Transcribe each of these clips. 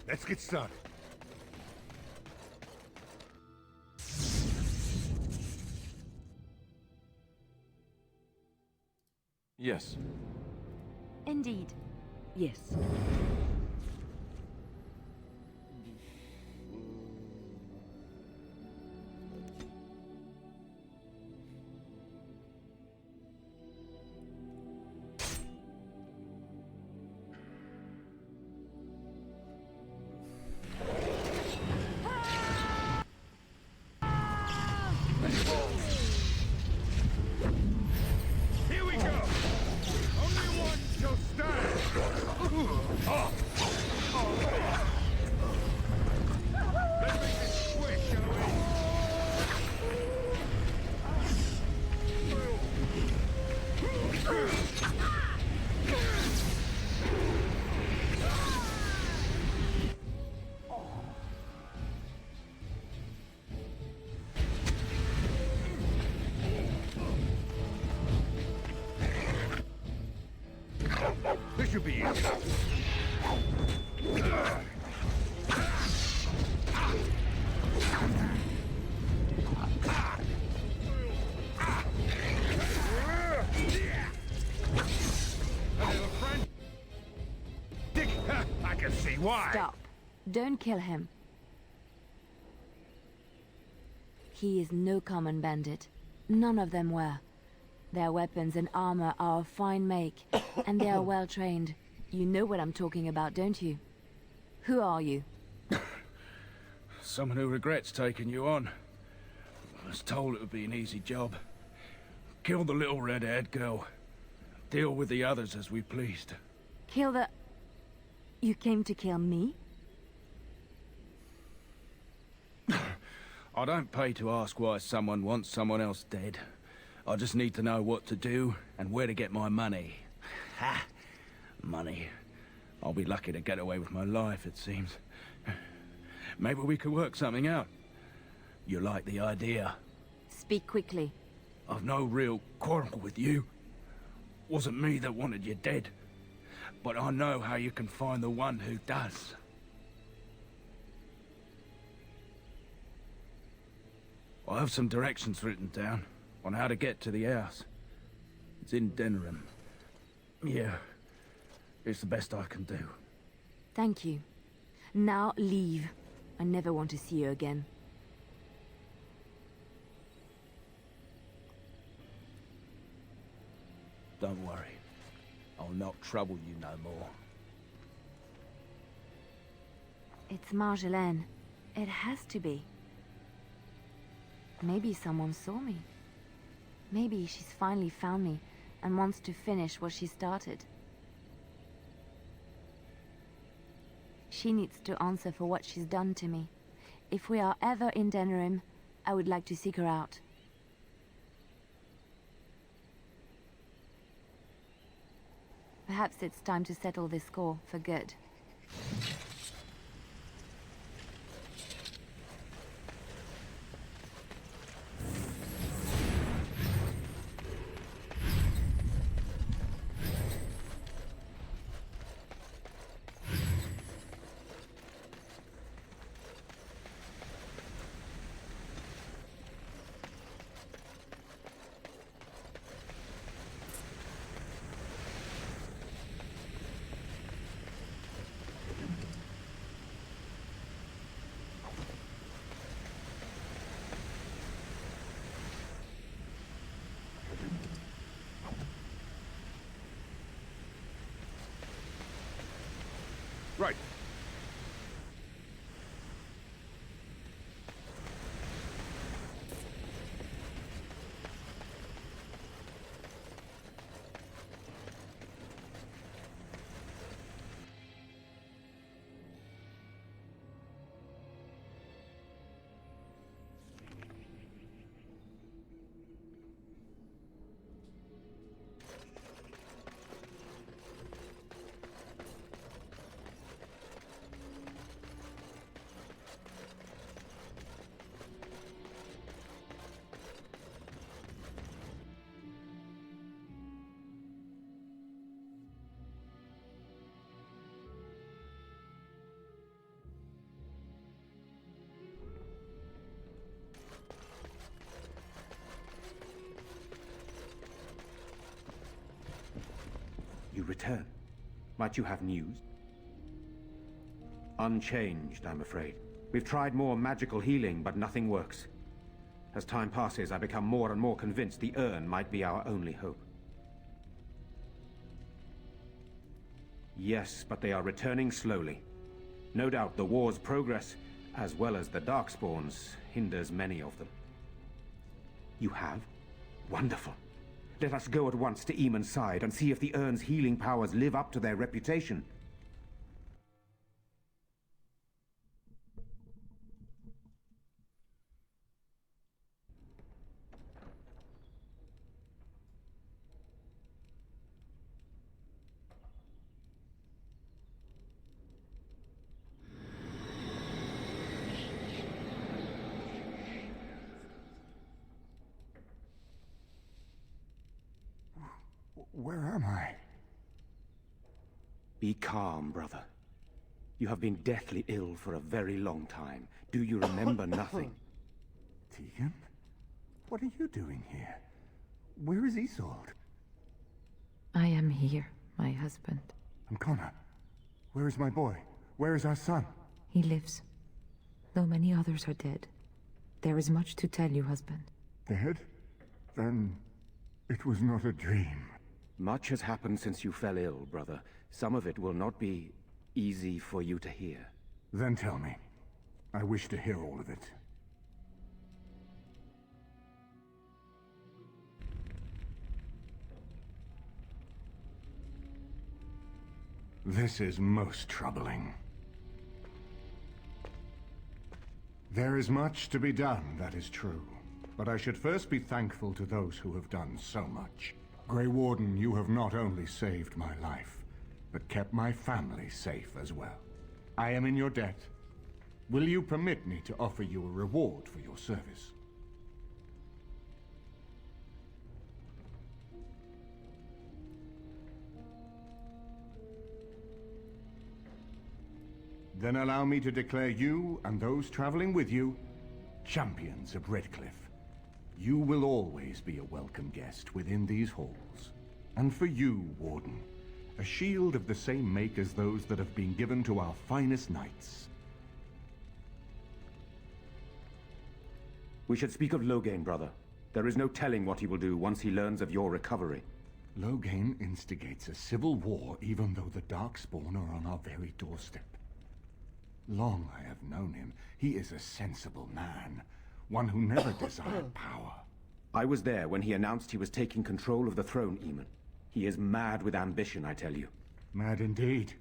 Let's get started. Yes. Indeed. Yes. Here we go! Only one shall stand! Let's make this quick, shall we? This should be easy. A little friend. Dick, I can see why. Stop. Don't kill him. He is no common bandit. None of them were. Their weapons and armor are of fine make, and they are well trained. You know what I'm talking about, don't you? Who are you? Someone who regrets taking you on. I was told it would be an easy job. Kill the little red-haired girl. Deal with the others as we pleased. Kill the... You came to kill me? I don't pay to ask why someone wants someone else dead. I just need to know what to do and where to get my money. Ha! Money. I'll be lucky to get away with my life, it seems. Maybe we could work something out. You like the idea? Speak quickly. I've no real quarrel with you. Wasn't me that wanted you dead. But I know how you can find the one who does. I have some directions written down on how to get to the house. It's in Denerim. Yeah, it's the best I can do. Thank you. Now leave. I never want to see you again. Don't worry. I'll not trouble you no more. It's Marjolaine. It has to be. Maybe someone saw me. Maybe she's finally found me and wants to finish what she started. She needs to answer for what she's done to me. If we are ever in Denerim, I would like to seek her out. Perhaps it's time to settle this score for good. Right. you return? Might you have news? Unchanged, I'm afraid. We've tried more magical healing, but nothing works. As time passes, I become more and more convinced the urn might be our only hope. Yes, but they are returning slowly. No doubt the war's progress, as well as the Darkspawns, hinders many of them. You have? Wonderful. Let us go at once to Eamon's side and see if the urn's healing powers live up to their reputation. Where am I? Be calm, brother. You have been deathly ill for a very long time. Do you remember nothing? Tegan? What are you doing here? Where is Isolde? I am here, my husband. And Connor? Where is my boy? Where is our son? He lives, though many others are dead. There is much to tell you, husband. Dead? Then it was not a dream. Much has happened since you fell ill, brother. Some of it will not be easy for you to hear. Then tell me. I wish to hear all of it. This is most troubling. There is much to be done, that is true. But I should first be thankful to those who have done so much. Grey Warden, you have not only saved my life, but kept my family safe as well. I am in your debt. Will you permit me to offer you a reward for your service? Then allow me to declare you and those traveling with you champions of Redcliffe. You will always be a welcome guest within these halls. And for you, Warden, a shield of the same make as those that have been given to our finest knights. We should speak of Loghain, brother. There is no telling what he will do once he learns of your recovery. Loghain instigates a civil war even though the Darkspawn are on our very doorstep. Long I have known him. He is a sensible man. One who never desired power. I was there when he announced he was taking control of the throne, Eamon. He is mad with ambition, I tell you. Mad indeed.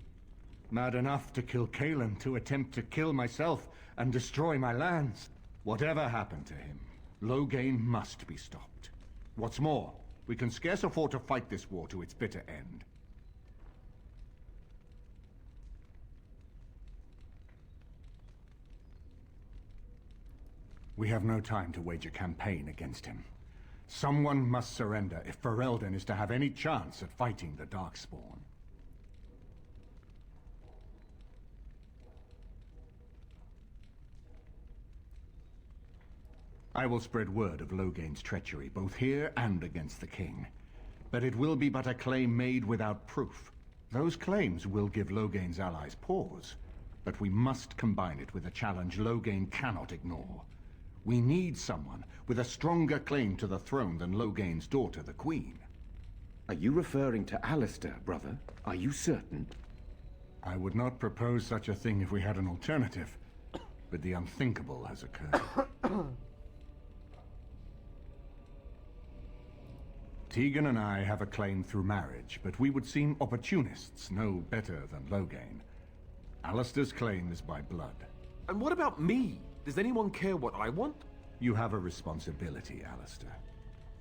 Mad enough to kill Cailan, to attempt to kill myself and destroy my lands. Whatever happened to him, Loghain must be stopped. What's more, we can scarce afford to fight this war to its bitter end. We have no time to wage a campaign against him. Someone must surrender if Ferelden is to have any chance at fighting the Darkspawn. I will spread word of Loghain's treachery, both here and against the king. But it will be but a claim made without proof. Those claims will give Loghain's allies pause, but we must combine it with a challenge Loghain cannot ignore. We need someone with a stronger claim to the throne than Loghain's daughter, the Queen. Are you referring to Alistair, brother? Are you certain? I would not propose such a thing if we had an alternative, but the unthinkable has occurred. Tegan and I have a claim through marriage, but we would seem opportunists no better than Loghain. Alistair's claim is by blood. And what about me? Does anyone care what I want? You have a responsibility, Alistair.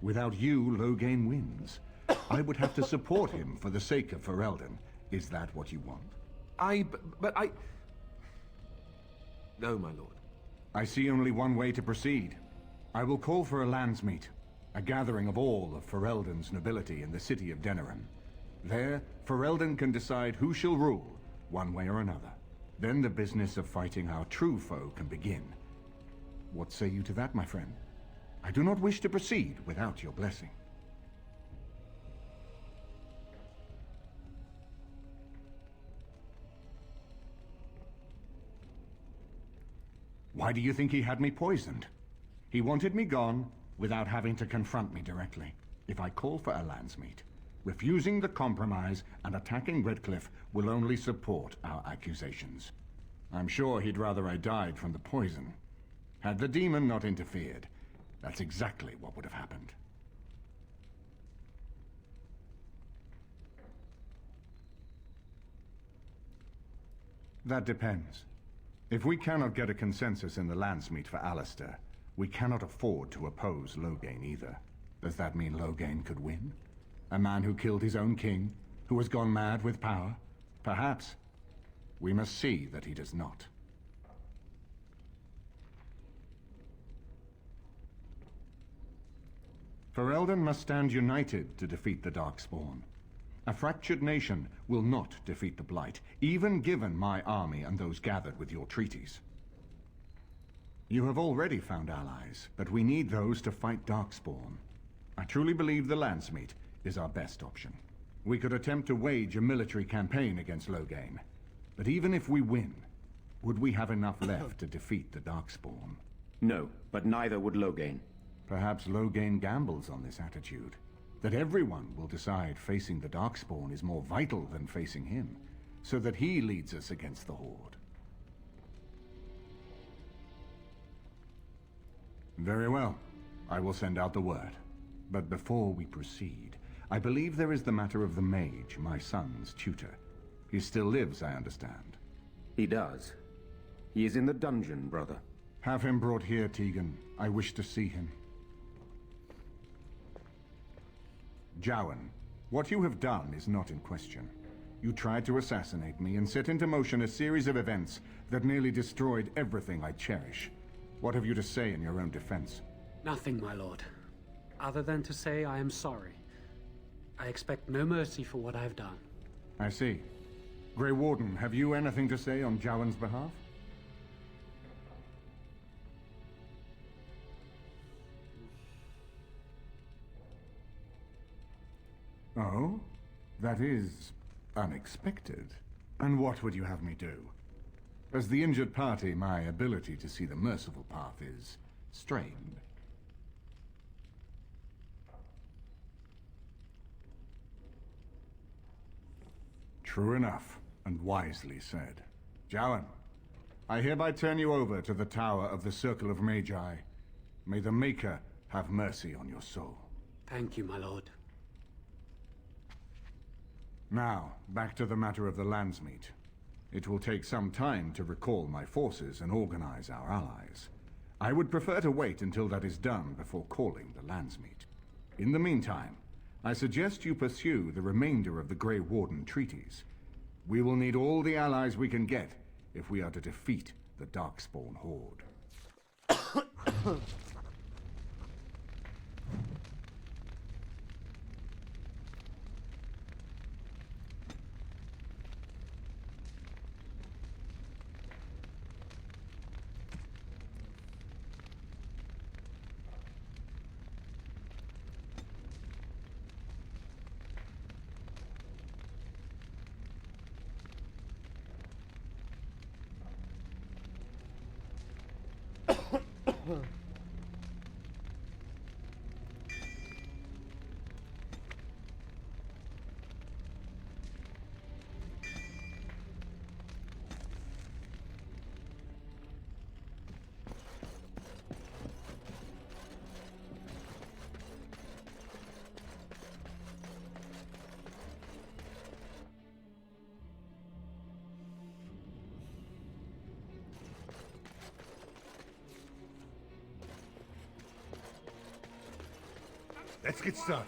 Without you, Loghain wins. I would have to support him for the sake of Ferelden. Is that what you want? But I... No, my lord. I see only one way to proceed. I will call for a landsmeet, a gathering of all of Ferelden's nobility in the city of Denerim. There, Ferelden can decide who shall rule, one way or another. Then the business of fighting our true foe can begin. What say you to that, my friend? I do not wish to proceed without your blessing. Why do you think he had me poisoned? He wanted me gone without having to confront me directly. If I call for a Landsmeet, refusing the compromise and attacking Redcliffe will only support our accusations. I'm sure he'd rather I died from the poison. Had the demon not interfered, that's exactly what would have happened. That depends. If we cannot get a consensus in the Landsmeet for Alistair, we cannot afford to oppose Loghain either. Does that mean Loghain could win? A man who killed his own king, who has gone mad with power? Perhaps. We must see that he does not. Ferelden must stand united to defeat the Darkspawn. A fractured nation will not defeat the Blight, even given my army and those gathered with your treaties. You have already found allies, but we need those to fight Darkspawn. I truly believe the Landsmeet is our best option. We could attempt to wage a military campaign against Loghain, but even if we win, would we have enough left to defeat the Darkspawn? No, but neither would Loghain. Perhaps Loghain gambles on this attitude. That everyone will decide facing the Darkspawn is more vital than facing him, so that he leads us against the Horde. Very well. I will send out the word. But before we proceed, I believe there is the matter of the mage, my son's tutor. He still lives, I understand. He does. He is in the dungeon, brother. Have him brought here, Tegan. I wish to see him. Jowan, what you have done is not in question. You tried to assassinate me and set into motion a series of events that nearly destroyed everything I cherish. What have you to say in your own defense? Nothing, my lord. Other than to say I am sorry. I expect no mercy for what I have done. I see. Grey Warden, have you anything to say on Jowan's behalf? Oh? That is unexpected. And what would you have me do? As the injured party, my ability to see the merciful path is strained. True enough, and wisely said. Jowan, I hereby turn you over to the Tower of the Circle of Magi. May the Maker have mercy on your soul. Thank you, my lord. Now, back to the matter of the Landsmeet. It will take some time to recall my forces and organize our allies. I would prefer to wait until that is done before calling the Landsmeet. In the meantime, I suggest you pursue the remainder of the Grey Warden treaties. We will need all the allies we can get if we are to defeat the Darkspawn Horde. Let's get started.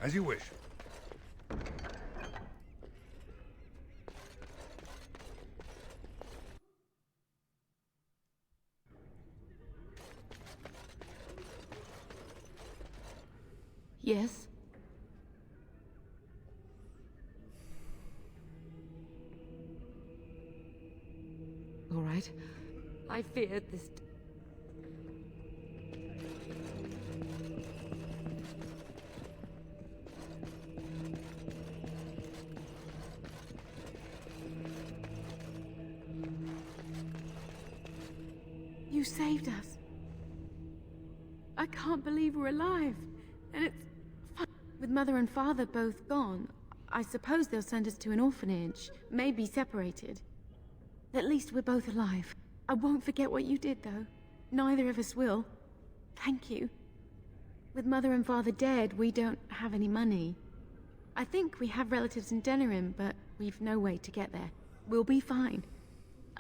As you wish. Yes? All right. I feared this. You saved us. I can't believe we're alive. And it's fun. With Mother and Father both gone, I suppose they'll send us to an orphanage, maybe separated. At least we're both alive. I won't forget what you did, though. Neither of us will. Thank you. With Mother and Father dead, we don't have any money. I think we have relatives in Denerim, but we've no way to get there. We'll be fine.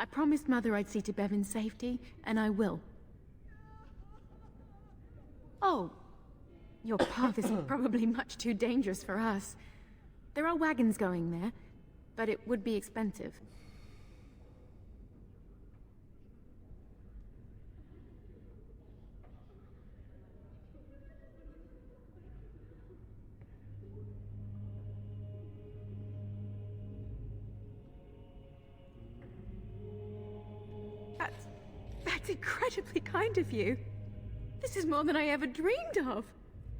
I promised Mother I'd see to Bevan's safety, and I will. Oh, your path is probably much too dangerous for us. There are wagons going there, but it would be expensive. That's incredibly kind of you. This is more than I ever dreamed of.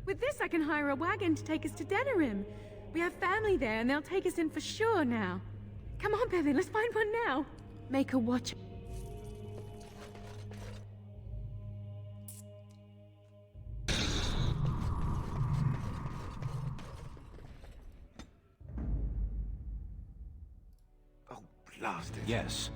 With this, I can hire a wagon to take us to Denerim. We have family there, and they'll take us in for sure now. Come on, Bevan, let's find one now. Make a watch. Oh, blast it. Yes.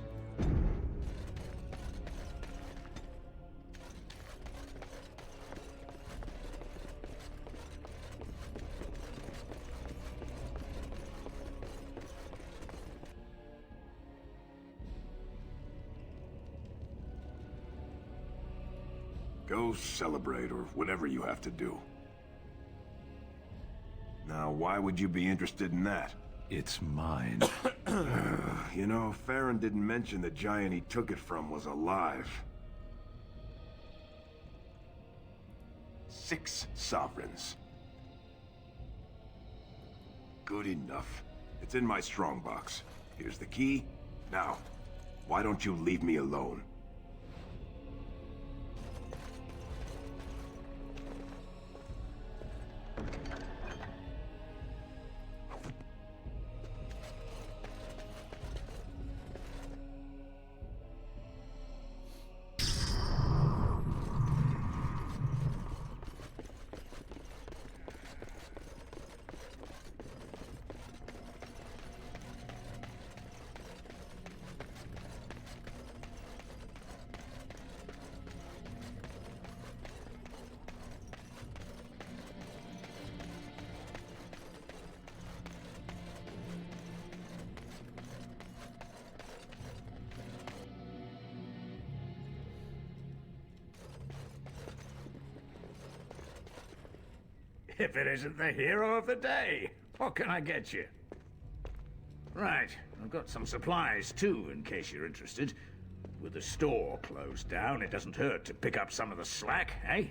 Go celebrate, or whatever you have to do. Now, why would you be interested in that? It's mine. You know, Farron didn't mention the giant he took it from was alive. 6 sovereigns. Good enough. It's in my strongbox. Here's the key. Now, why don't you leave me alone? If it isn't the hero of the day, what can I get you? Right, I've got some supplies too, in case you're interested. With the store closed down, it doesn't hurt to pick up some of the slack, eh?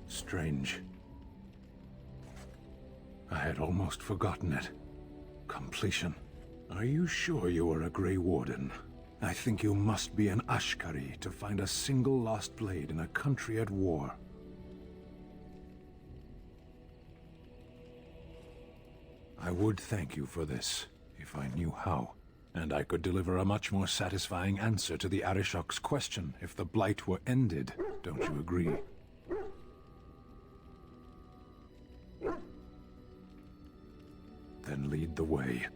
Strange. I had almost forgotten it. Completion. Are you sure you are a Grey Warden? I think you must be an Ashkari to find a single lost blade in a country at war. I would thank you for this, if I knew how. And I could deliver a much more satisfying answer to the Arishok's question if the Blight were ended. Don't you agree? Then lead the way.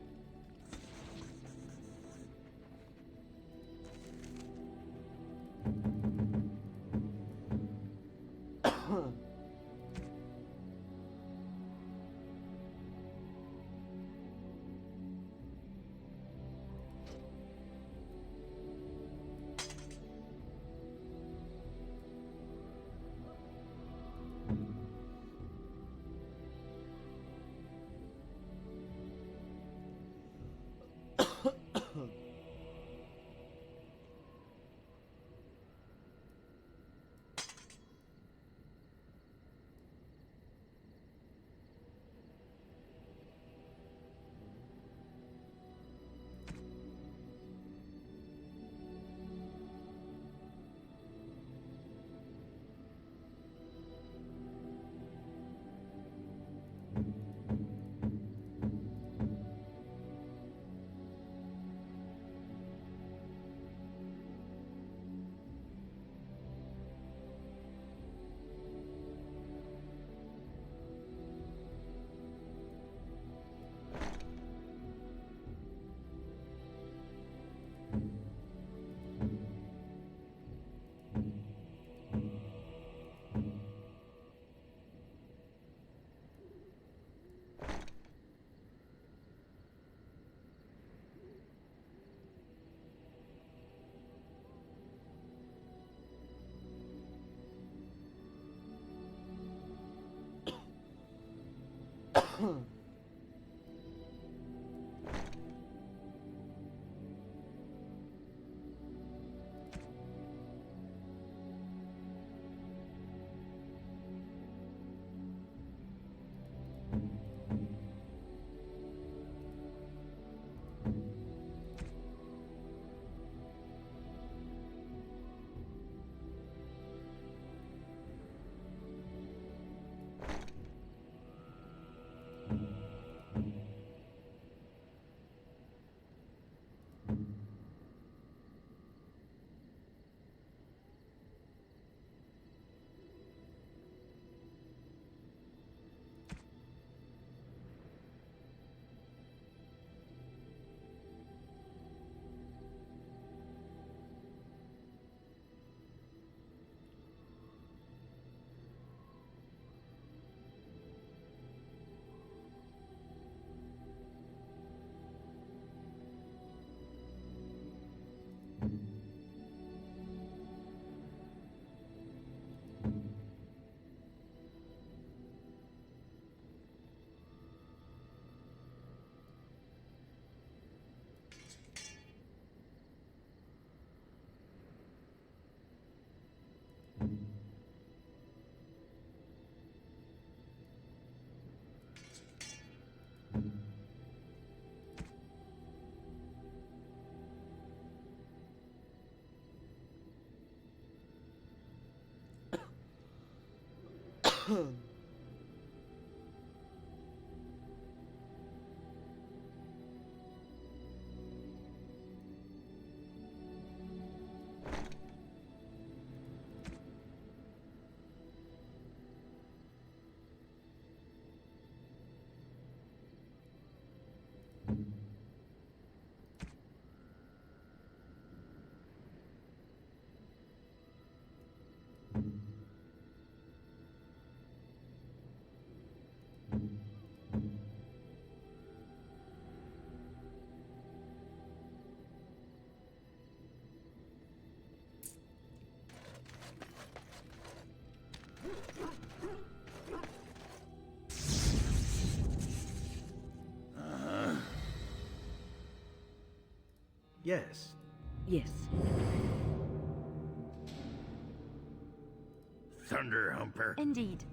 Yes. Yes. Thunder Humper. Indeed.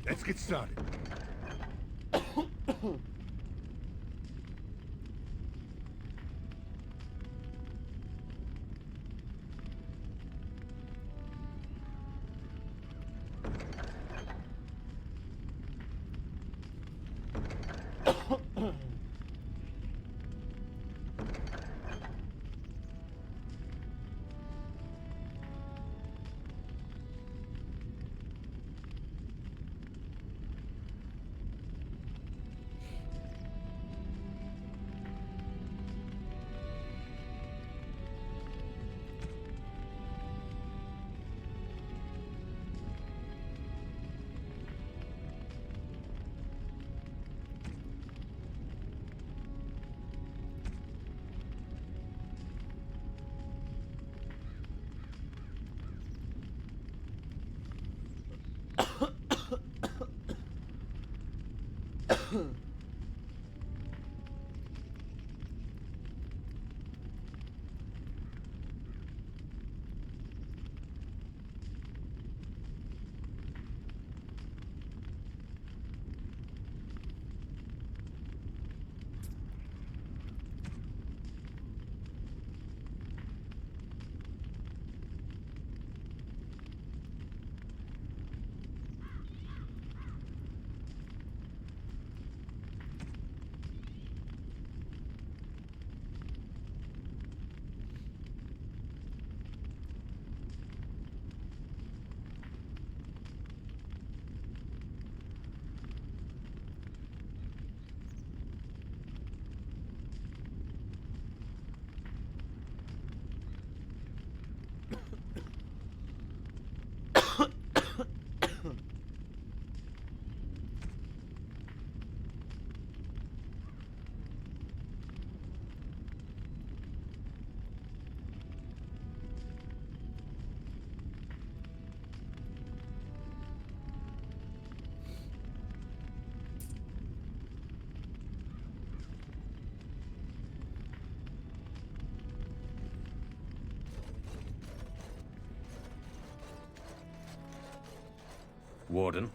Let's get started. Warden.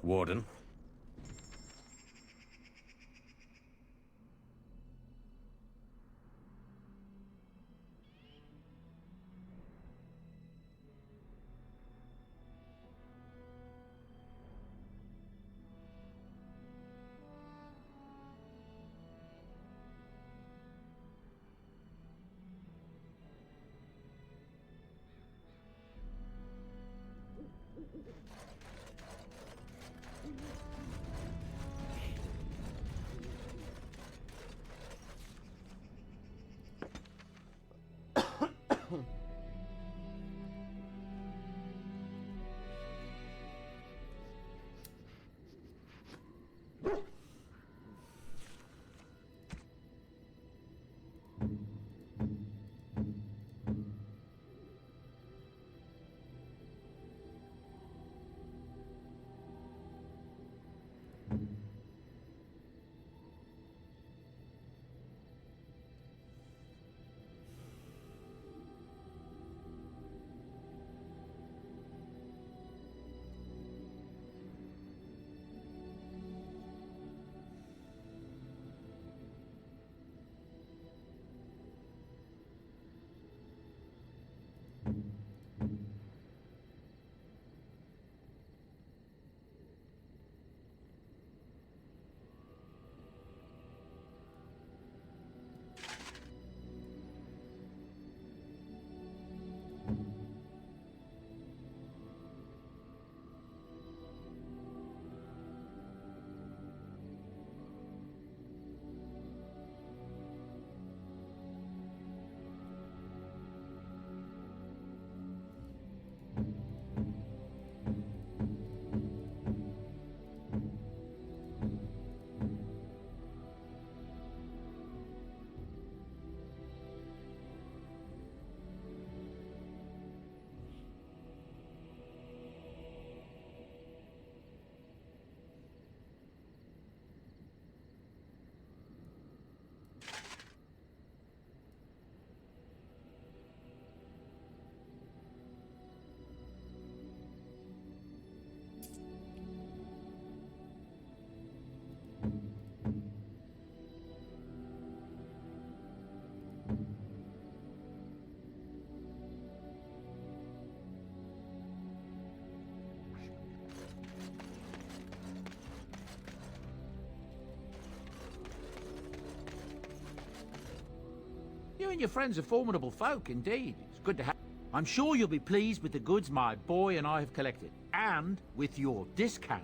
Warden. You and your friends are formidable folk, indeed. It's good to have... I'm sure you'll be pleased with the goods my boy and I have collected, and with your discount.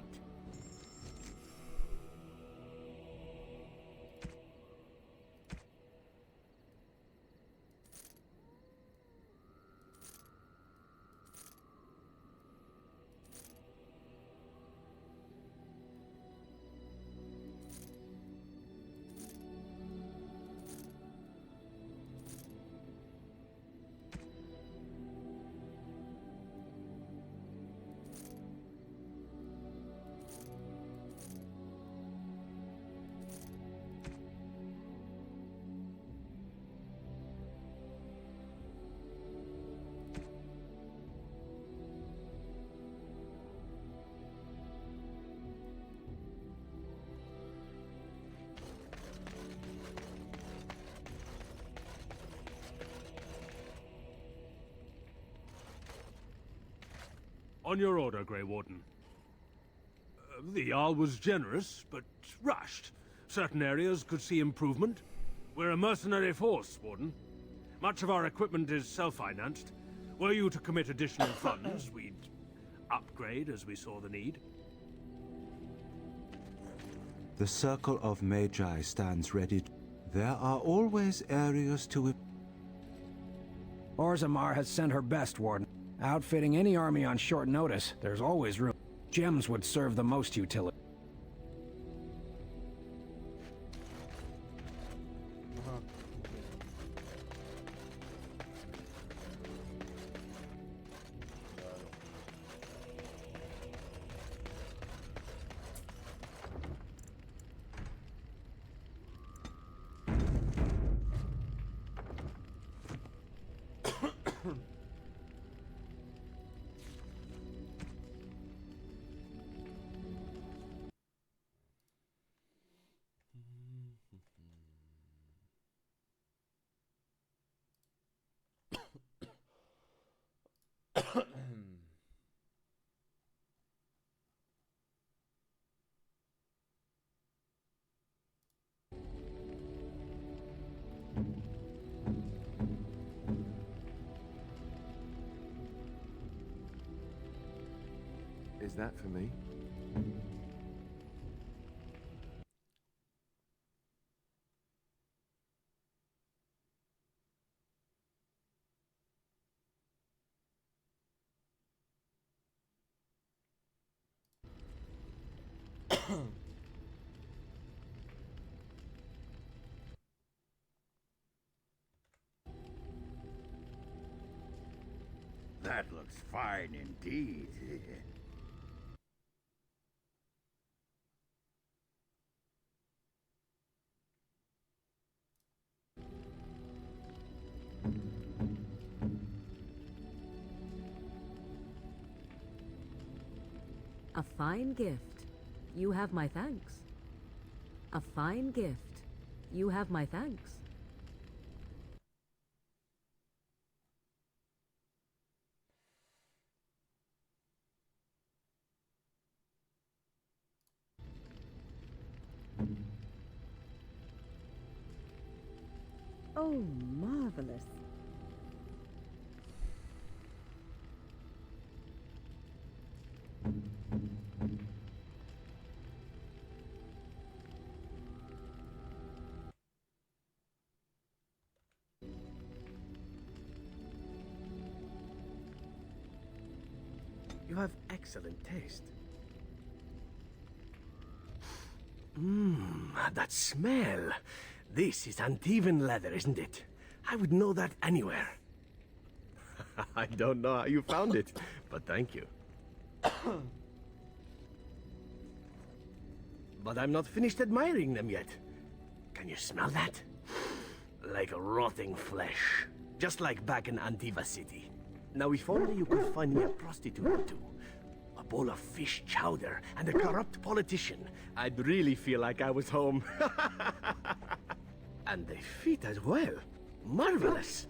On your order, Grey Warden. The Jarl was generous, but rushed. Certain areas could see improvement. We're a mercenary force, Warden. Much of our equipment is self-financed. Were you to commit additional funds, we'd upgrade as we saw the need. The Circle of Magi stands ready. There are always areas to... Orzammar has sent her best, Warden. Outfitting any army on short notice, there's always room. Gems would serve the most utility. Is that for me? That looks fine indeed. A fine gift. You have my thanks. A fine gift. You have my thanks. Oh, marvelous. You have excellent taste. Mmm, that smell. This is Antivan leather, isn't it? I would know that anywhere. I don't know how you found it, but thank you. But I'm not finished admiring them yet. Can you smell that? Like rotting flesh. Just like back in Antiva City. Now, if only you could find me a prostitute or two, a bowl of fish chowder, and a corrupt politician, I'd really feel like I was home. And they fit as well. Marvelous.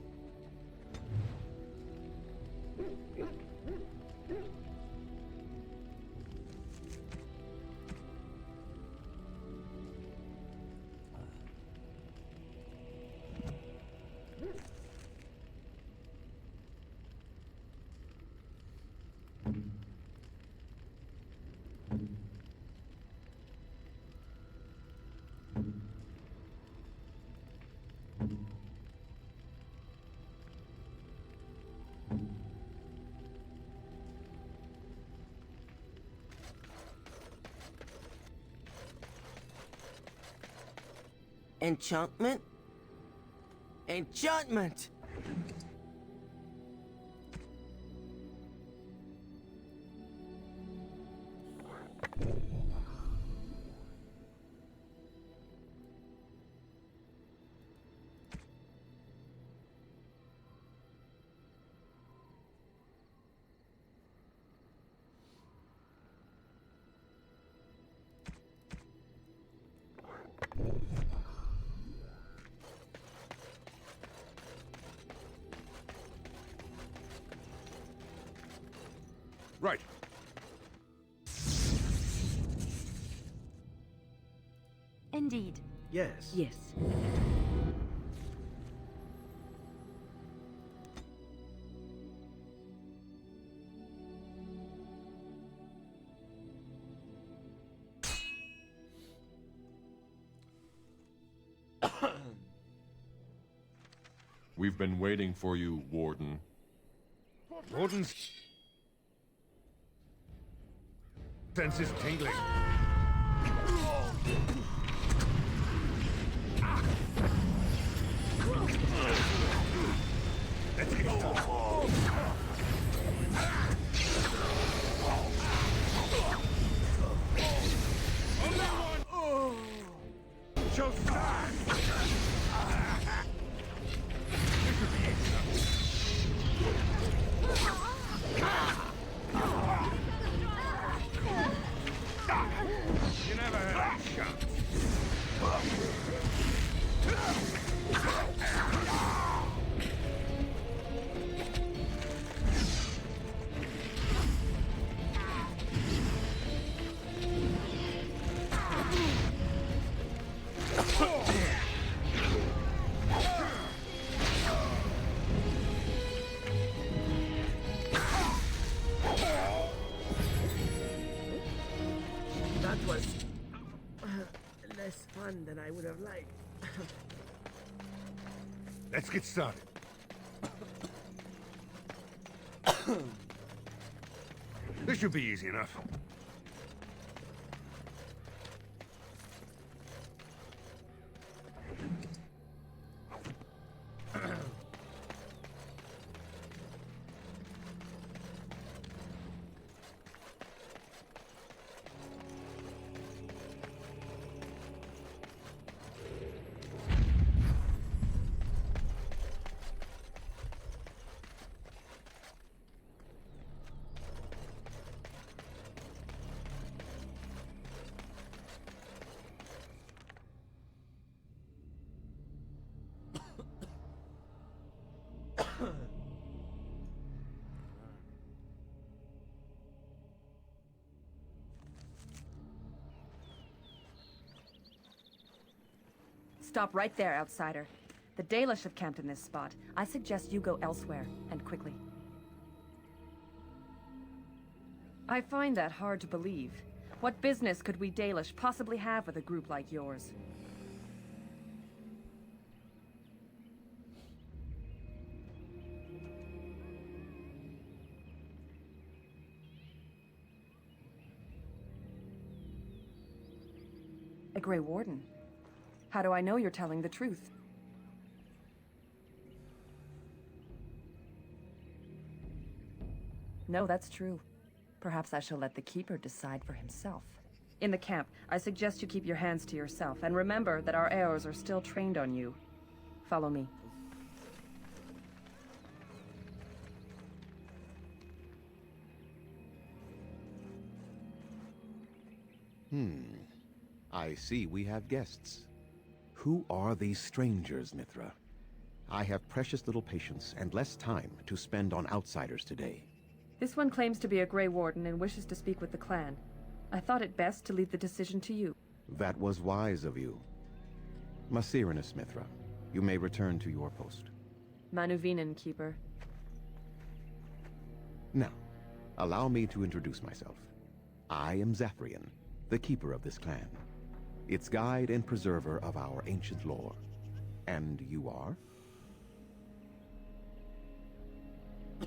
Enchantment? Enchantment! Right. Indeed. Yes. Yes. We've been waiting for you, Warden. Warden's senses tingling. Let's get started. Shall stand! You never heard of shots. That was less fun than I would have liked. Let's get started. This should be easy enough. Stop right there, outsider. The Dalish have camped in this spot. I suggest you go elsewhere, and quickly. I find that hard to believe. What business could we Dalish possibly have with a group like yours? A Grey Warden? How do I know you're telling the truth? No, that's true. Perhaps I shall let the Keeper decide for himself. In the camp, I suggest you keep your hands to yourself, and remember that our Eos are still trained on you. Follow me. I see we have guests. Who are these strangers, Mithra? I have precious little patience and less time to spend on outsiders today. This one claims to be a Grey Warden and wishes to speak with the clan. I thought it best to leave the decision to you. That was wise of you. Masirinus, Mithra, you may return to your post. Manuvinen, Keeper. Now, allow me to introduce myself. I am Zathrian, the keeper of this clan, its guide and preserver of our ancient lore. And you are?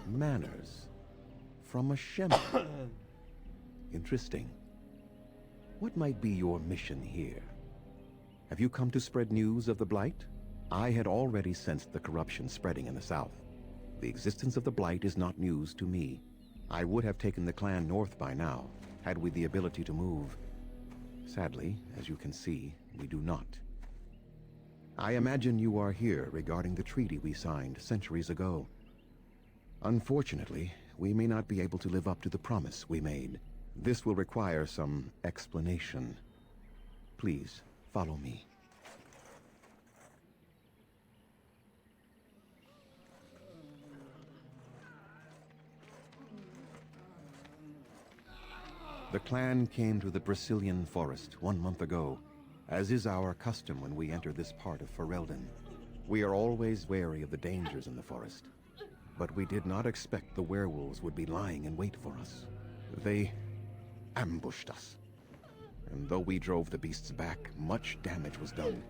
Manners. From a Shemlen. Interesting. What might be your mission here? Have you come to spread news of the Blight? I had already sensed the corruption spreading in the south. The existence of the Blight is not news to me. I would have taken the clan north by now, had we the ability to move. Sadly, as you can see, we do not. I imagine you are here regarding the treaty we signed centuries ago. Unfortunately, we may not be able to live up to the promise we made. This will require some explanation. Please, follow me. The clan came to the Brisilian forest 1 month ago, as is our custom when we enter this part of Ferelden. We are always wary of the dangers in the forest, but we did not expect the werewolves would be lying in wait for us. They ambushed us, and though we drove the beasts back, much damage was done.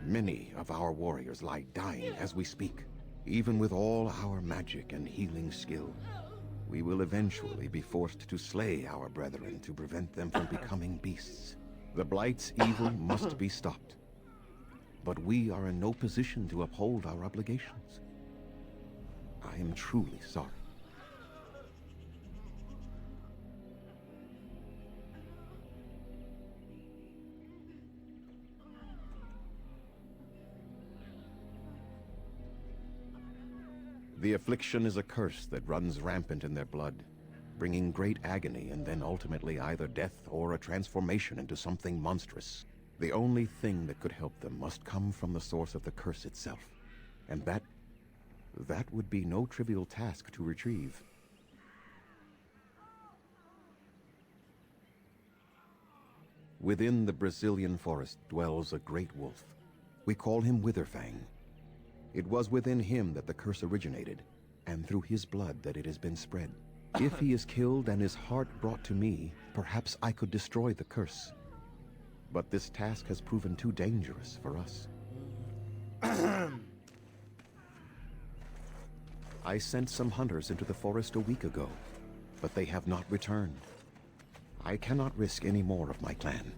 Many of our warriors lie dying as we speak. Even with all our magic and healing skill, we will eventually be forced to slay our brethren to prevent them from becoming beasts. The Blight's evil must be stopped, but we are in no position to uphold our obligations. I am truly sorry. The affliction is a curse that runs rampant in their blood, bringing great agony and then ultimately either death or a transformation into something monstrous. The only thing that could help them must come from the source of the curse itself, and that would be no trivial task to retrieve. Within the Brisilian forest dwells a great wolf. We call him Witherfang. It was within him that the curse originated, and through his blood that it has been spread. If he is killed and his heart brought to me, perhaps I could destroy the curse. But this task has proven too dangerous for us. I sent some hunters into the forest a week ago, but they have not returned. I cannot risk any more of my clan.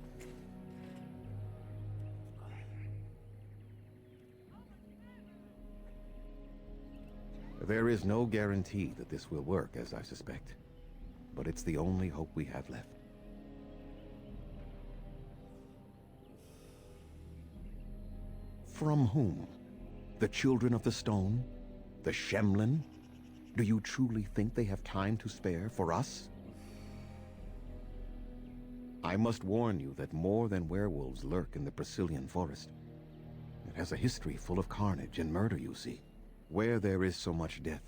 There is no guarantee that this will work, as I suspect, but it's the only hope we have left. From whom? The Children of the Stone? The Shemlen? Do you truly think they have time to spare for us? I must warn you that more than werewolves lurk in the Brisilian forest. It has a history full of carnage and murder, you see. Where there is so much death,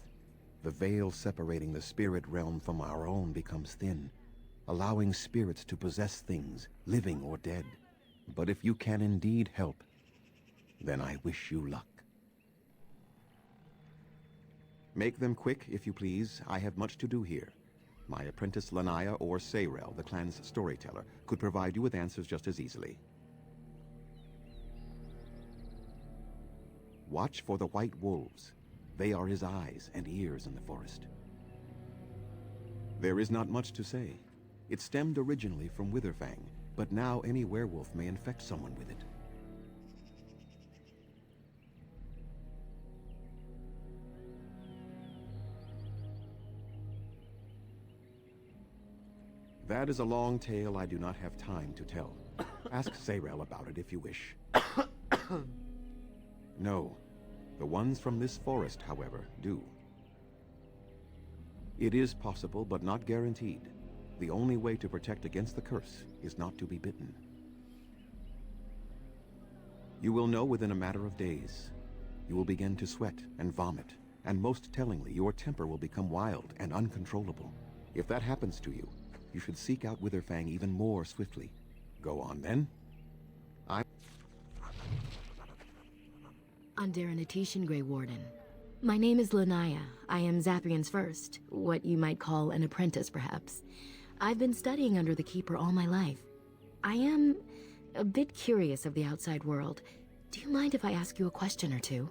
the veil separating the spirit realm from our own becomes thin, allowing spirits to possess things, living or dead. But if you can indeed help, Then I wish you luck. Make them quick, if you please. I have much to do here. My apprentice Lanaya or Sayrel, the clan's storyteller, could provide you with answers just as easily. Watch for the white wolves. They are his eyes and ears in the forest. There is not much to say. It stemmed originally from Witherfang, but now any werewolf may infect someone with it. That is a long tale I do not have time to tell. Ask Sayrel about it if you wish. No. The ones from this forest, however, do. It is possible, but not guaranteed. The only way to protect against the curse is not to be bitten. You will know within a matter of days. You will begin to sweat and vomit, and most tellingly, your temper will become wild and uncontrollable. If that happens to you, you should seek out Witherfang even more swiftly. Go on, then. Andera Natishan, Grey Warden. My name is Lanaya. I am Zathrian's first, what you might call an apprentice, perhaps. I've been studying under the Keeper all my life. I am a bit curious of the outside world. Do you mind if I ask you a question or two?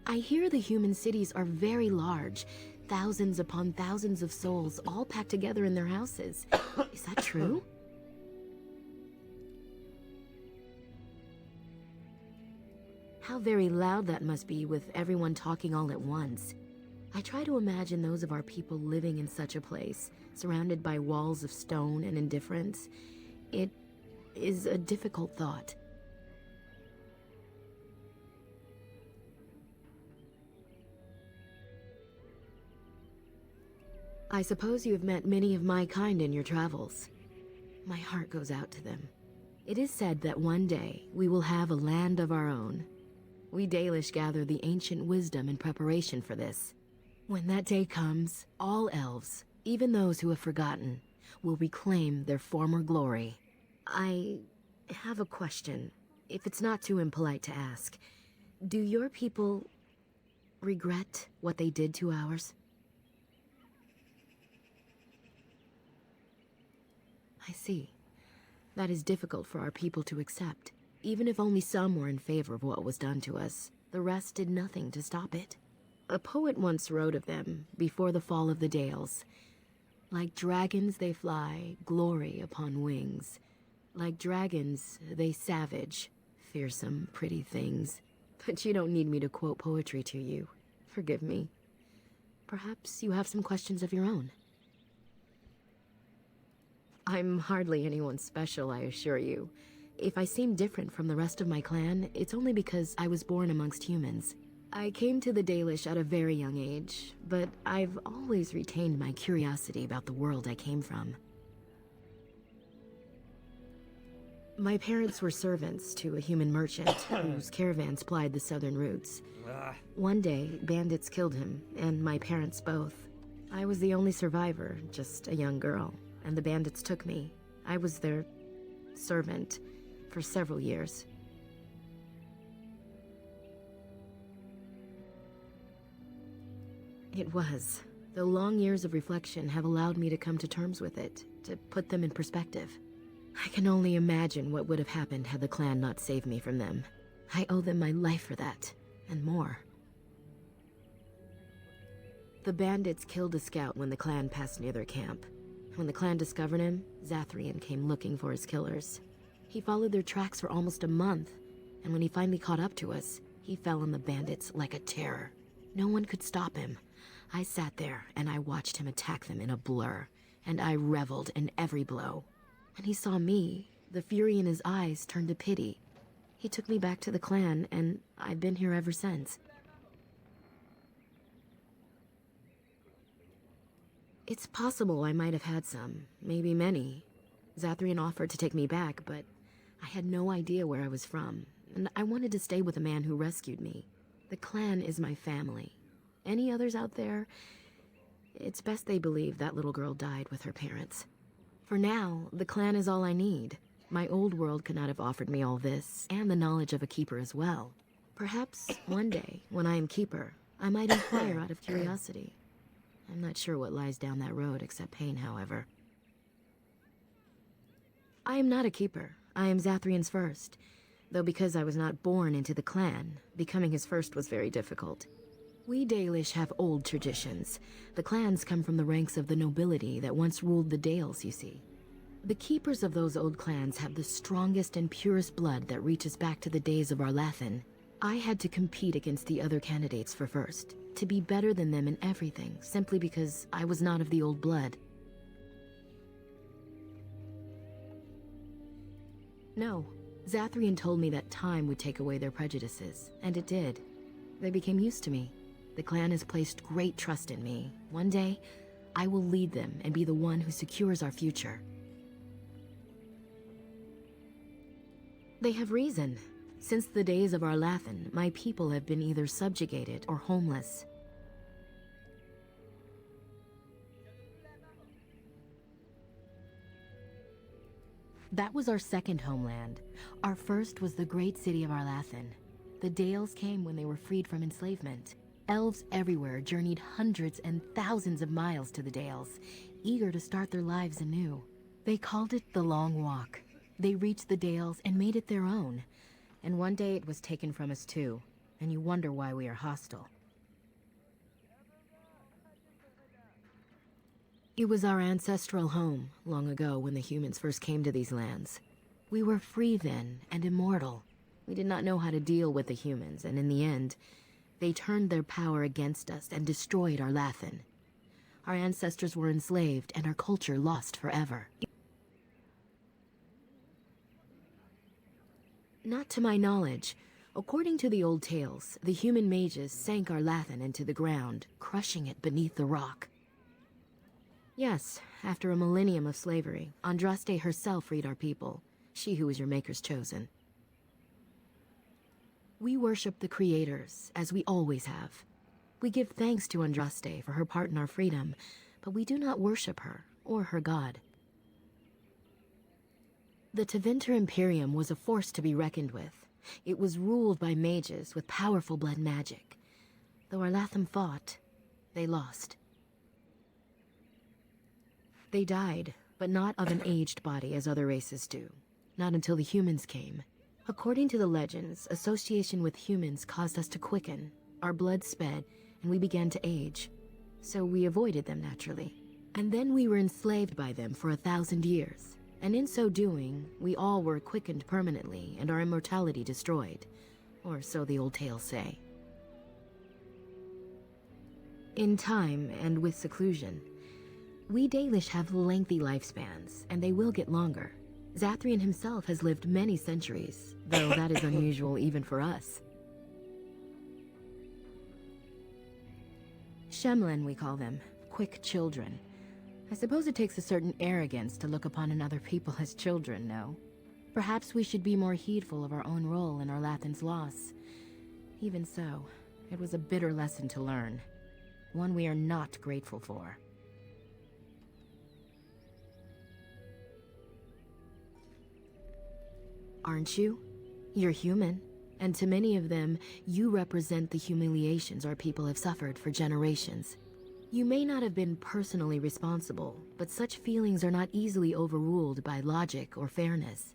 I hear the human cities are very large, thousands upon thousands of souls all packed together in their houses. Is that true? How very loud that must be with everyone talking all at once. I try to imagine those of our people living in such a place, surrounded by walls of stone and indifference. It is a difficult thought. I suppose you have met many of my kind in your travels. My heart goes out to them. It is said that one day we will have a land of our own. We Dalish gather the ancient wisdom in preparation for this. When that day comes, all elves, even those who have forgotten, will reclaim their former glory. I have a question, if it's not too impolite to ask. Do your people regret what they did to ours? I see. That is difficult for our people to accept. Even if only some were in favor of what was done to us, the rest did nothing to stop it. A poet once wrote of them, before the fall of the Dales. Like dragons they fly, glory upon wings. Like dragons, they savage, fearsome, pretty things. But you don't need me to quote poetry to you. Forgive me. Perhaps you have some questions of your own. I'm hardly anyone special, I assure you. If I seem different from the rest of my clan, it's only because I was born amongst humans. I came to the Dalish at a very young age, but I've always retained my curiosity about the world I came from. My parents were servants to a human merchant whose caravans plied the southern routes. One day, bandits killed him, and my parents both. I was the only survivor, just a young girl, and the bandits took me. I was their servant for several years. It was. The long years of reflection have allowed me to come to terms with it, to put them in perspective. I can only imagine what would have happened had the clan not saved me from them. I owe them my life for that, and more. The bandits killed a scout when the clan passed near their camp. When the clan discovered him, Zathrian came looking for his killers. He followed their tracks for almost a month, and when he finally caught up to us, he fell on the bandits like a terror. No one could stop him. I sat there, and I watched him attack them in a blur, and I reveled in every blow. When he saw me, the fury in his eyes turned to pity. He took me back to the clan, and I've been here ever since. It's possible I might have had some, maybe many. Zathrian offered to take me back, but I had no idea where I was from, and I wanted to stay with the man who rescued me. The clan is my family. Any others out there? It's best they believe that little girl died with her parents. For now, the clan is all I need. My old world could not have offered me all this, and the knowledge of a keeper as well. Perhaps one day, when I am keeper, I might inquire out of curiosity. I'm not sure what lies down that road except pain, however. I am not a keeper. I am Zathrian's first. Though because I was not born into the clan, becoming his first was very difficult. We Dalish have old traditions. The clans come from the ranks of the nobility that once ruled the Dales, you see. The keepers of those old clans have the strongest and purest blood that reaches back to the days of Arlathan. I had to compete against the other candidates for first, to be better than them in everything, simply because I was not of the old blood. No, Zathrian told me that time would take away their prejudices, and it did. They became used to me. The clan has placed great trust in me. One day, I will lead them and be the one who secures our future. They have reason. Since the days of Arlathan, my people have been either subjugated or homeless. That was our second homeland. Our first was the great city of Arlathan. The Dales came when they were freed from enslavement. Elves everywhere journeyed hundreds and thousands of miles to the Dales, eager to start their lives anew. They called it the Long Walk. They reached the Dales and made it their own. And one day it was taken from us too, and you wonder why we are hostile. It was our ancestral home, long ago when the humans first came to these lands. We were free then, and immortal. We did not know how to deal with the humans, and in the end, they turned their power against us and destroyed Arlathan. Our ancestors were enslaved, and our culture lost forever. Not to my knowledge. According to the old tales, the human mages sank Arlathan into the ground, crushing it beneath the rock. Yes, after a millennium of slavery, Andraste herself freed our people, she who was your maker's chosen. We worship the creators, as we always have. We give thanks to Andraste for her part in our freedom, but we do not worship her, or her god. The Tevinter Imperium was a force to be reckoned with. It was ruled by mages with powerful blood magic. Though Arlathan fought, they lost. They died, but not of an aged body as other races do. Not until the humans came. According to the legends, association with humans caused us to quicken. Our blood sped, and we began to age. So we avoided them naturally. And then we were enslaved by them for 1,000 years. And in so doing, we all were quickened permanently and our immortality destroyed. Or so the old tales say. In time, and with seclusion, we Dalish have lengthy lifespans, and they will get longer. Zathrian himself has lived many centuries, though that is unusual even for us. Shemlen, we call them. Quick children. I suppose it takes a certain arrogance to look upon another people as children, no? Perhaps we should be more heedful of our own role in Arlathan's loss. Even so, it was a bitter lesson to learn. One we are not grateful for. Aren't you? You're human, and to many of them, you represent the humiliations our people have suffered for generations. You may not have been personally responsible, but such feelings are not easily overruled by logic or fairness.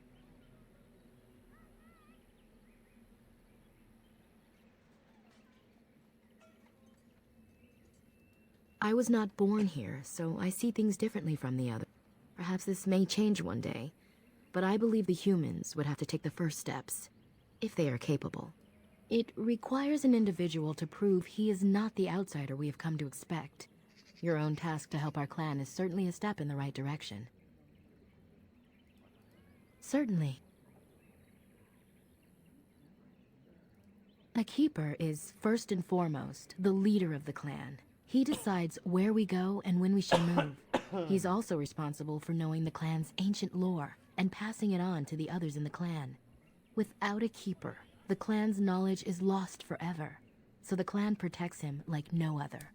I was not born here, so I see things differently from the others. Perhaps this may change one day, but I believe the humans would have to take the first steps, if they are capable. It requires an individual to prove he is not the outsider we have come to expect. Your own task to help our clan is certainly a step in the right direction. Certainly. A keeper is, first and foremost, the leader of the clan. He decides where we go and when we shall move. He's also responsible for knowing the clan's ancient lore and passing it on to the others in the clan. Without a keeper, the clan's knowledge is lost forever, so the clan protects him like no other.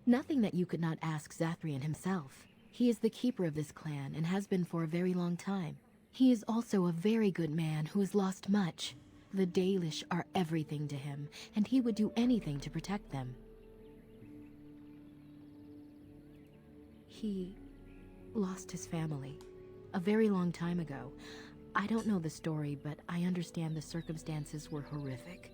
Nothing that you could not ask Zathrian himself. He is the keeper of this clan and has been for a very long time. He is also a very good man who has lost much. The Dalish are everything to him, and he would do anything to protect them. He lost his family a very long time ago. I don't know the story, but I understand the circumstances were horrific.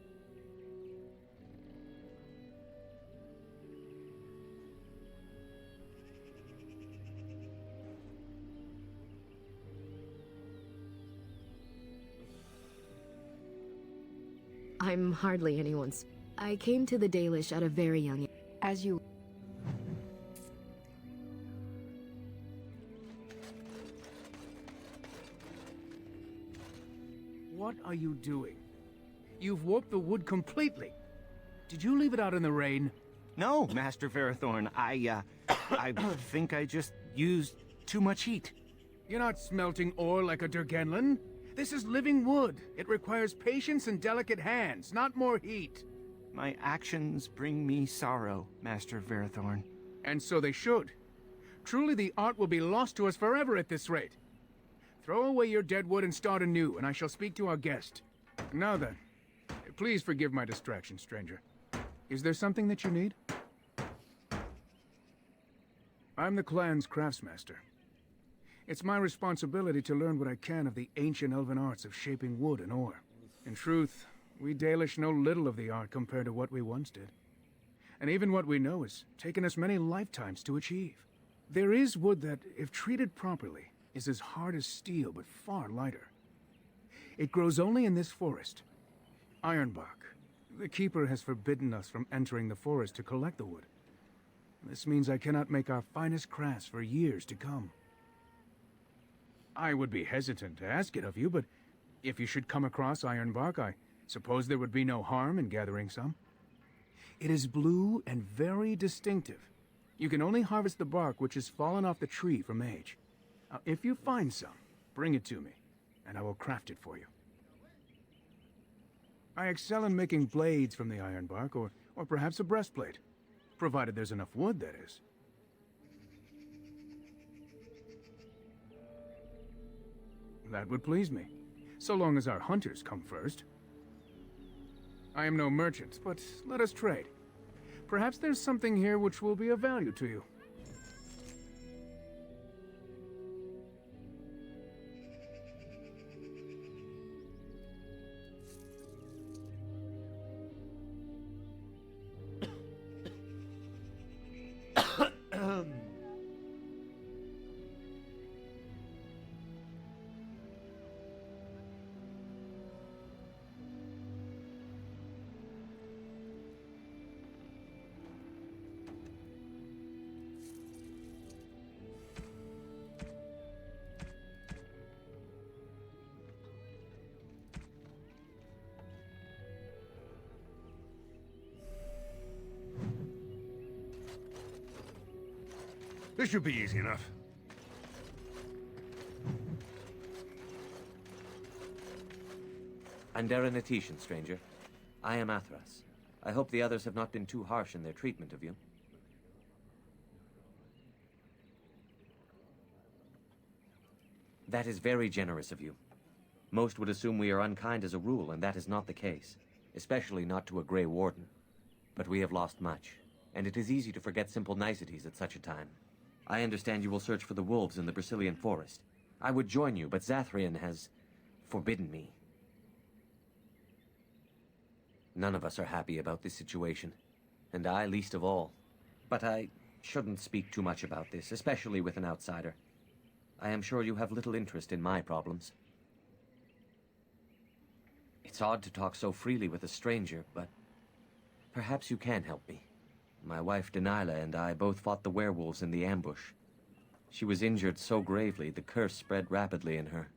I'm hardly anyone's. I came to the Dalish at a very young age. As you... What are you doing? You've warped the wood completely. Did you leave it out in the rain? No, Master Verathorn. I think I just used too much heat. You're not smelting ore like a Durgenlan. This is living wood. It requires patience and delicate hands, not more heat. My actions bring me sorrow, Master Verathorn. And so they should. Truly the art will be lost to us forever at this rate. Throw away your dead wood and start anew, and I shall speak to our guest. Now then, please forgive my distraction, stranger. Is there something that you need? I'm the clan's craftsmaster. It's my responsibility to learn what I can of the ancient elven arts of shaping wood and ore. In truth, we Dalish know little of the art compared to what we once did. And even what we know has taken us many lifetimes to achieve. There is wood that, if treated properly, is as hard as steel but far lighter. It grows only in this forest. Ironbark. The Keeper has forbidden us from entering the forest to collect the wood. This means I cannot make our finest crafts for years to come. I would be hesitant to ask it of you, but if you should come across ironbark, I suppose there would be no harm in gathering some. It is blue and very distinctive. You can only harvest the bark which has fallen off the tree from age. Now, if you find some, bring it to me, and I will craft it for you. I excel in making blades from the ironbark, or perhaps a breastplate, provided there's enough wood, that is. That would please me, so long as our hunters come first. I am no merchant, but let us trade. Perhaps there's something here which will be of value to you. This should be easy enough. Andera Natishan, stranger. I am Athras. I hope the others have not been too harsh in their treatment of you. That is very generous of you. Most would assume we are unkind as a rule, and that is not the case. Especially not to a Grey Warden. But we have lost much, and it is easy to forget simple niceties at such a time. I understand you will search for the wolves in the Brecilian forest. I would join you, but Zathrian has forbidden me. None of us are happy about this situation, and I least of all. But I shouldn't speak too much about this, especially with an outsider. I am sure you have little interest in my problems. It's odd to talk so freely with a stranger, but perhaps you can help me. My wife Denilah and I both fought the werewolves in the ambush. She was injured so gravely, the curse spread rapidly in her.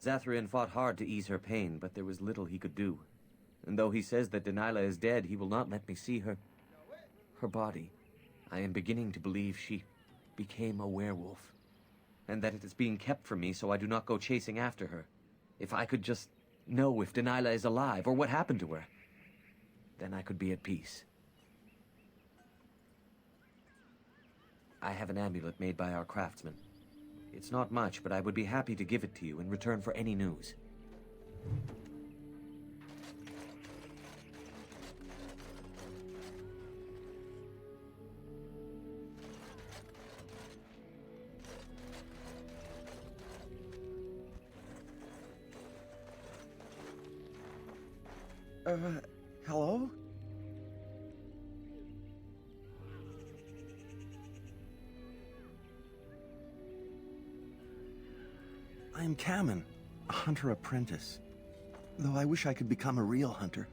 Zathrian fought hard to ease her pain, but there was little he could do. And though he says that Denilah is dead, he will not let me see her body. I am beginning to believe she became a werewolf, and that it is being kept from me so I do not go chasing after her. If I could just know if Denilah is alive, or what happened to her, then I could be at peace. I have an amulet made by our craftsman. It's not much, but I would be happy to give it to you in return for any news. Hello? I am Kamen, a hunter apprentice. Though I wish I could become a real hunter.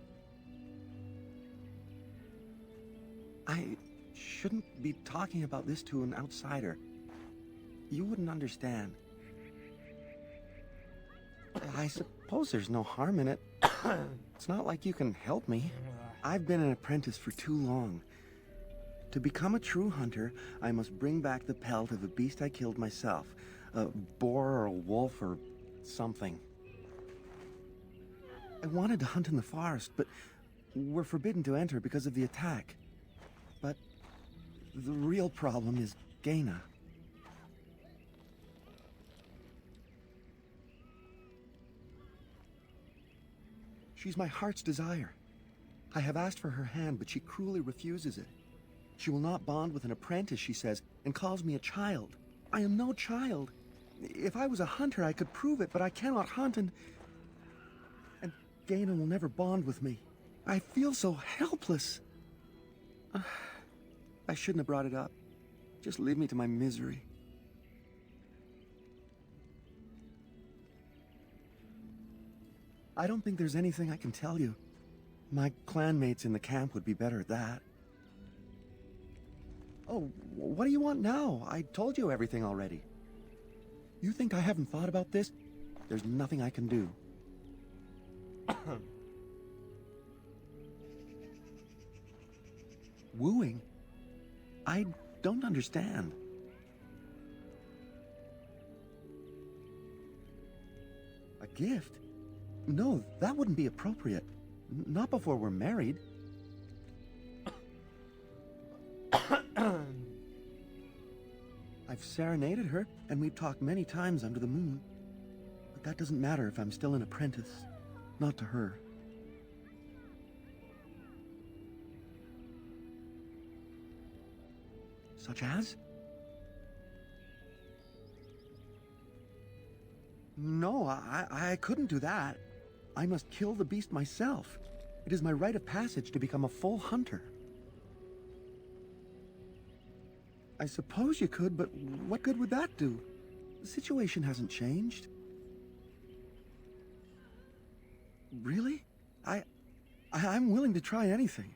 I shouldn't be talking about this to an outsider. You wouldn't understand. I suppose there's no harm in it. It's not like you can help me. I've been an apprentice for too long. To become a true hunter, I must bring back the pelt of a beast I killed myself. A boar or a wolf or something. I wanted to hunt in the forest, but we're forbidden to enter because of the attack. But the real problem is Gaina. She's my heart's desire. I have asked for her hand, but she cruelly refuses it. She will not bond with an apprentice, she says, and calls me a child. I am no child. If I was a hunter, I could prove it, but I cannot hunt, and Gaina will never bond with me. I feel so helpless. I shouldn't have brought it up. Just leave me to my misery. I don't think there's anything I can tell you. My clanmates in the camp would be better at that. Oh, what do you want now? I told you everything already. You think I haven't thought about this? There's nothing I can do. Wooing? I don't understand. A gift? No, that wouldn't be appropriate. Not before we're married. I've serenaded her, and we've talked many times under the moon. But that doesn't matter if I'm still an apprentice. Not to her. Such as? No, I couldn't do that. I must kill the beast myself. It is my rite of passage to become a full hunter. I suppose you could, but what good would that do? The situation hasn't changed. Really? I'm willing to try anything.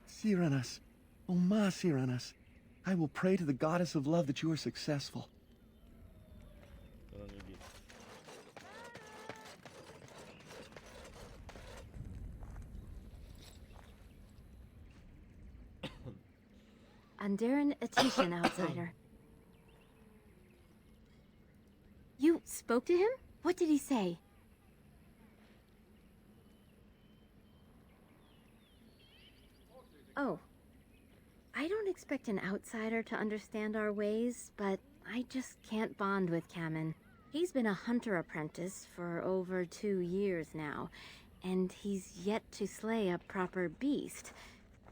Cyranas, oh ma Cyranas, I will pray to the goddess of love that you are successful. Andaran Attention, outsider. You spoke to him? What did he say? Oh. I don't expect an outsider to understand our ways, but I just can't bond with Kamen. He's been a hunter apprentice for over 2 years now, and he's yet to slay a proper beast.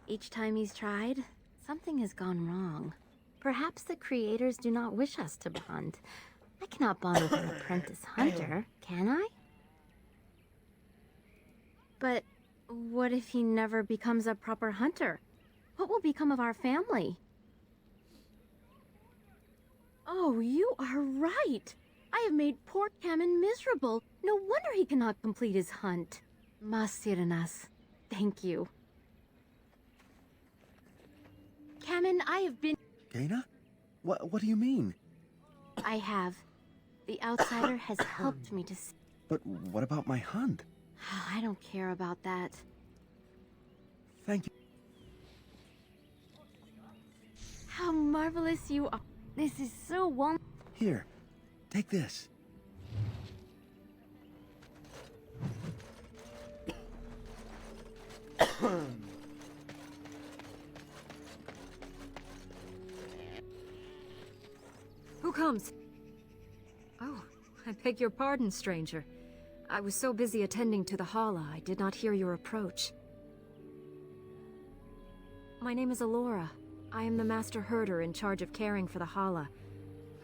Each time he's tried, something has gone wrong. Perhaps the creators do not wish us to bond. I cannot bond with an apprentice hunter, can I? But what if he never becomes a proper hunter? What will become of our family? Oh, you are right. I have made poor Kamen miserable. No wonder he cannot complete his hunt. Mas Cyranas, thank you. Kamen, I have been... Gaina? What do you mean? I have. The outsider has helped me to see. But what about my hunt? I don't care about that. Thank you. How marvelous you are. This is so wonderful. Here, take this. Who comes? Oh, I beg your pardon, stranger. I was so busy attending to the Hala, I did not hear your approach. My name is Alora. I am the Master Herder in charge of caring for the Hala.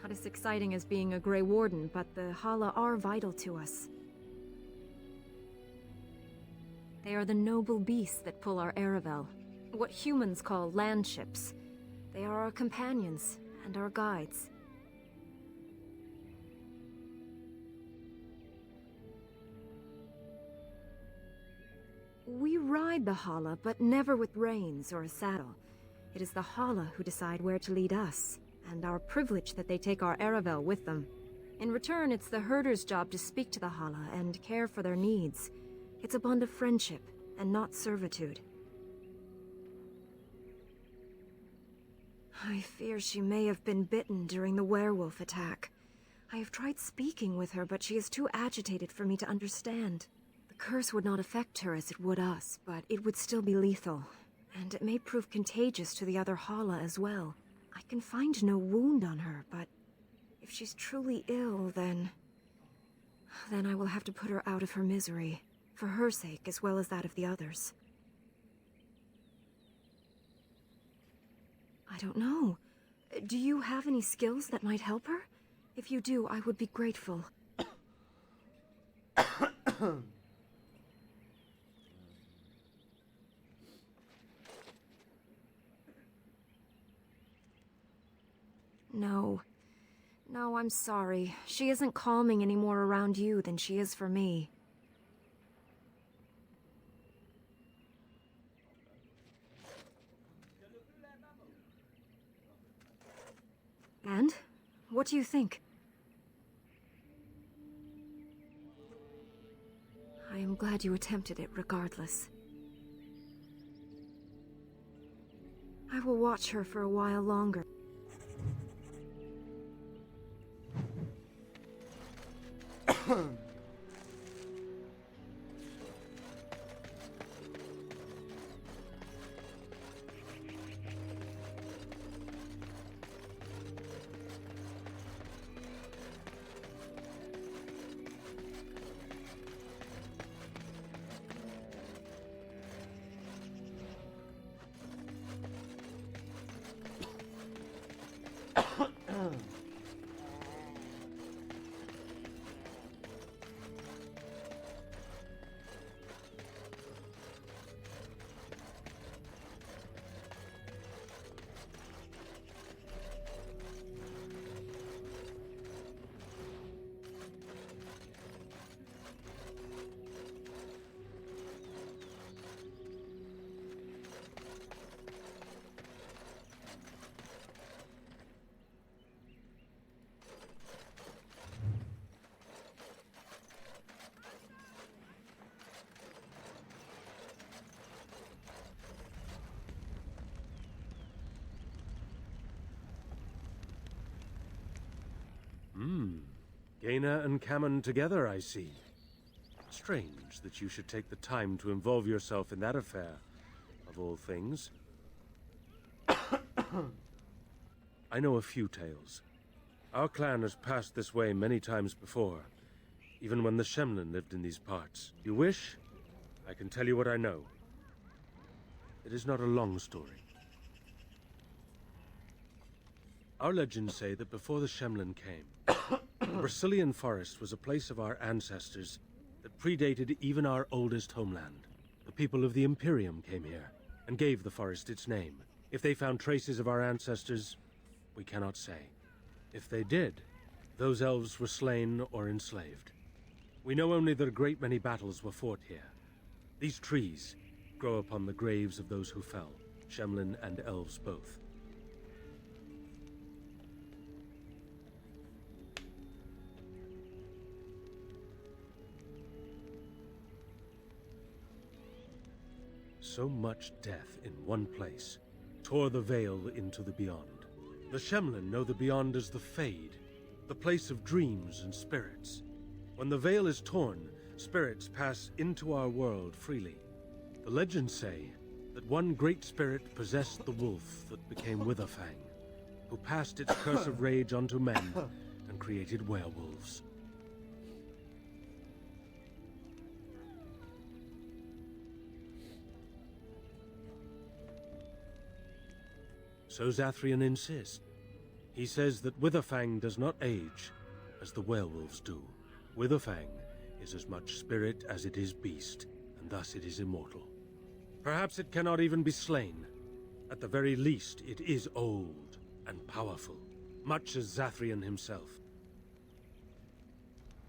Not as exciting as being a Grey Warden, but the Hala are vital to us. They are the noble beasts that pull our Aravel, what humans call landships. They are our companions and our guides. We ride the Hala, but never with reins or a saddle. It is the Hala who decide where to lead us, and our privilege that they take our Aravel with them. In return, it's the herder's job to speak to the Hala and care for their needs. It's a bond of friendship, and not servitude. I fear she may have been bitten during the werewolf attack. I have tried speaking with her, but she is too agitated for me to understand. The curse would not affect her as it would us, but it would still be lethal, and it may prove contagious to the other Hala as well. I can find no wound on her, but if she's truly ill, then I will have to put her out of her misery, for her sake as well as that of the others. I don't know. Do you have any skills that might help her? If you do, I would be grateful. No. No, I'm sorry. She isn't calming any more around you than she is for me. And? What do you think? I am glad you attempted it regardless. I will watch her for a while longer. Gaina and Cammon together, I see. Strange that you should take the time to involve yourself in that affair, of all things. I know a few tales. Our clan has passed this way many times before, even when the Shemlin lived in these parts. You wish? I can tell you what I know. It is not a long story. Our legends say that before the Shemlin came, the Brazilian forest was a place of our ancestors that predated even our oldest homeland. The people of the Imperium came here and gave the forest its name. If they found traces of our ancestors, we cannot say. If they did, those elves were slain or enslaved. We know only that a great many battles were fought here. These trees grow upon the graves of those who fell, Shemlin and elves both. So much death in one place tore the veil into the beyond. The Shemlin know the beyond as the Fade, the place of dreams and spirits. When the veil is torn, spirits pass into our world freely. The legends say that one great spirit possessed the wolf that became Witherfang, who passed its curse of rage onto men and created werewolves. So Zathrian insists. He says that Witherfang does not age as the werewolves do. Witherfang is as much spirit as it is beast, and thus it is immortal. Perhaps it cannot even be slain. At the very least, it is old and powerful, much as Zathrian himself.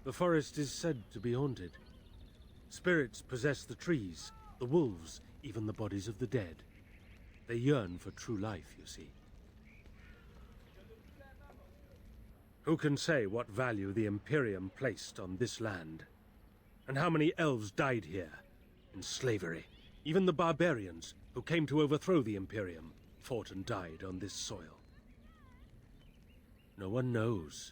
The forest is said to be haunted. Spirits possess the trees, the wolves, even the bodies of the dead. They yearn for true life, you see. Who can say what value the Imperium placed on this land? And how many elves died here, in slavery? Even the barbarians, who came to overthrow the Imperium, fought and died on this soil. No one knows.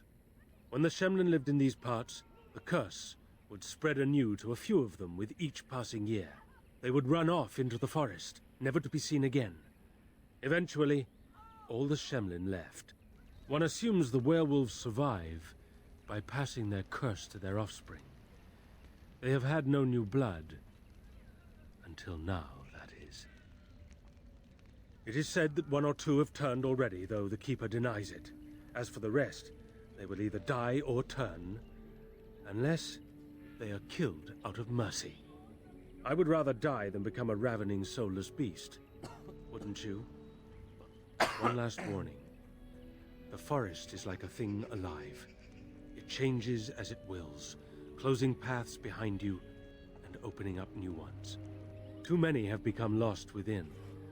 When the Shemlin lived in these parts, the curse would spread anew to a few of them with each passing year. They would run off into the forest, never to be seen again. Eventually, all the Shemlin left. One assumes the werewolves survive by passing their curse to their offspring. They have had no new blood. Until now, that is. It is said that 1 or 2 have turned already, though the Keeper denies it. As for the rest, they will either die or turn, unless they are killed out of mercy. I would rather die than become a ravening, soulless beast. Wouldn't you? One last warning. The forest is like a thing alive. It changes as it wills, closing paths behind you and opening up new ones. Too many have become lost within,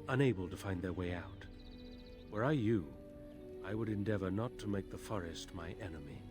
unable to find their way out. Were I you, I would endeavor not to make the forest my enemy.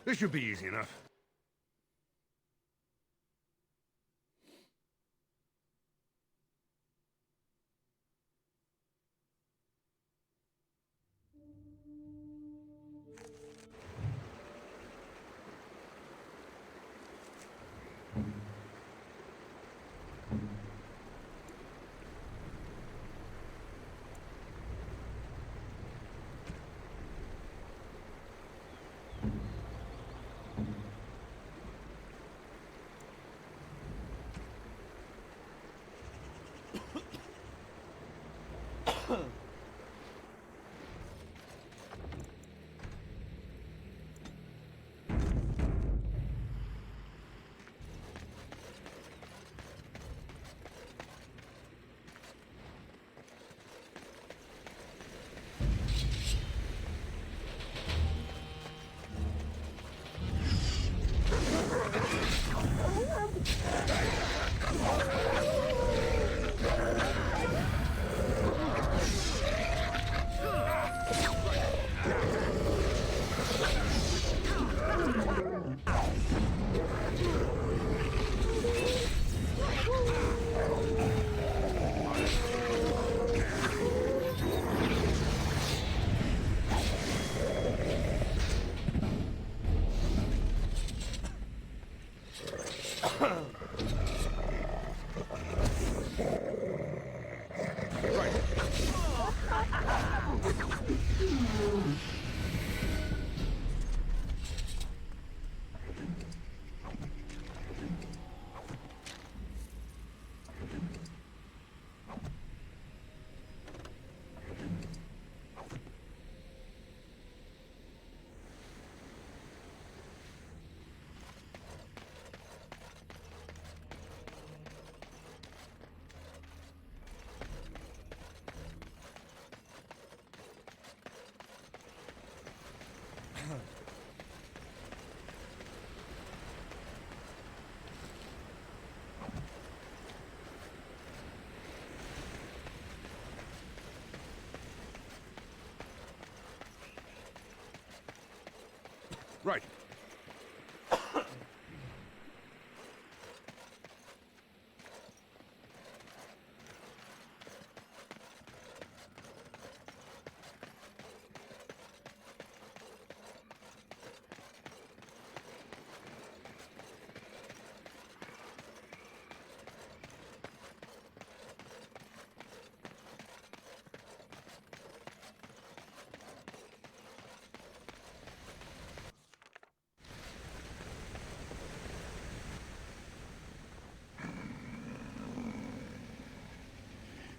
This should be easy enough. Right.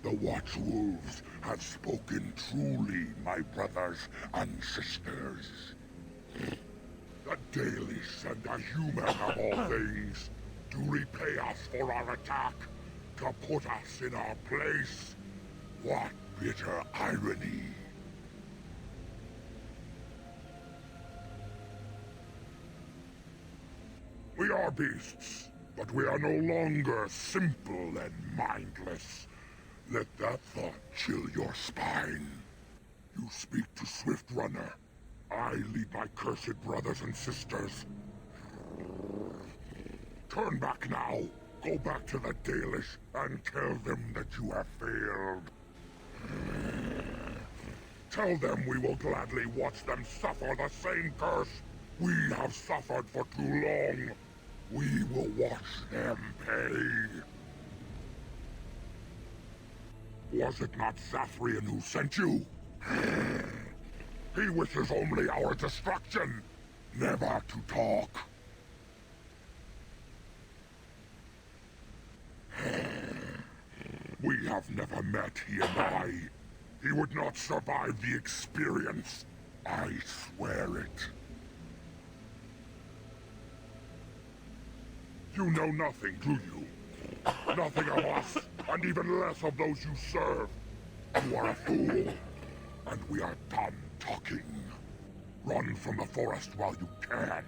The Watchwolves have spoken truly, my brothers and sisters. The Dalish and the human of all things to repay us for our attack, to put us in our place. What bitter irony. We are beasts, but we are no longer simple and mindless. Let that thought chill your spine. You speak to Swift Runner. I lead my cursed brothers and sisters. Turn back now. Go back to the Dalish and tell them that you have failed. Tell them we will gladly watch them suffer the same curse we have suffered for too long. We will watch them pay. Was it not Sathrian who sent you? He wishes only our destruction, never to talk. We have never met, he and I. He would not survive the experience. I swear it. You know nothing, do you? Nothing of us, and even less of those you serve. You are a fool, and we are done talking. Run from the forest while you can.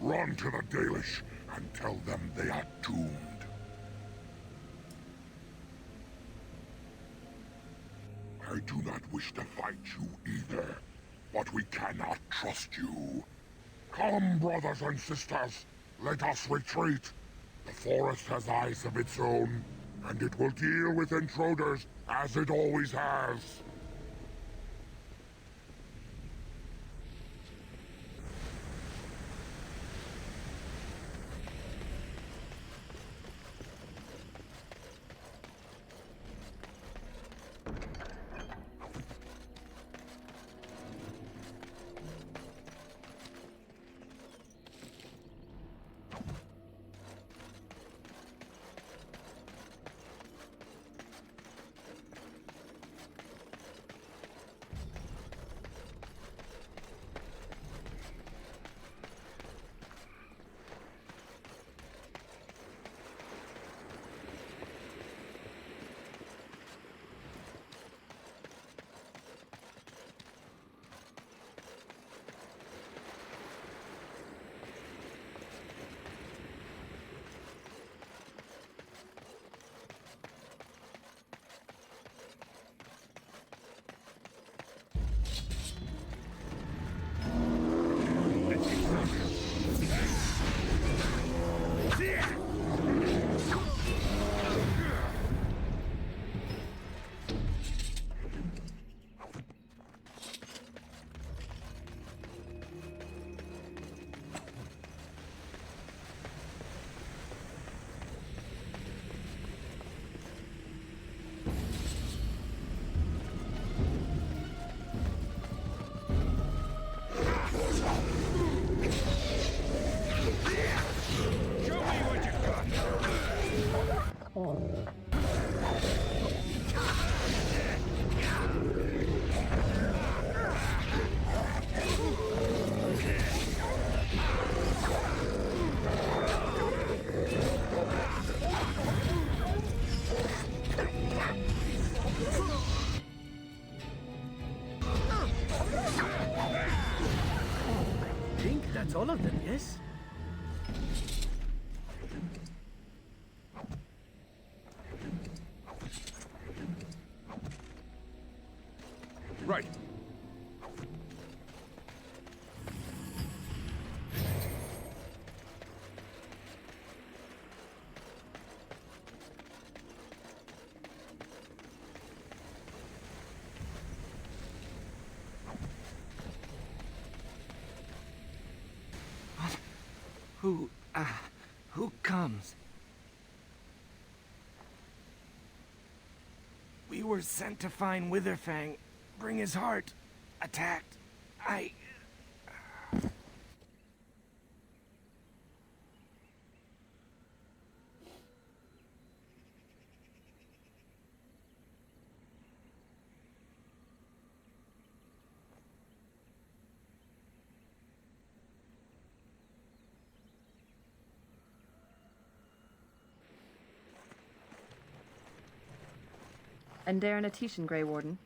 Run to the Dalish and tell them they are doomed. I do not wish to fight you either, but we cannot trust you. Come, brothers and sisters, let us retreat. The forest has eyes of its own, and it will deal with intruders as it always has. That's all of them, yes? Right. Who comes? We were sent to find Witherfang. Bring his heart. Attacked. Andarin Atishan, Grey Warden.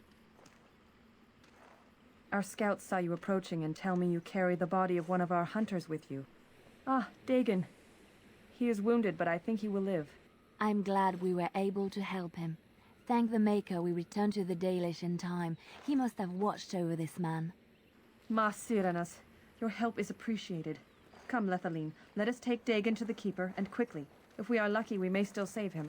Our scouts saw you approaching and tell me you carry the body of one of our hunters with you. Ah, Dagon. He is wounded, but I think he will live. I'm glad we were able to help him. Thank the Maker we returned to the Dalish in time. He must have watched over this man. Ma Sirenas, your help is appreciated. Come, Lethaline, let us take Dagon to the Keeper, and quickly. If we are lucky, we may still save him.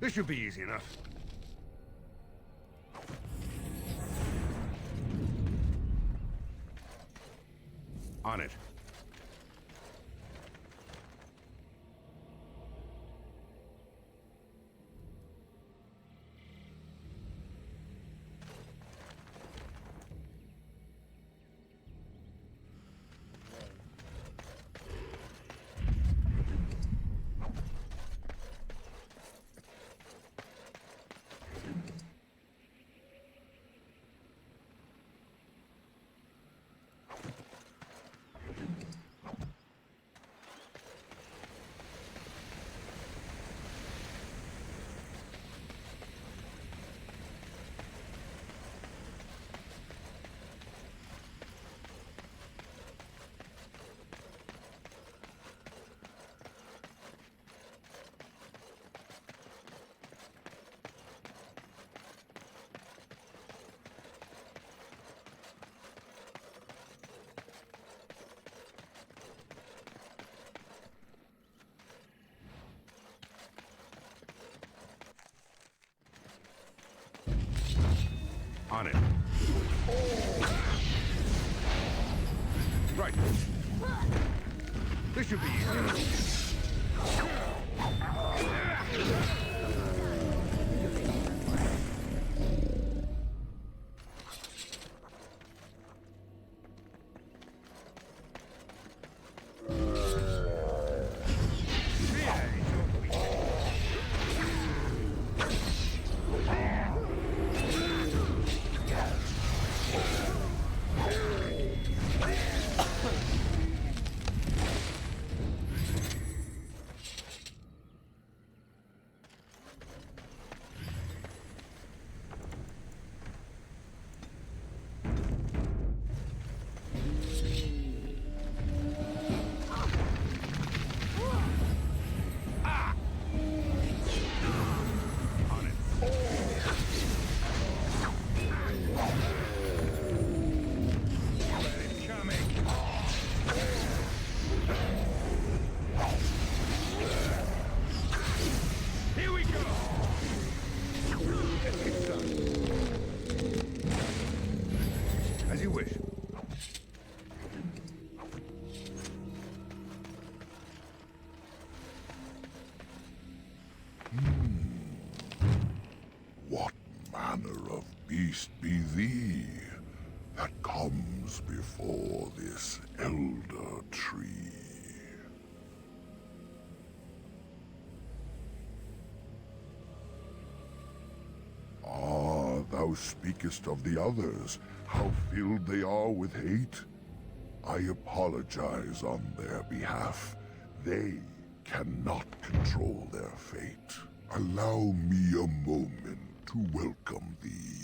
This should be easy enough. On it. On it. Right. This should be easy. peace be thee that comes before this elder tree. Ah, thou speakest of the others, how filled they are with hate. I apologize on their behalf. They cannot control their fate. Allow me a moment to welcome thee.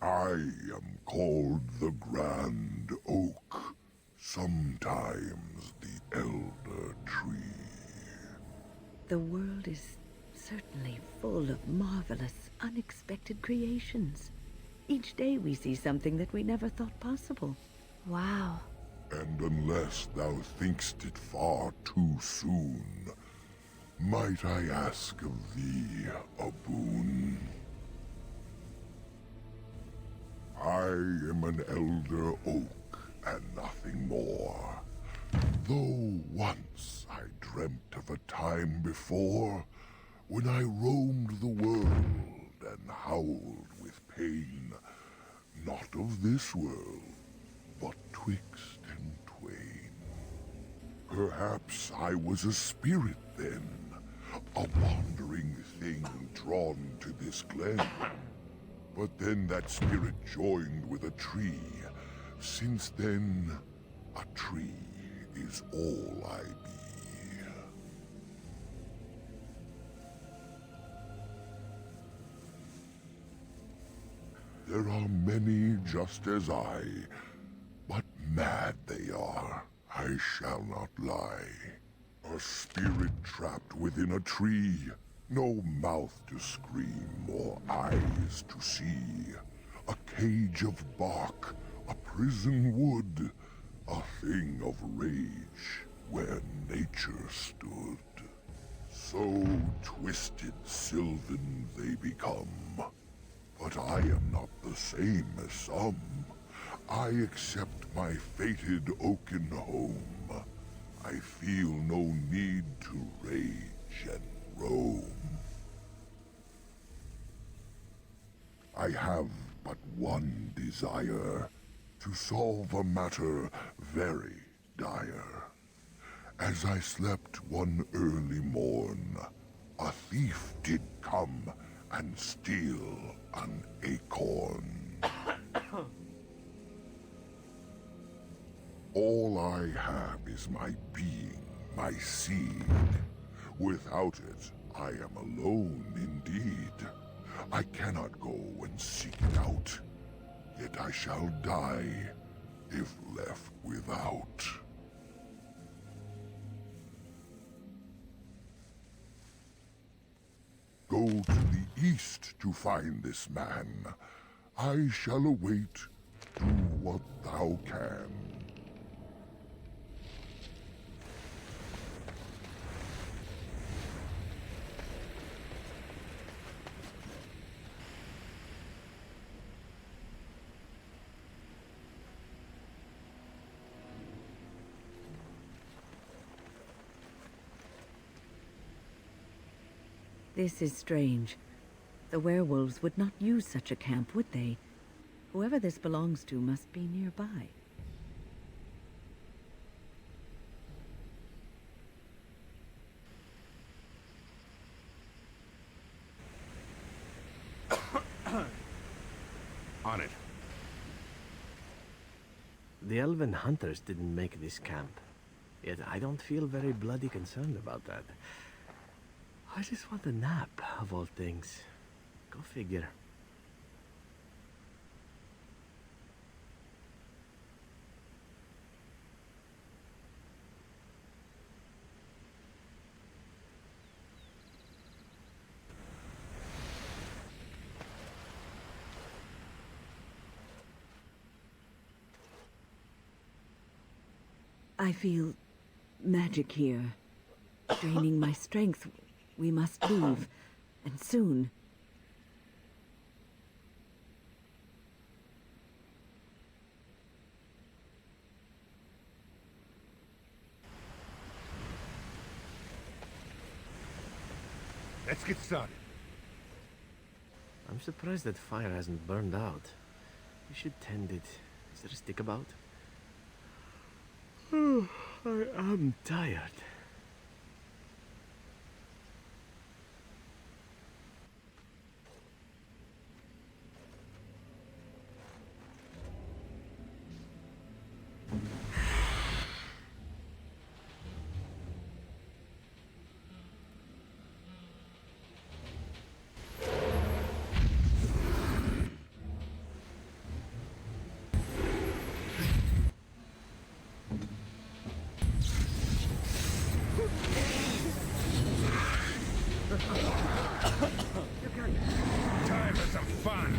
I am called the Grand Oak, sometimes the Elder Tree. The world is certainly full of marvelous, unexpected creations. Each day we see something that we never thought possible. Wow. And unless thou thinkst it far too soon, might I ask of thee a boon? I am an elder oak and nothing more. Though once I dreamt of a time before when I roamed the world and howled with pain, not of this world, but twixt and twain. Perhaps I was a spirit then, a wandering thing drawn to this glen. But then that spirit joined with a tree. Since then, a tree is all I be. There are many just as I, but mad they are, I shall not lie. A spirit trapped within a tree, no mouth to scream or eyes to see. A cage of bark, a prison wood, a thing of rage where nature stood. So twisted sylvan they become, but I am not the same as some. I accept my fated oaken home. I feel no need to rage and roam. I have but one desire, to solve a matter very dire. As I slept one early morn, a thief did come and steal an acorn. All I have is my being, my seed. Without it, I am alone indeed. I cannot go and seek it out, yet I shall die if left without. Go to the east to find this man. I shall await. Do what thou can. This is strange. The werewolves would not use such a camp, would they? Whoever this belongs to must be nearby. On it. The elven hunters didn't make this camp. Yet I don't feel very bloody concerned about that. I just want a nap, of all things. Go figure. I feel magic here, draining my strength. We must leave, and soon. Let's get started. I'm surprised that fire hasn't burned out. We should tend it. Is there a stick about? I am tired. Time for some fun.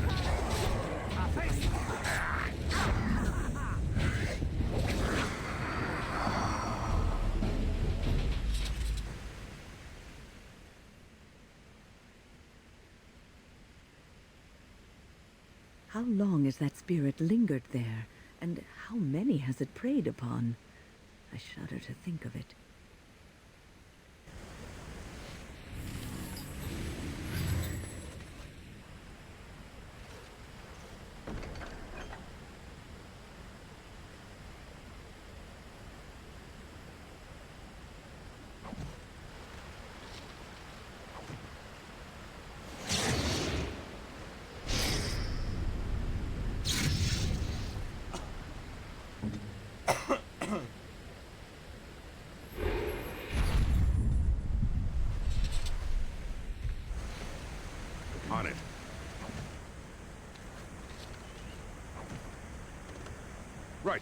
How long has that spirit lingered there, and how many has it preyed upon? I shudder to think of it. On it. Right.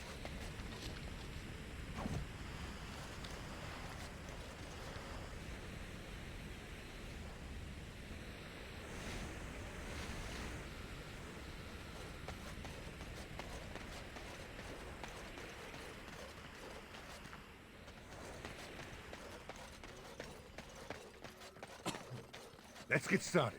Let's get started.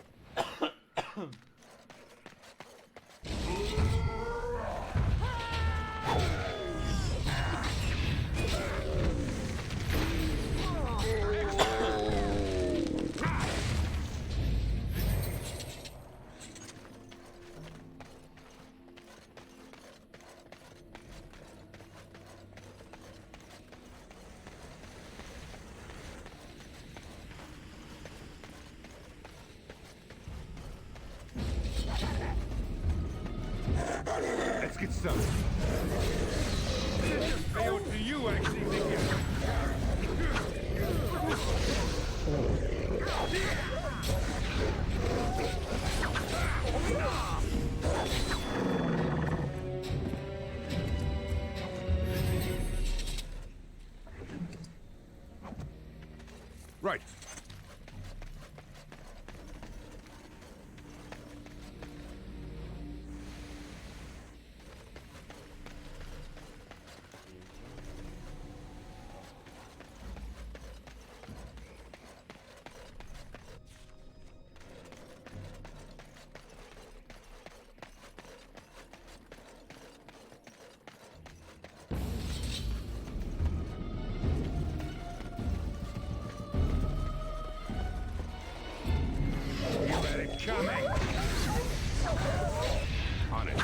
Let's get started. Failed to you, actually, thinking. Right. Coming! On it.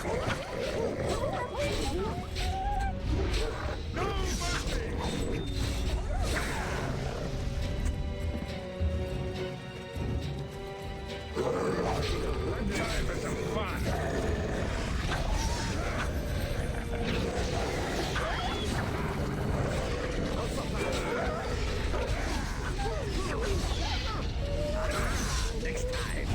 No mercy! Time for some fun! Next time!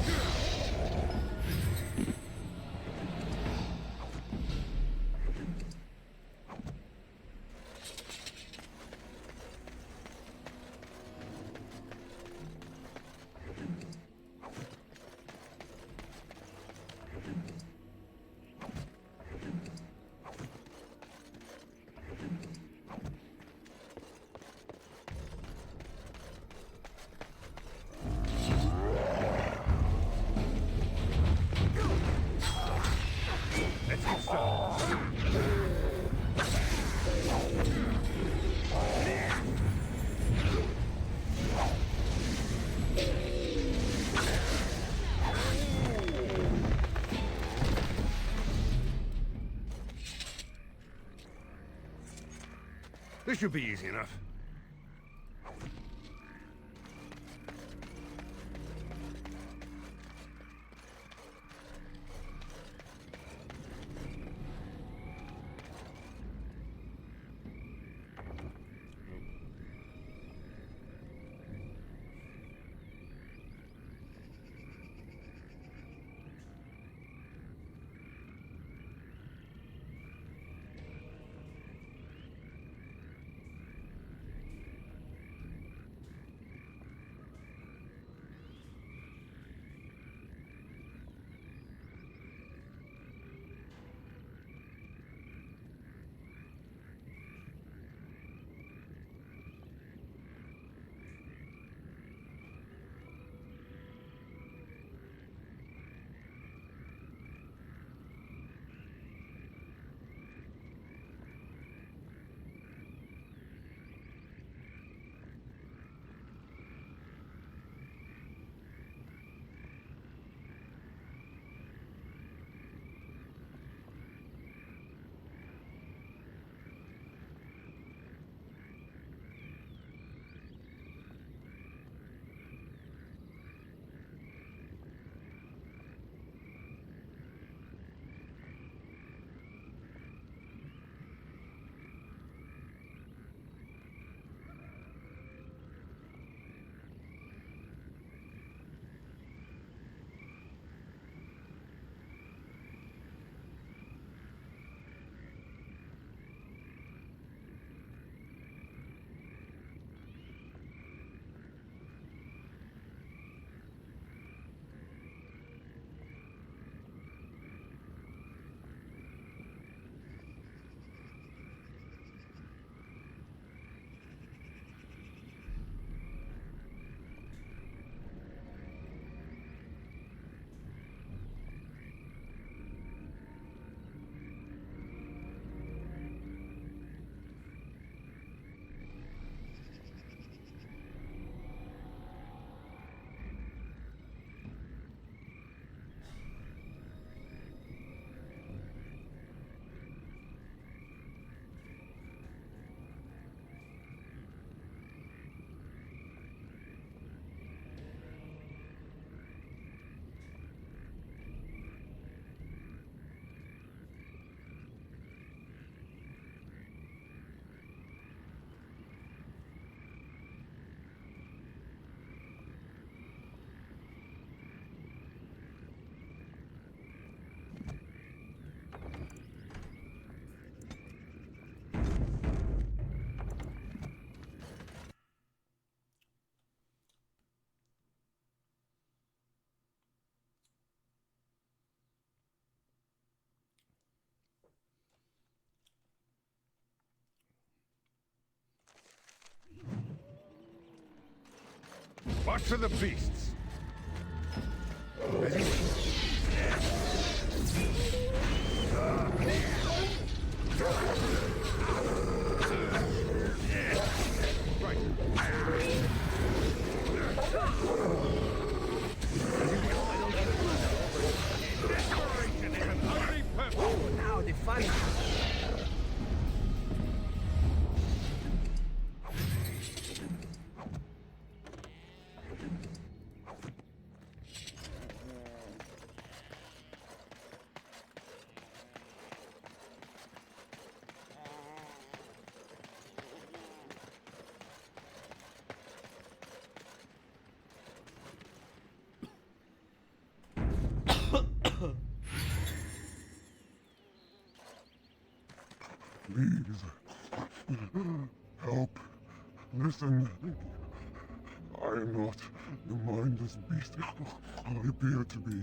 This should be easy enough. Watch for the beasts. Now the fun. Please. Help. Listen. I am not the mindless beast I appear to be.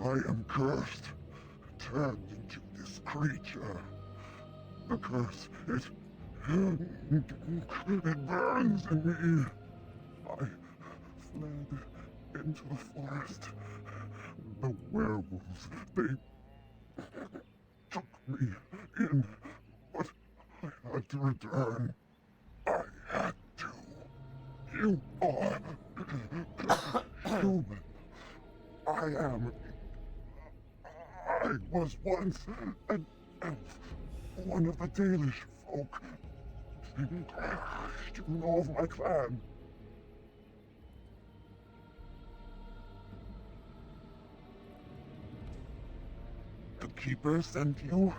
I am cursed, turned into this creature. The curse, it burns in me. I fled into the forest. The werewolves, they took me in, but I had to return. I had to. You are... human. I am I was once an elf, one of the Dalish folk. You know of my clan. The Keeper sent you?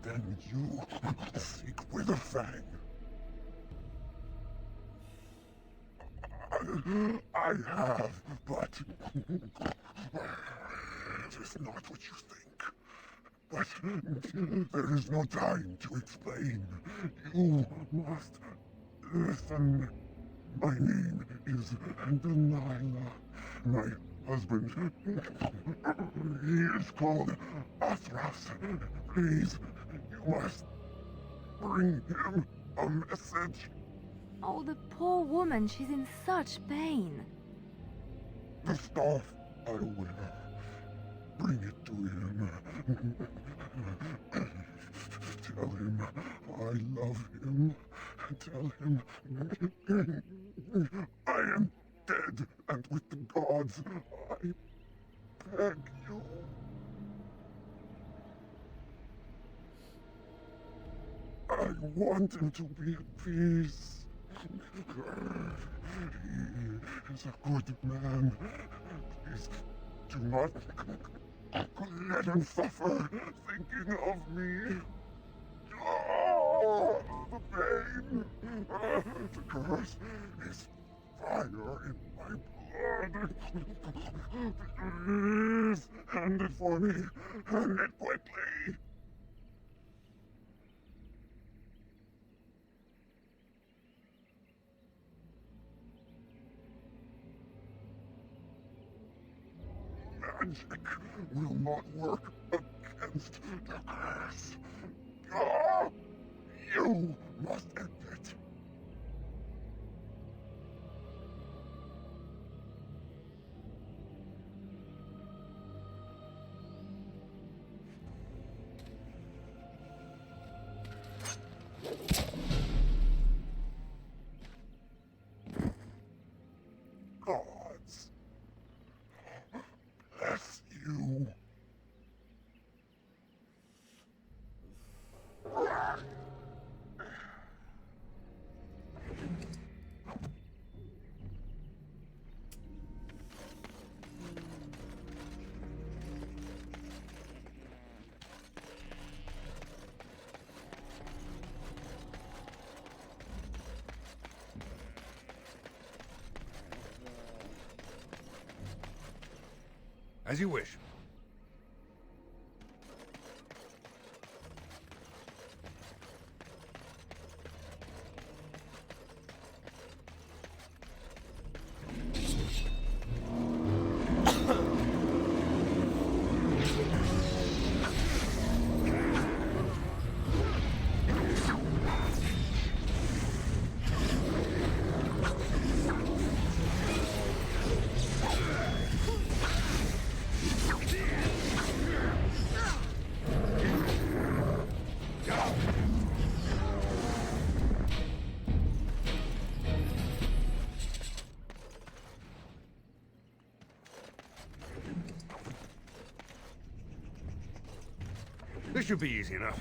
Then you seek Witherfang. I have, but it is not what you think. But there is no time to explain. You must listen. My name is Delilah. My husband, he is called Athras. Please, you must bring him a message. Oh, the poor woman, she's in such pain. The staff I wear. Bring it to him. Tell him I love him. Tell him I am dead, and with the gods, I beg you. I want him to be at peace. He is a good man. Please do not let him suffer thinking of me. Oh, the pain. The curse is fire in my blood. Please, hand it for me. Hand it quickly. Magic will not work against the curse. Ah, you must end it. Gods, bless you. As you wish. This should be easy enough.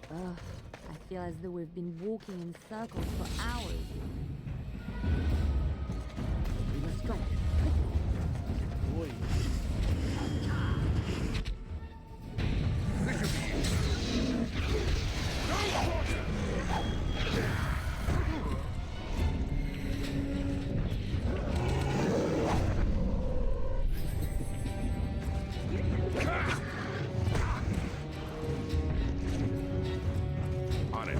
Ugh, I feel as though we've been walking in circles for hours. We must go. Boy. This should be easy. On it.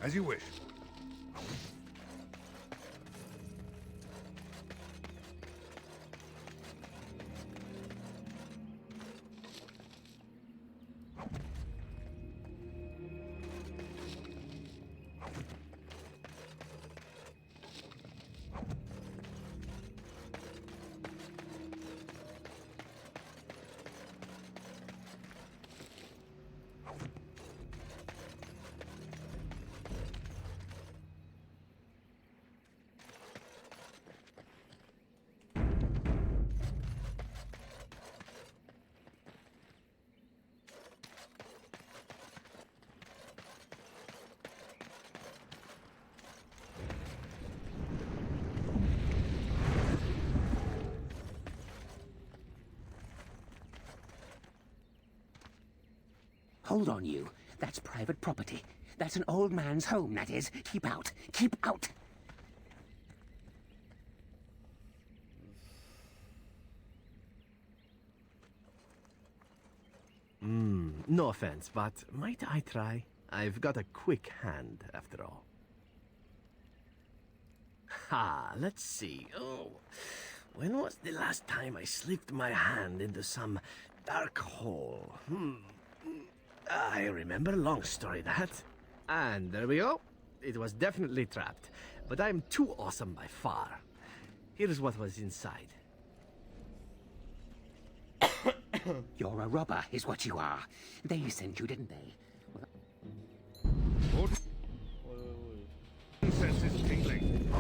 As you wish. Hold on, you. That's private property. That's an old man's home, that is. Keep out. Keep out. No offense, but might I try? I've got a quick hand, after all. Ha, let's see. Oh, when was the last time I slipped my hand into some dark hole? I remember, long story that. And there we go. It was definitely trapped, but I'm too awesome by far. Here's what was inside. You're a robber, is what you are. They sent you, didn't they? Senses tingling.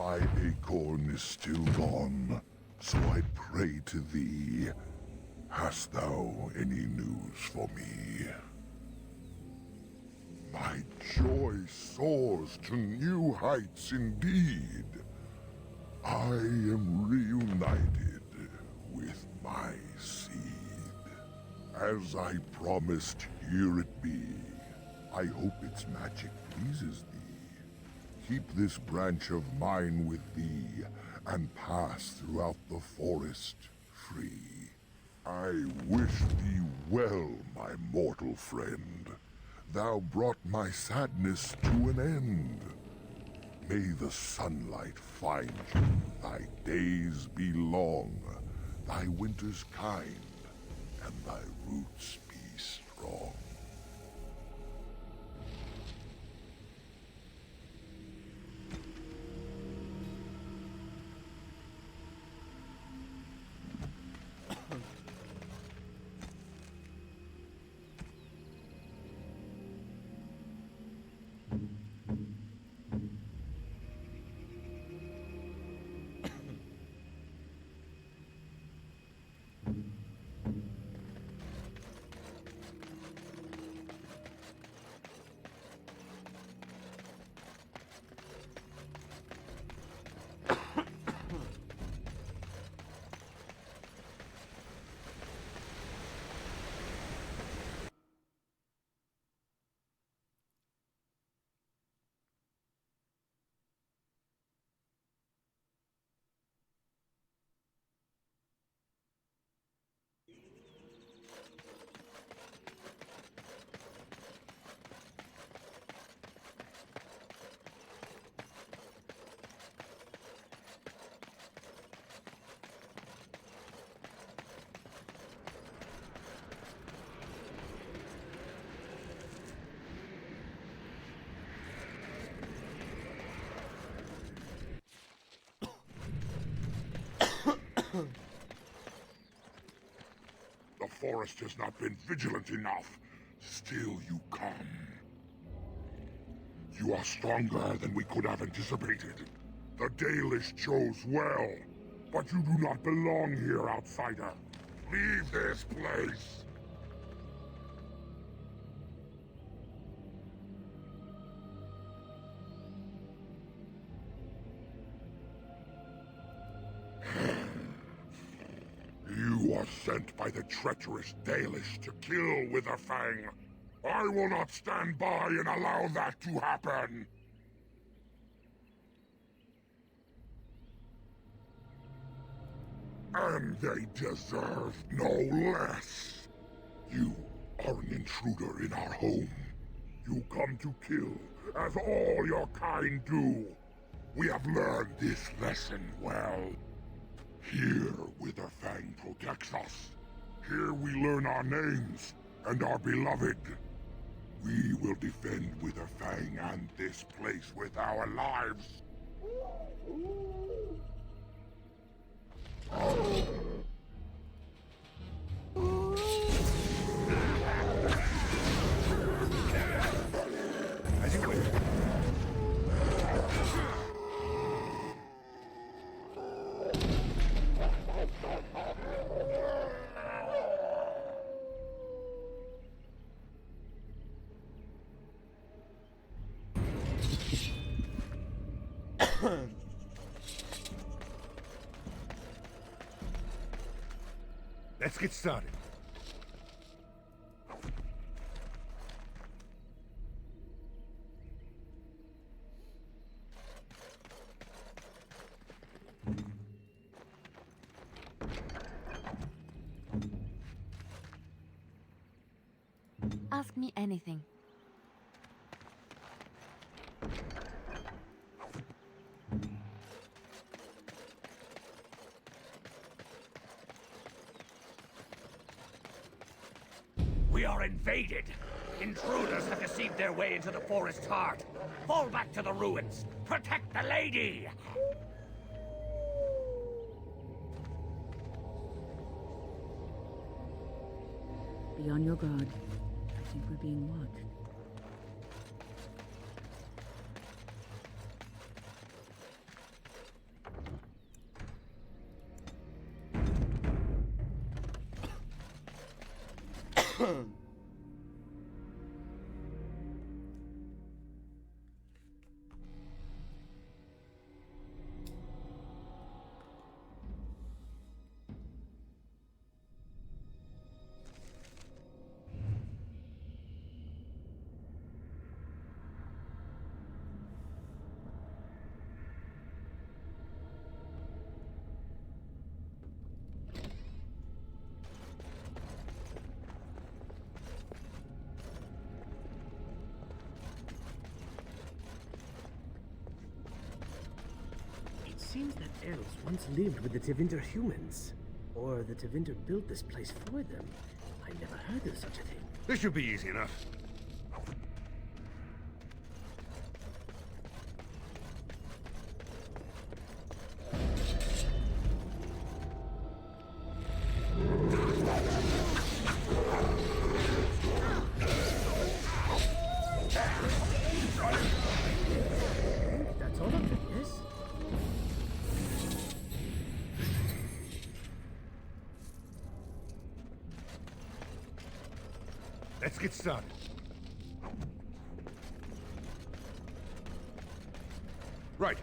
My acorn is still gone, so I pray to thee. Hast thou any news for me? My joy soars to new heights indeed. I am reunited with my seed. As I promised, here it be. I hope its magic pleases thee. Keep this branch of mine with thee, and pass throughout the forest free. I wish thee well, my mortal friend. Thou brought my sadness to an end. May the sunlight find you, thy days be long, thy winters kind, and thy roots be strong. The forest has not been vigilant enough. Still you come. You are stronger than we could have anticipated. The Dalish chose well, but you do not belong here, outsider. Leave this place. You are sent by the treacherous Dalish to kill Witherfang. I will not stand by and allow that to happen. And they deserve no less. You are an intruder in our home. You come to kill, as all your kind do. We have learned this lesson well. Here, Witherfang protects us. Here we learn our names and are beloved. We will defend Witherfang and this place with our lives. As you wish. Let's get started. Ask me anything. We are invaded! Intruders have deceived their way into the forest's heart. Fall back to the ruins! Protect the lady! Be on your guard. I think we're being watched. It seems that elves once lived with the Tevinter humans. Or the Tevinter built this place for them. I never heard of such a thing. This should be easy enough. That's all of it, yes? Let's get started. Right.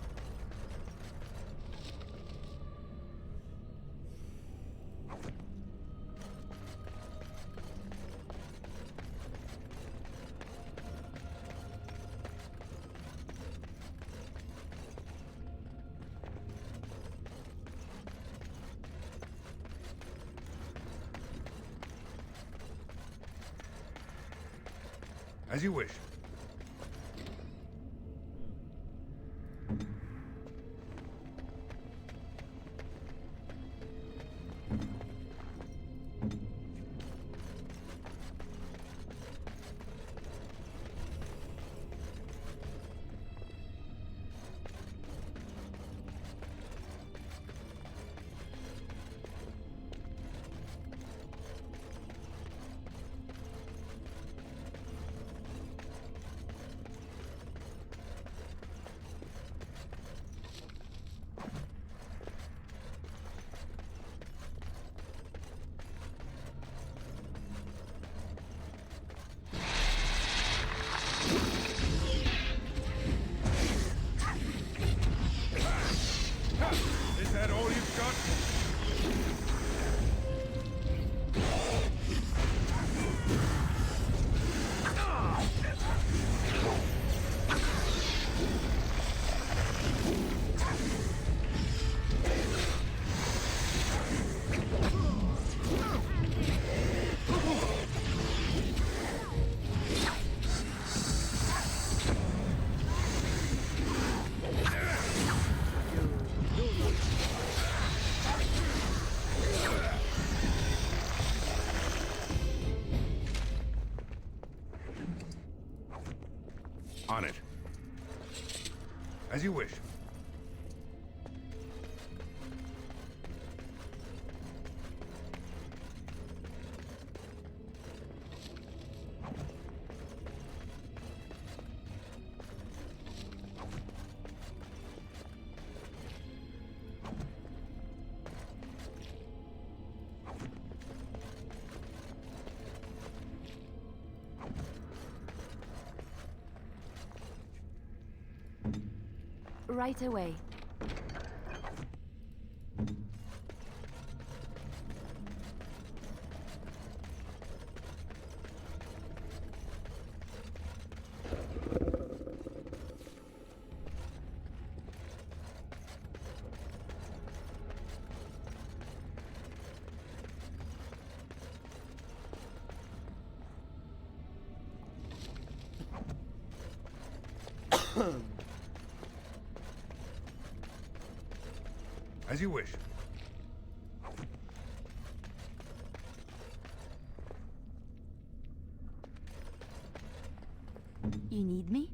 As you wish. Is that all you've got? On it. As you wish. Right away. As you wish. You need me?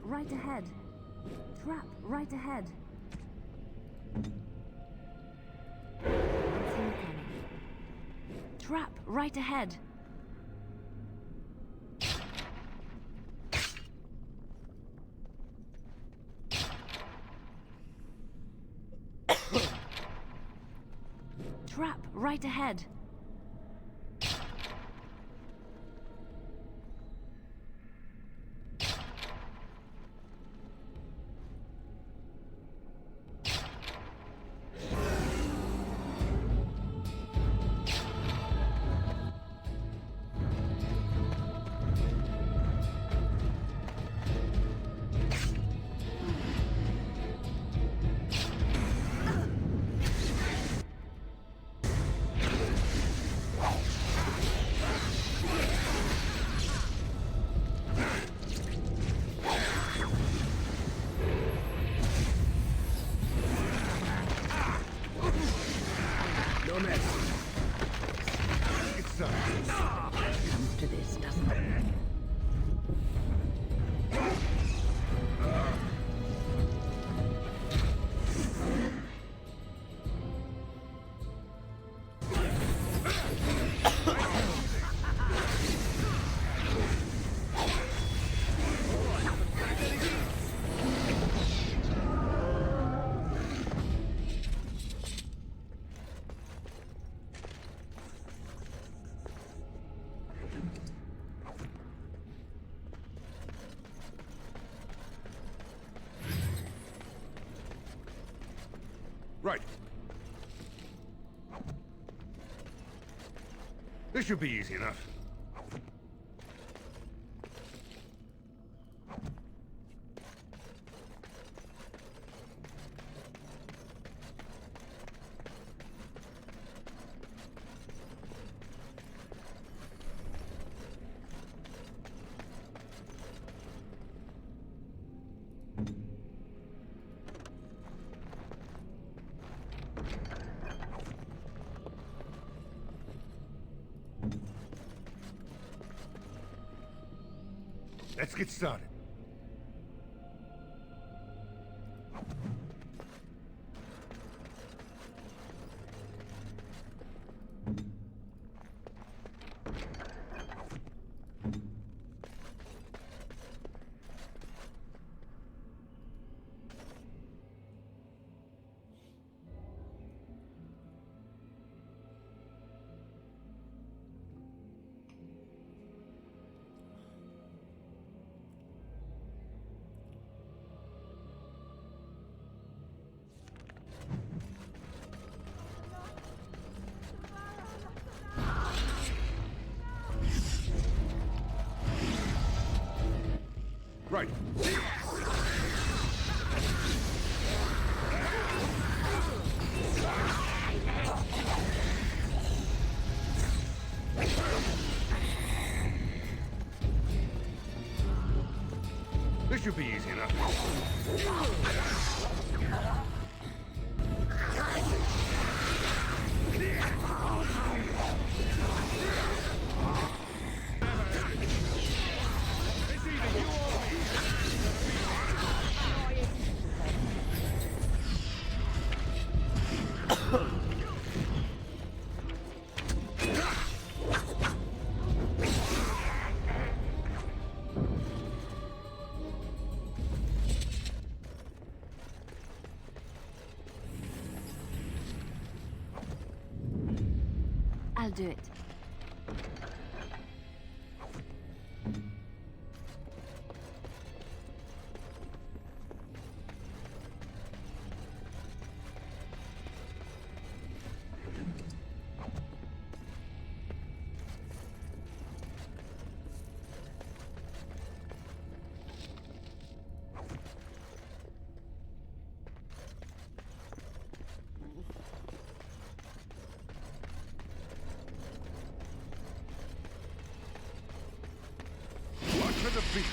Right ahead. Trap right ahead. Trap right ahead. Trap right ahead. Comes to this, doesn't it? Right. This should be easy enough. Let's get started. Right. This should be easy enough. I'll do it. Watch for the beast.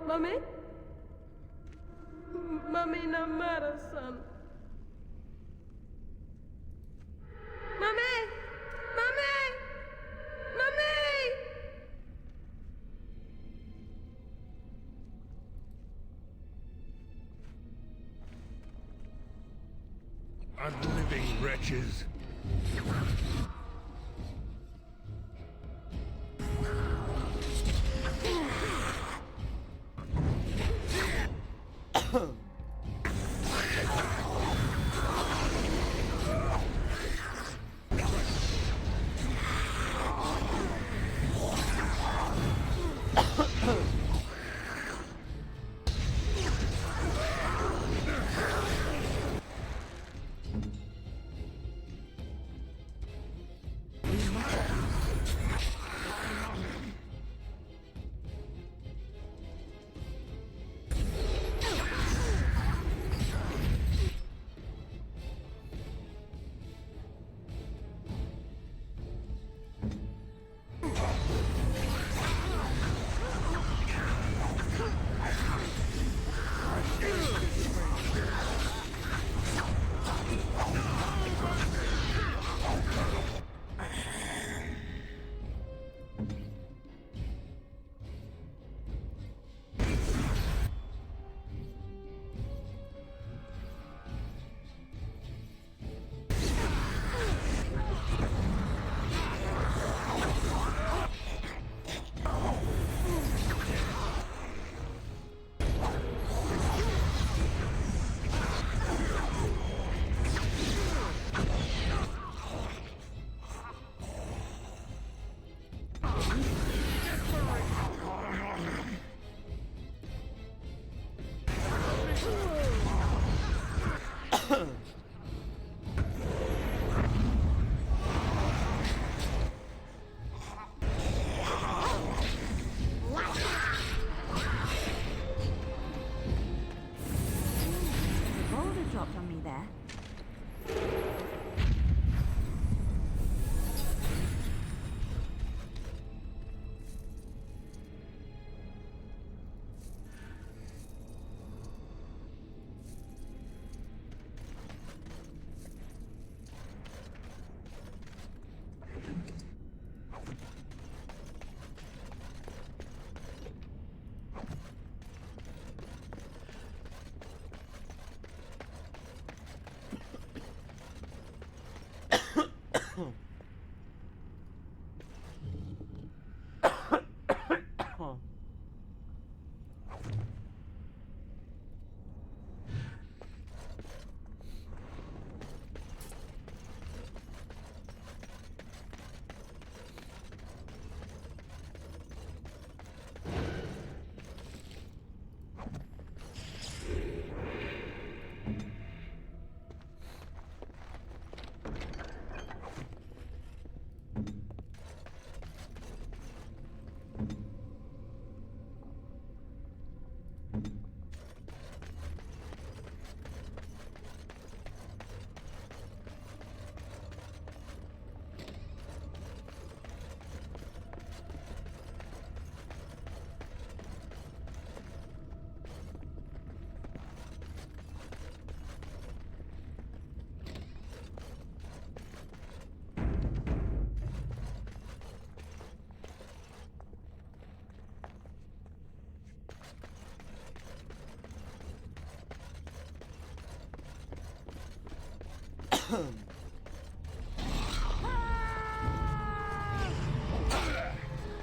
Mummy? Mummy, no matter, son. Mummy! Mummy! Mummy! Unliving wretches.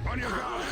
On your guard!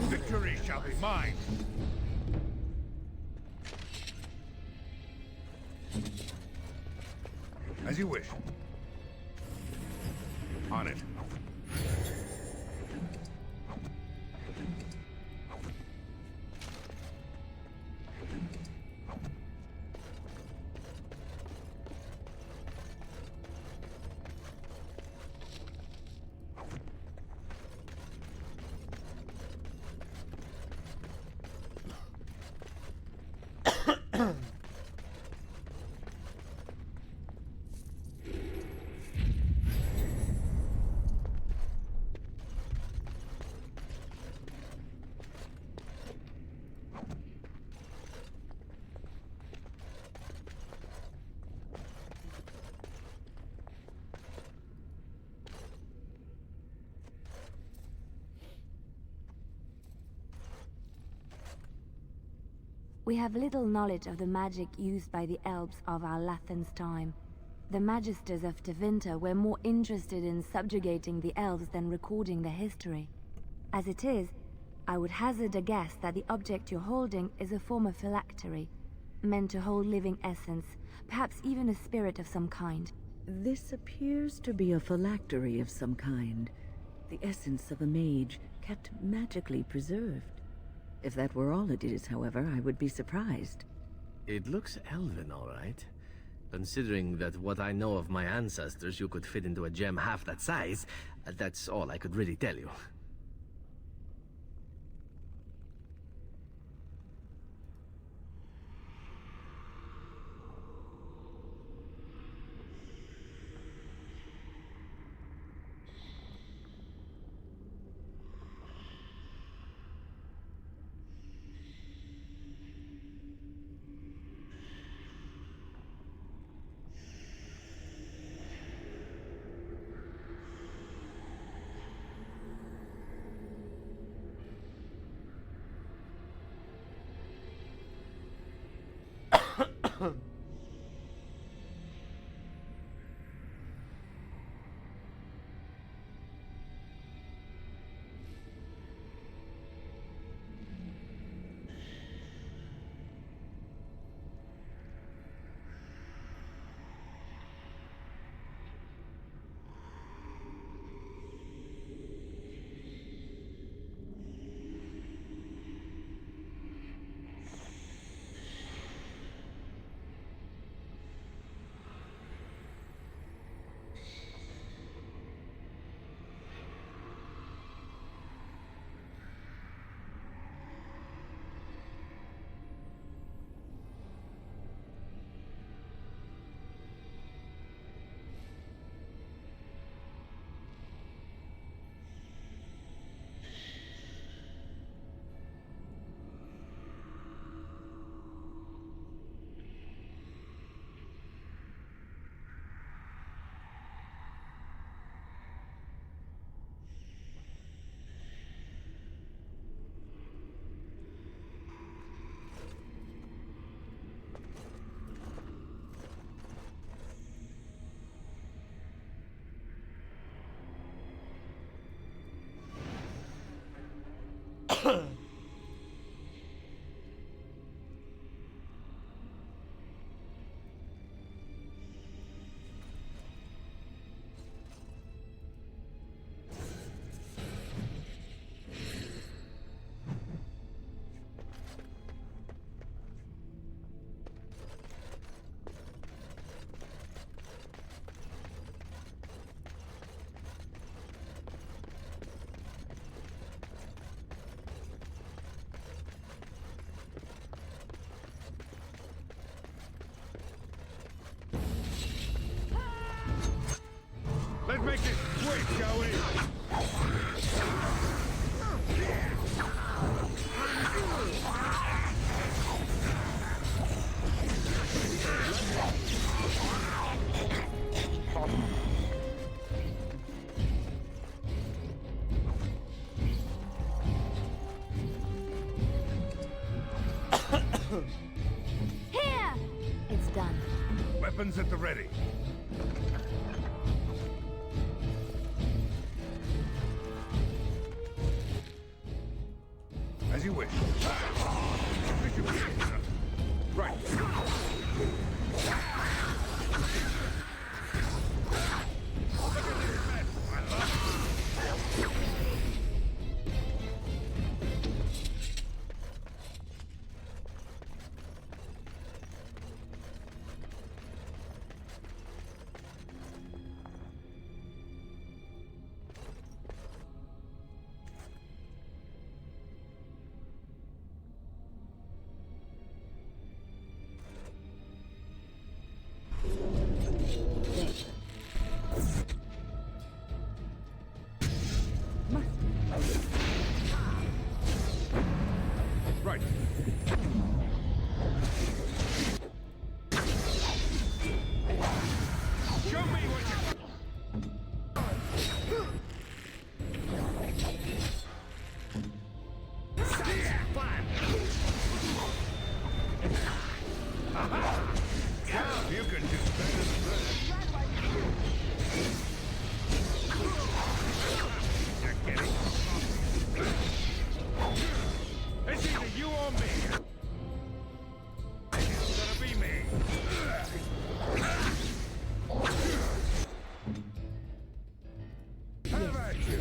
Victory shall be mine. As you wish. On it. We have little knowledge of the magic used by the elves of our Lathan's time. The Magisters of Tevinter were more interested in subjugating the elves than recording their history. As it is, I would hazard a guess that the object you're holding is a form of phylactery, meant to hold living essence, perhaps even a spirit of some kind. This appears to be a phylactery of some kind. The essence of a mage, kept magically preserved. If that were all it is, however, I would be surprised. It looks elven, all right. Considering that what I know of my ancestors, you could fit into a gem half that size, that's all I could really tell you. Let's make this quick, shall we? Here! It's done. Weapons at the ready. you wish. This should be it, sir. Right. Right. Show me what you can do better than that. You're getting it's either you or me. It's gonna be me. How about you?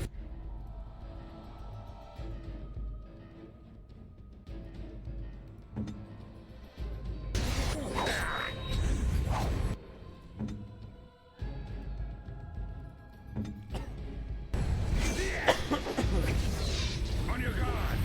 On your guard.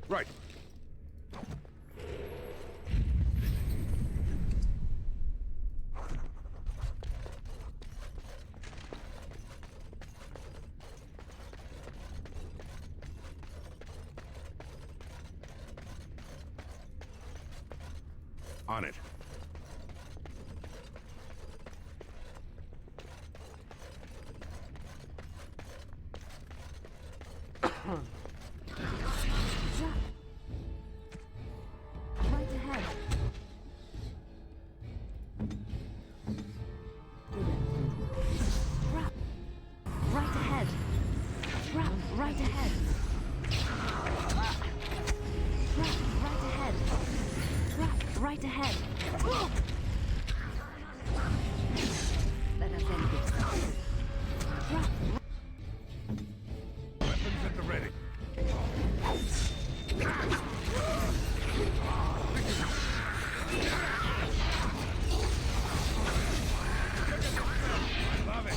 Right. On it. Right ahead. Trap. Right ahead. Trap. Right ahead. Trap. Right ahead. Trap. Right ahead. Let us end this. Trap. Weapons at the ready. I love it.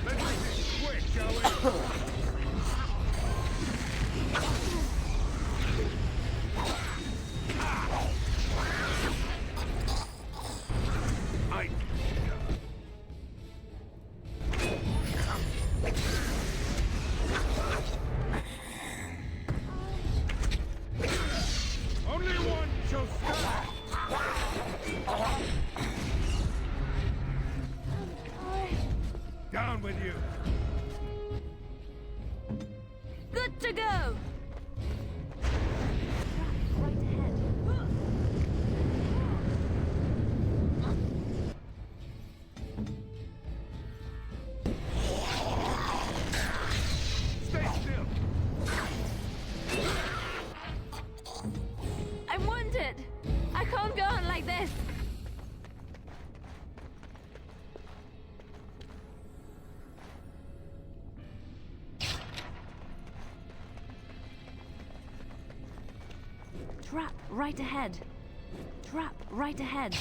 Let's make this quick, shall we? Only one shall stand. Down with you. Good to go. Right ahead. Stay still. I'm wounded. I can't go on like this. Trap right ahead. Trap right ahead.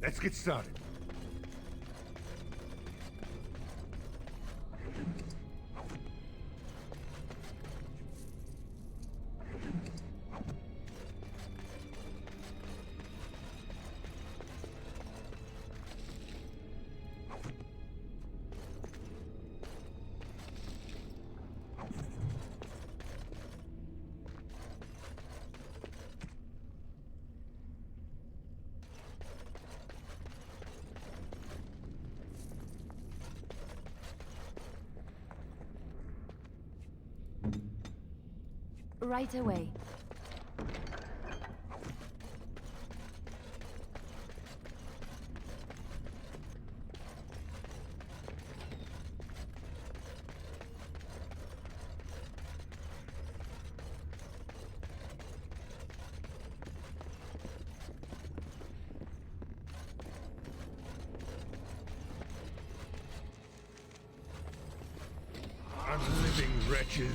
Let's get started. Right away. Unliving wretches.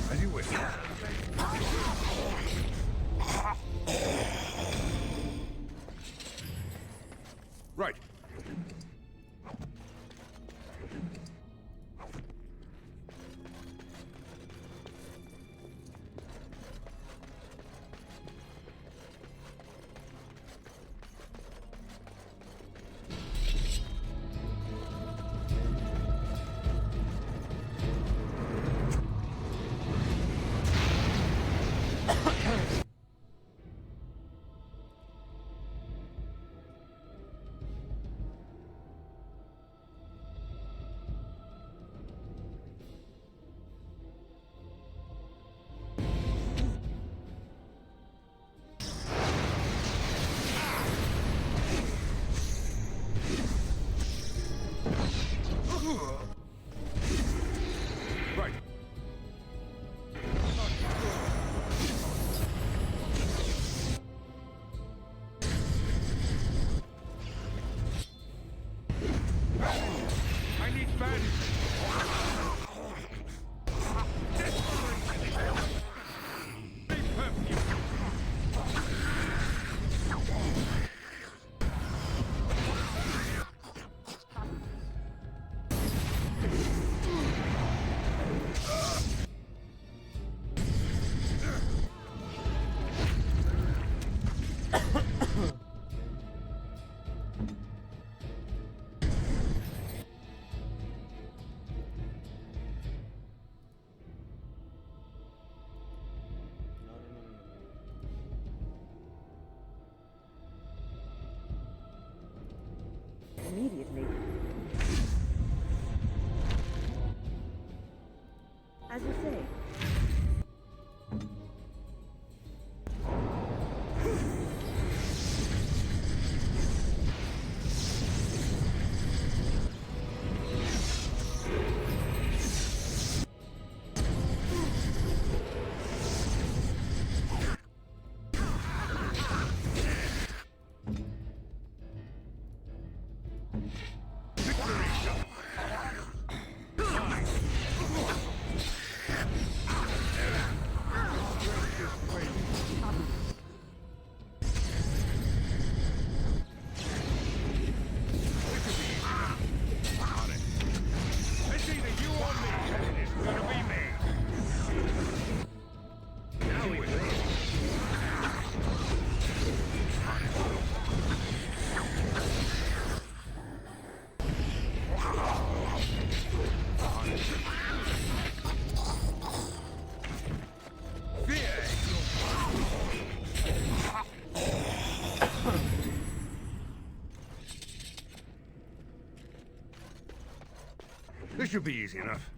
As you wish. Right. Right. I need bandage. Immediately. As you say. It's either you or me, and it's gonna be me. Now we win. This should be easy enough.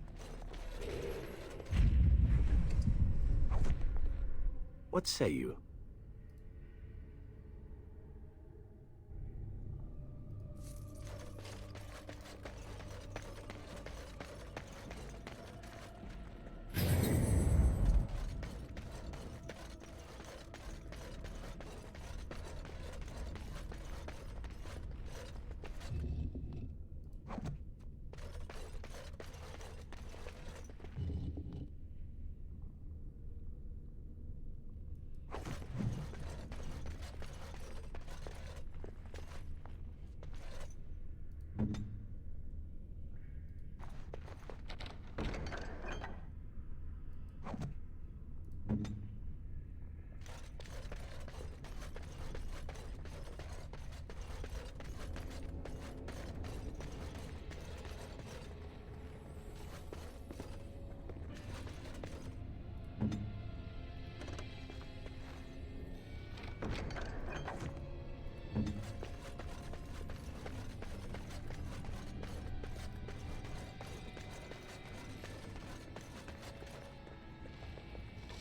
What say you?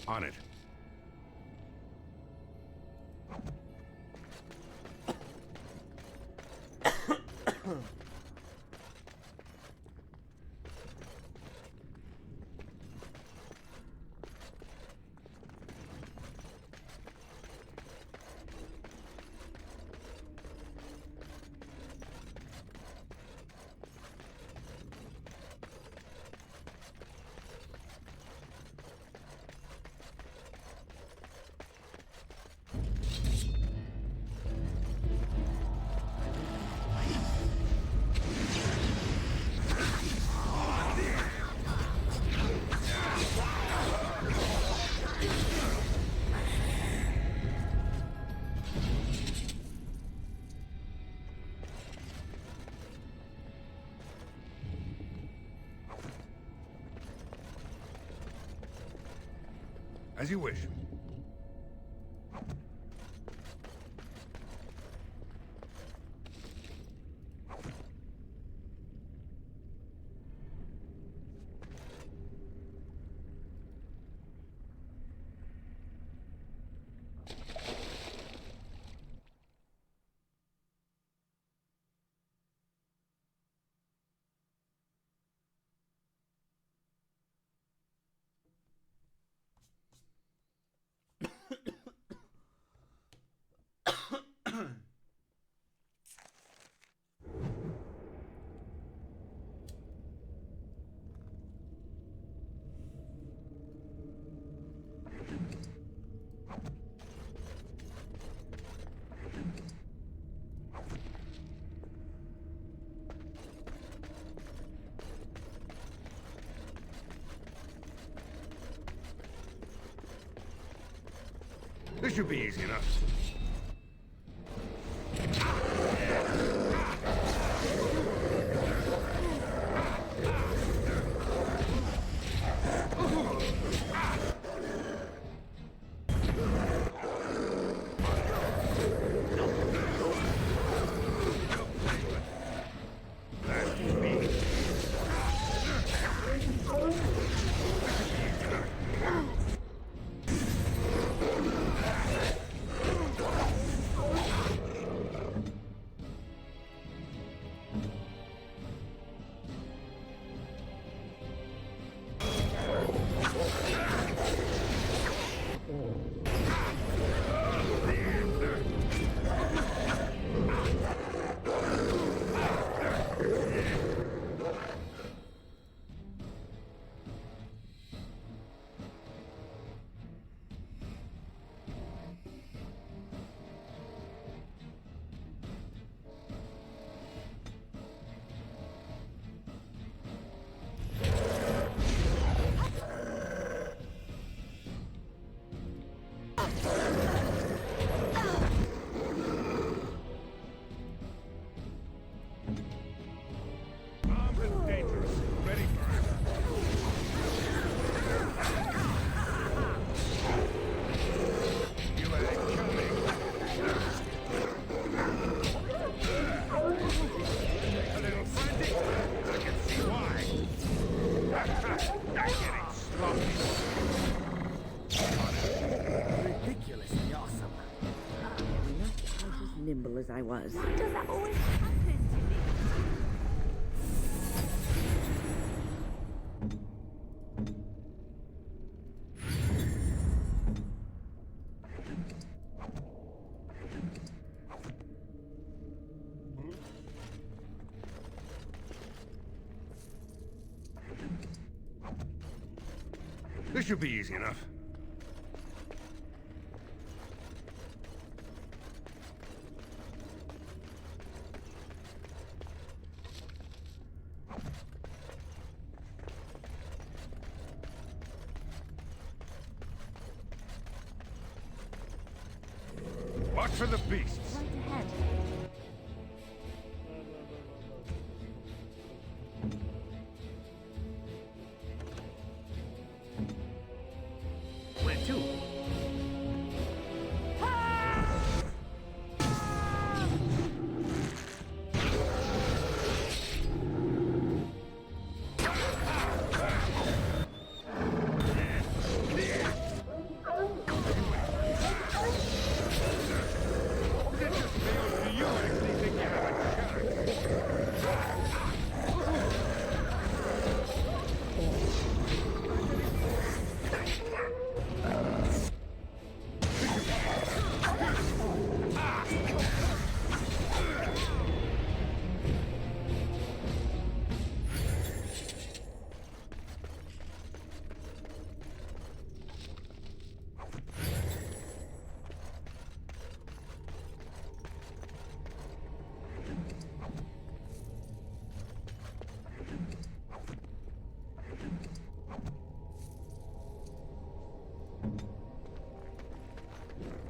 On it. As you wish. This should be easy enough. Ridiculously awesome. Not quite as nimble as I was. Why does that always happen to me? This should be easy enough. Watch for the beasts. Right ahead. Where to?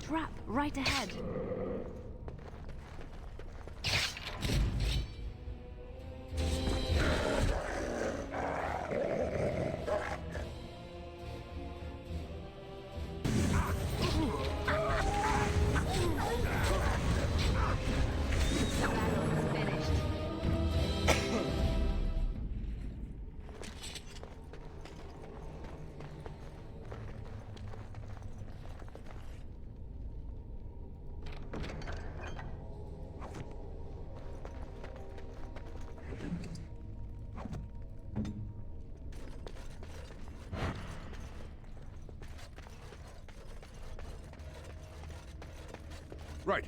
trap right ahead. Right.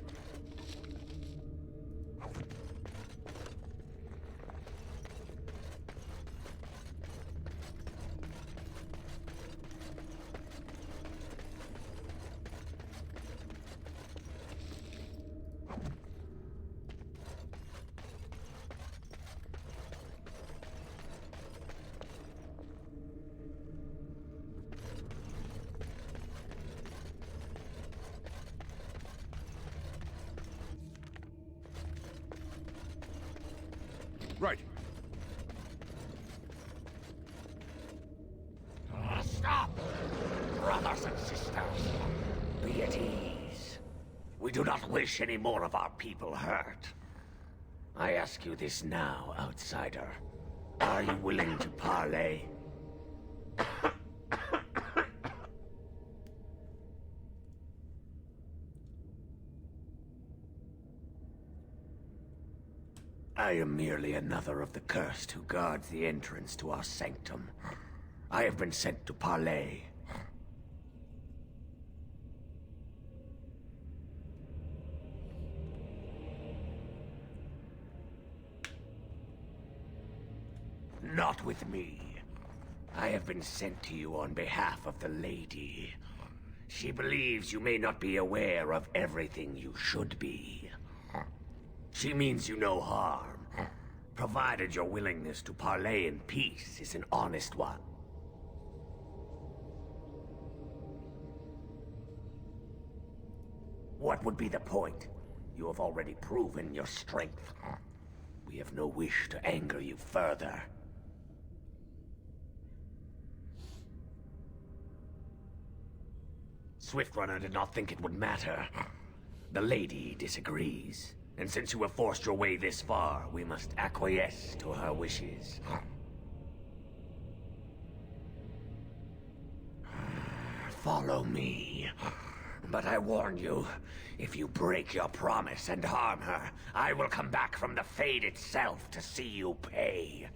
Right. Stop! Brothers and sisters, be at ease. We do not wish any more of our people hurt. I ask you this now, outsider. Are you willing to parley? I am merely another of the cursed who guards the entrance to our sanctum. I have been sent to parley. Not with me. I have been sent to you on behalf of the lady. She believes you may not be aware of everything you should be. She means you no harm, provided your willingness to parley in peace is an honest one. What would be the point? You have already proven your strength. We have no wish to anger you further. Swiftrunner did not think it would matter. The lady disagrees. And since you have forced your way this far, we must acquiesce to her wishes. Follow me. But I warn you, if you break your promise and harm her, I will come back from the Fade itself to see you pay.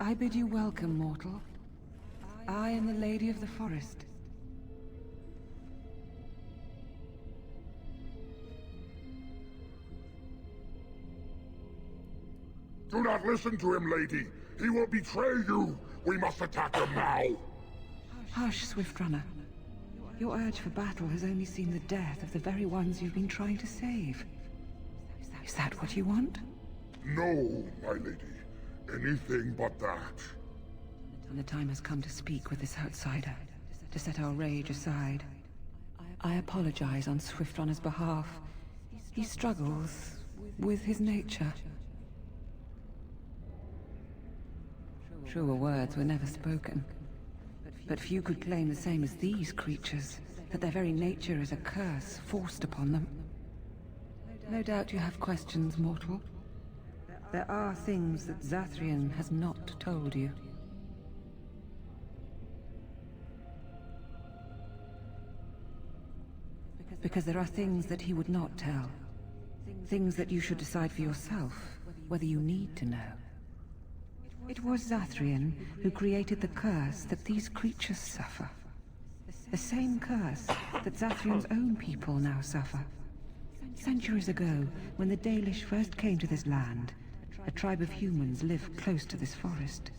I bid you welcome, mortal. I am the Lady of the Forest. Do not listen to him, lady. He will betray you. We must attack him now. Hush, Swiftrunner. Your urge for battle has only seen the death of the very ones you've been trying to save. Is that what you want? No, my lady. Anything but that. And the time has come to speak with this outsider, to set our rage aside. I apologize on Swiftrunner's behalf. He struggles with his nature. Truer words were never spoken. But few could claim the same as these creatures, that their very nature is a curse forced upon them. No doubt you have questions, mortal. There are things that Zathrian has not told you. Because there are things that he would not tell. Things that you should decide for yourself, whether you need to know. It was Zathrian who created the curse that these creatures suffer. The same curse that Zathrian's own people now suffer. Centuries ago, when the Dalish first came to this land, a tribe of humans lived close to this forest.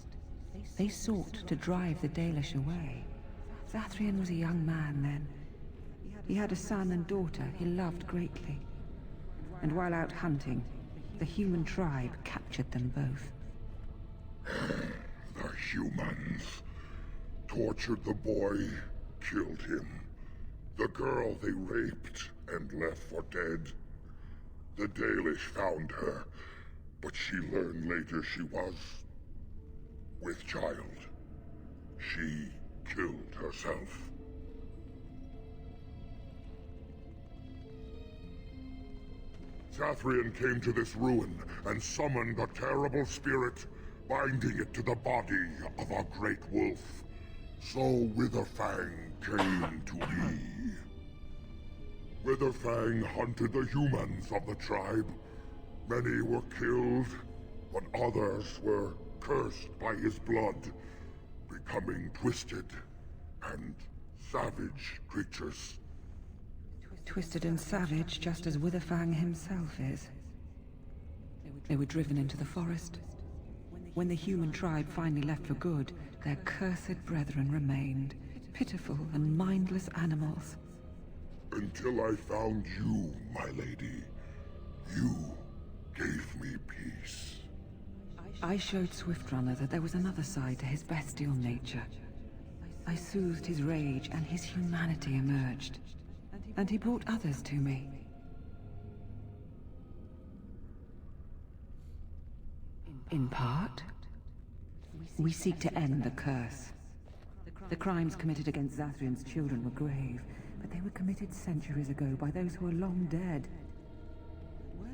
They sought to drive the Dalish away. Zathrian was a young man then. He had a son and daughter he loved greatly. And while out hunting, the human tribe captured them both. The humans tortured the boy, killed him. The girl they raped and left for dead. The Dalish found her, but she learned later she was with child. She killed herself. Zathrian came to this ruin and summoned a terrible spirit, binding it to the body of a great wolf. So Witherfang came to be. Witherfang hunted the humans of the tribe. Many were killed, but others were cursed by his blood, becoming twisted and savage creatures. Twisted and savage, just as Witherfang himself is. They were driven into the forest. When the human tribe finally left for good, their cursed brethren remained, pitiful and mindless animals. Until I found you, my lady. You gave me peace. I showed Swiftrunner that there was another side to his bestial nature. I soothed his rage and his humanity emerged. And he brought others to me. In part, we seek to end the curse. The crimes committed against Zathrian's children were grave, but they were committed centuries ago by those who are long dead.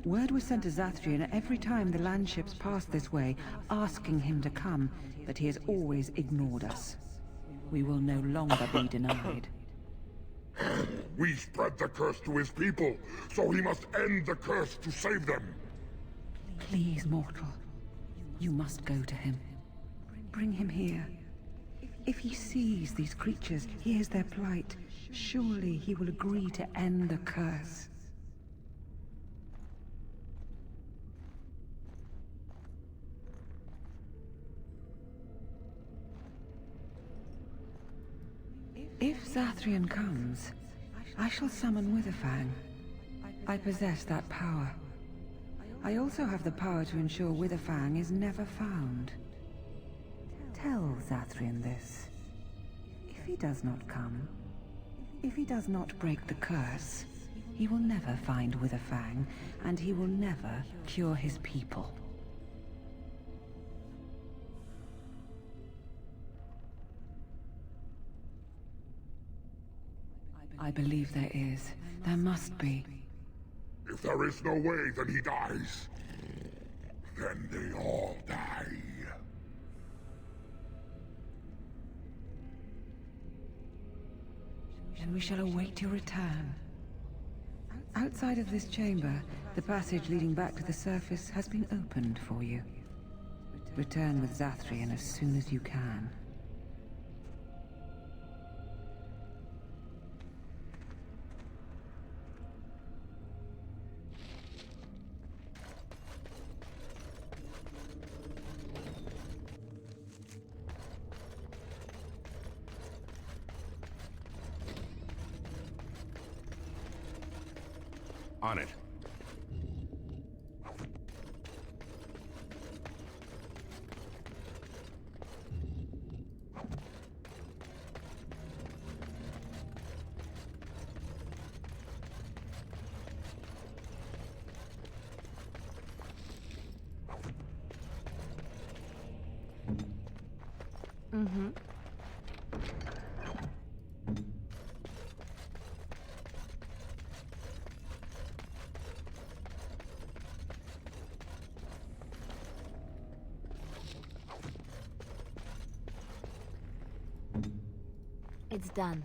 Word was sent to Zathrian every time the landships passed this way, asking him to come, but he has always ignored us. We will no longer be denied. We spread the curse to his people, so he must end the curse to save them. Please, mortal. You must go to him. Bring him here. If he sees these creatures, hears their plight, surely he will agree to end the curse. If Zathrian comes, I shall summon Witherfang. I possess that power. I also have the power to ensure Witherfang is never found. Tell Zathrian this. If he does not come, if he does not break the curse, he will never find Witherfang, and he will never cure his people. I believe there is. There must be. If there is no way, then he dies. Then they all die. And we shall await your return. Outside of this chamber, the passage leading back to the surface has been opened for you. Return with Zathrian as soon as you can. On it. Mm-hmm. It's done.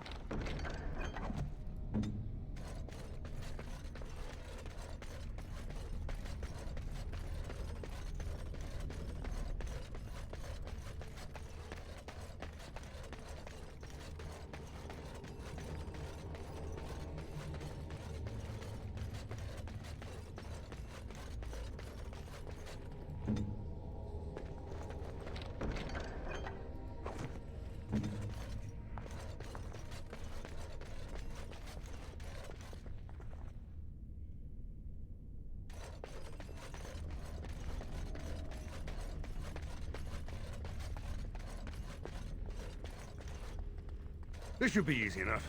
This should be easy enough.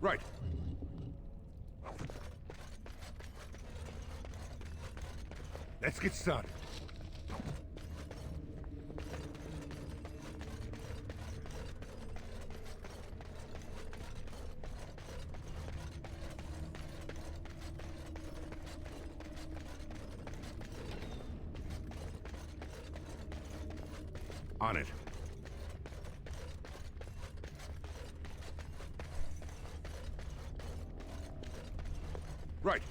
Right. Let's get started. On it. Right.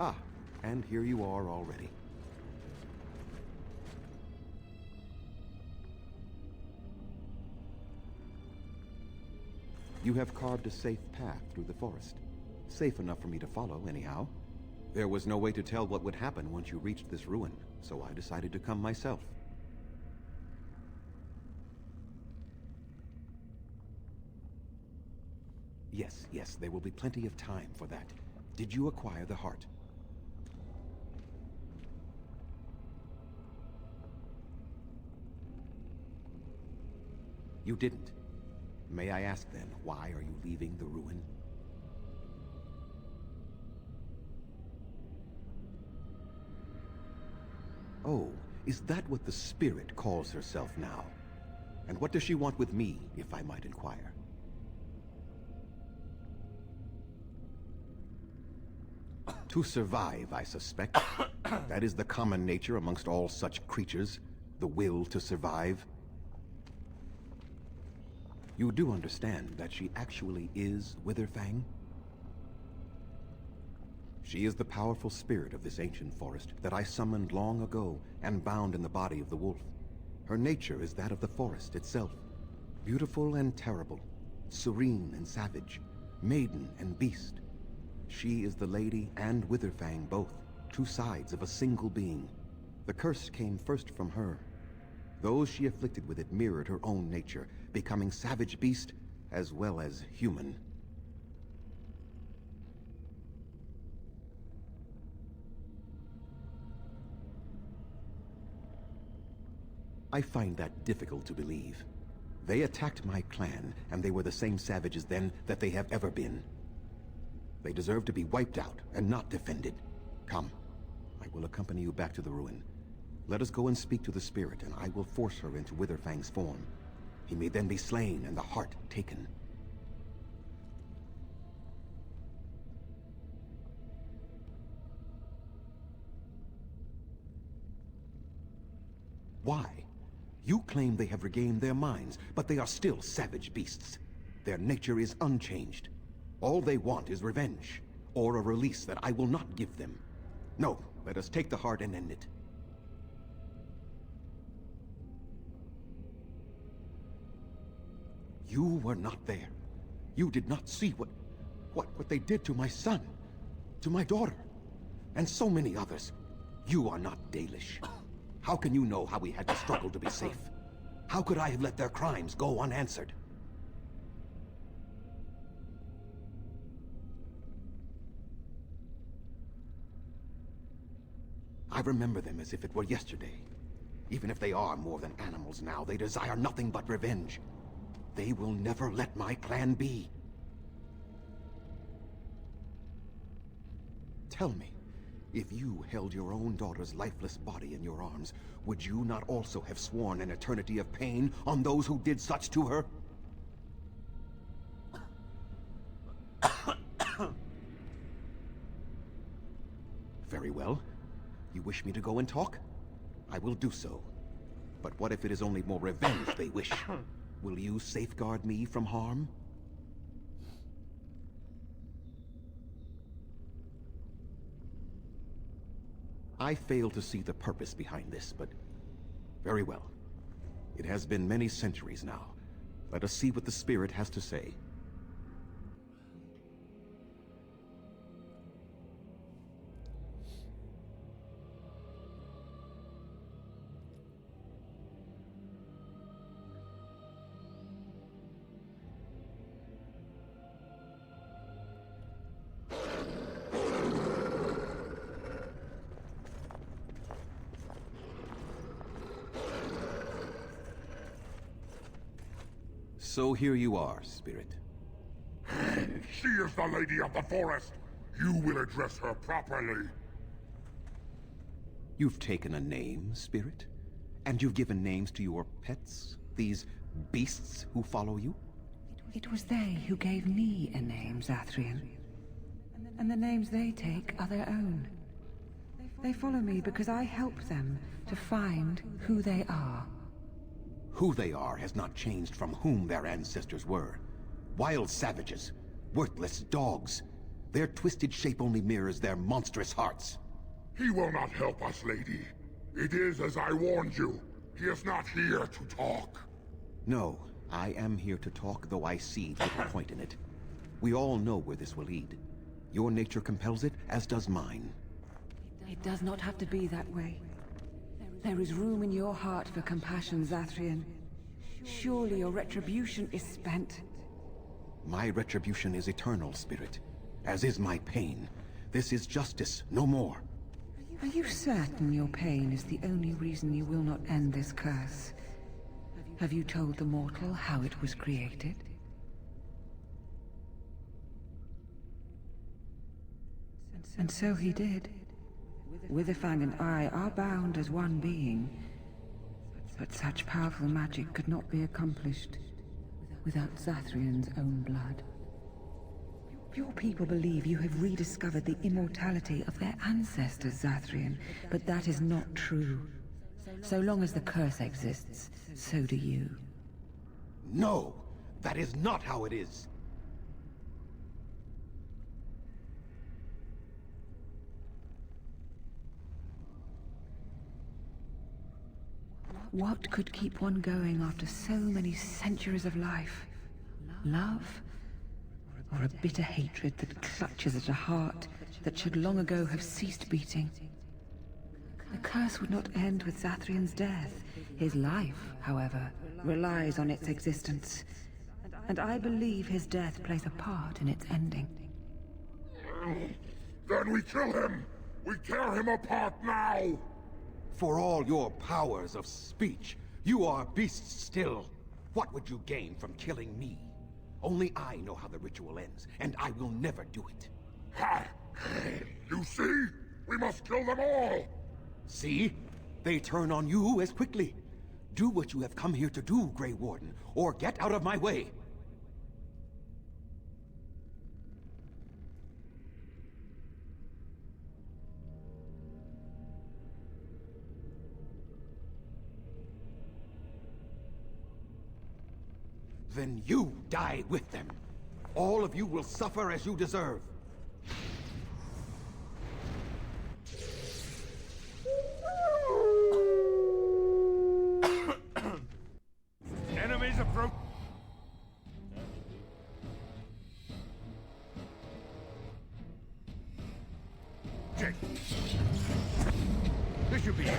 Ah, and here you are already. You have carved a safe path through the forest. Safe enough for me to follow, anyhow. There was no way to tell what would happen once you reached this ruin, so I decided to come myself. Yes, there will be plenty of time for that. Did you acquire the heart? You didn't. May I ask then, why are you leaving the ruin? Oh, is that what the spirit calls herself now? And what does she want with me, if I might inquire? To survive, I suspect. That is the common nature amongst all such creatures, the will to survive. You do understand that she actually is Witherfang? She is the powerful spirit of this ancient forest that I summoned long ago and bound in the body of the wolf. Her nature is that of the forest itself. Beautiful and terrible, serene and savage, maiden and beast. She is the lady and Witherfang both, two sides of a single being. The curse came first from her. Those she afflicted with it mirrored her own nature, becoming savage beast as well as human. I find that difficult to believe. They attacked my clan, and they were the same savages then that they have ever been. They deserve to be wiped out and not defended. Come, I will accompany you back to the ruin. Let us go and speak to the spirit, and I will force her into Witherfang's form. He may then be slain and the heart taken. Why? You claim they have regained their minds, but they are still savage beasts. Their nature is unchanged. All they want is revenge, or a release that I will not give them. No, let us take the heart and end it. You were not there. You did not see what they did to my son, to my daughter, and so many others. You are not Dalish. How can you know how we had to struggle to be safe? How could I have let their crimes go unanswered? I remember them as if it were yesterday. Even if they are more than animals now, they desire nothing but revenge. They will never let my clan be. Tell me, if you held your own daughter's lifeless body in your arms, would you not also have sworn an eternity of pain on those who did such to her? Very well. You wish me to go and talk? I will do so. But what if it is only more revenge they wish? Will you safeguard me from harm? I fail to see the purpose behind this, but very well. It has been many centuries now. Let us see what the spirit has to say. So here you are, Spirit. She is the Lady of the Forest. You will address her properly. You've taken a name, Spirit? And you've given names to your pets? These beasts who follow you? It was they who gave me a name, Zathrian. And the names they take are their own. They follow me because I help them to find who they are. Who they are has not changed from whom their ancestors were. Wild savages, worthless dogs. Their twisted shape only mirrors their monstrous hearts. He will not help us, lady. It is as I warned you. He is not here to talk. No, I am here to talk, though I see little point in it. We all know where this will lead. Your nature compels it, as does mine. It does not have to be that way. There is room in your heart for compassion, Zathrian. Surely your retribution is spent. My retribution is eternal, Spirit, as is my pain. This is justice, no more. Are you certain your pain is the only reason you will not end this curse? Have you told the mortal how it was created? And so he did. Witherfang and I are bound as one being, but such powerful magic could not be accomplished without Zathrian's own blood. Your people believe you have rediscovered the immortality of their ancestors, Zathrian, but that is not true. So long as the curse exists, so do you. No! That is not how it is! What could keep one going after so many centuries of life? Love? Or a bitter hatred that clutches at a heart that should long ago have ceased beating? The curse would not end with Zathrian's death. His life, however, relies on its existence. And I believe his death plays a part in its ending. Then we kill him! We tear him apart now! For all your powers of speech, You are beasts still. What would you gain from killing me? Only I know how the ritual ends, and I will never do it. Ha! You see? We must kill them all! See? They turn on you as quickly. Do what you have come here to do, Grey Warden, or get out of my way. Then you die with them. All of you will suffer as you deserve. Enemies approach. Jake. This should be it.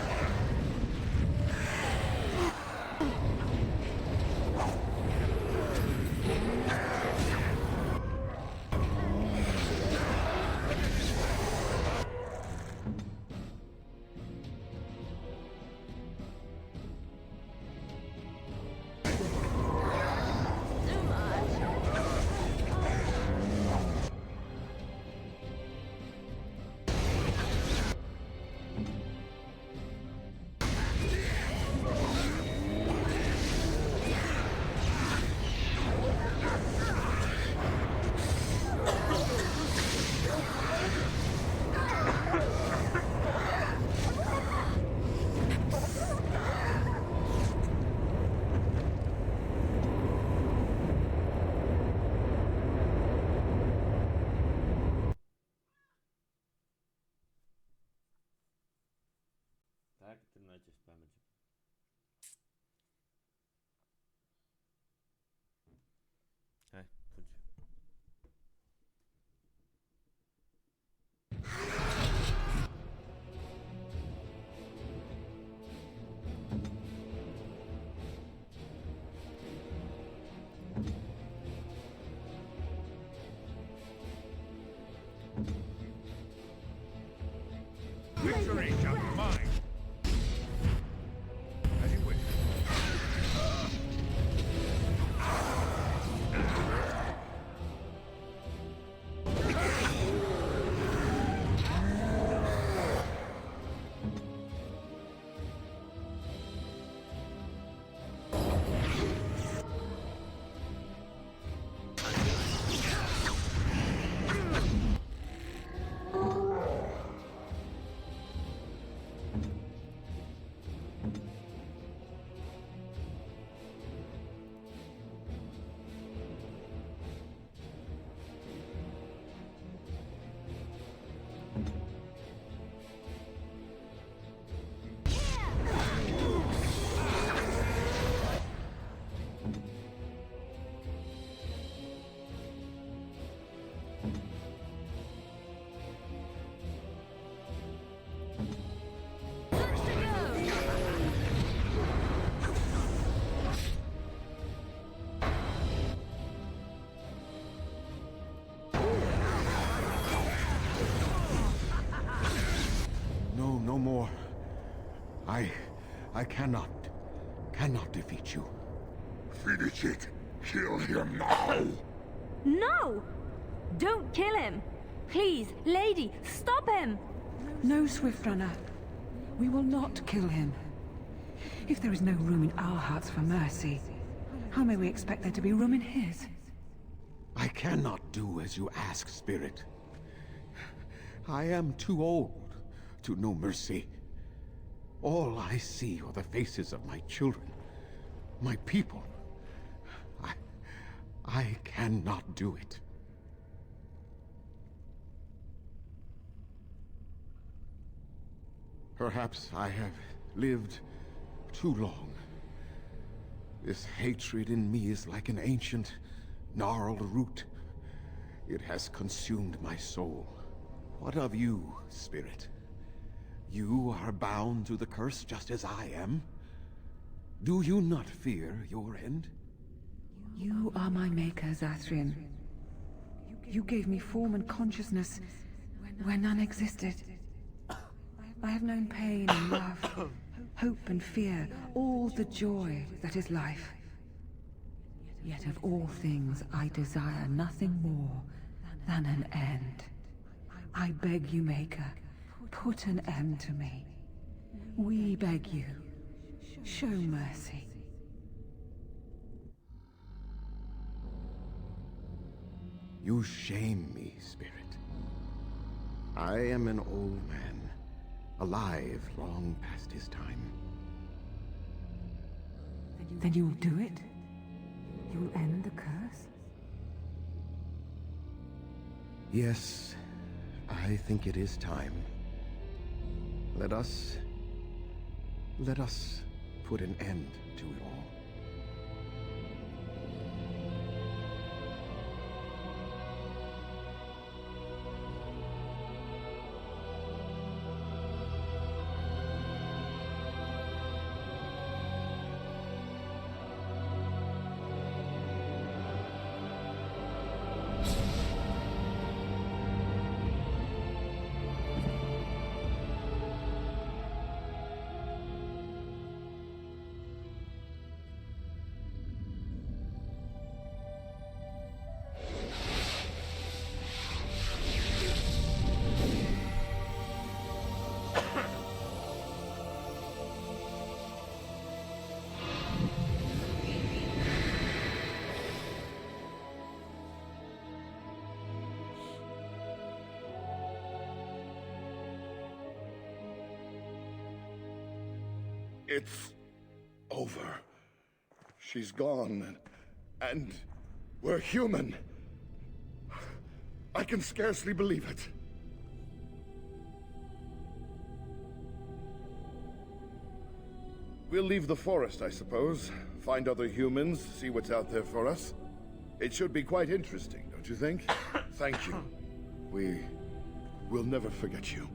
Victory shall be mine. As you wish. No more. I cannot defeat you. Finish it. Kill him now. No! Don't kill him! Please, lady, stop him! No, Swiftrunner. We will not kill him. If there is no room in our hearts for mercy, how may we expect there to be room in his? I cannot do as you ask, Spirit. I am too old to know mercy. All I see are the faces of my children, my people. I cannot do it. Perhaps I have lived too long. This hatred in me is like an ancient, gnarled root. It has consumed my soul. What of you, Spirit? You are bound to the curse just as I am. Do you not fear your end? You are my maker, Zathrian. You gave me form and consciousness where none existed. I have known pain and love, hope and fear, all the joy that is life. Yet of all things I desire nothing more than an end. I beg you, Maker, put an end to me. We beg you, show mercy. You shame me, Spirit. I am an old man, alive long past his time. Then you'll do it? You'll end the curse? Yes, I think it is time. Let us put an end to it all. It's over. She's gone, and we're human. I can scarcely believe it. We'll leave the forest, I suppose. Find other humans, see what's out there for us. It should be quite interesting, don't you think? Thank you. We'll never forget you.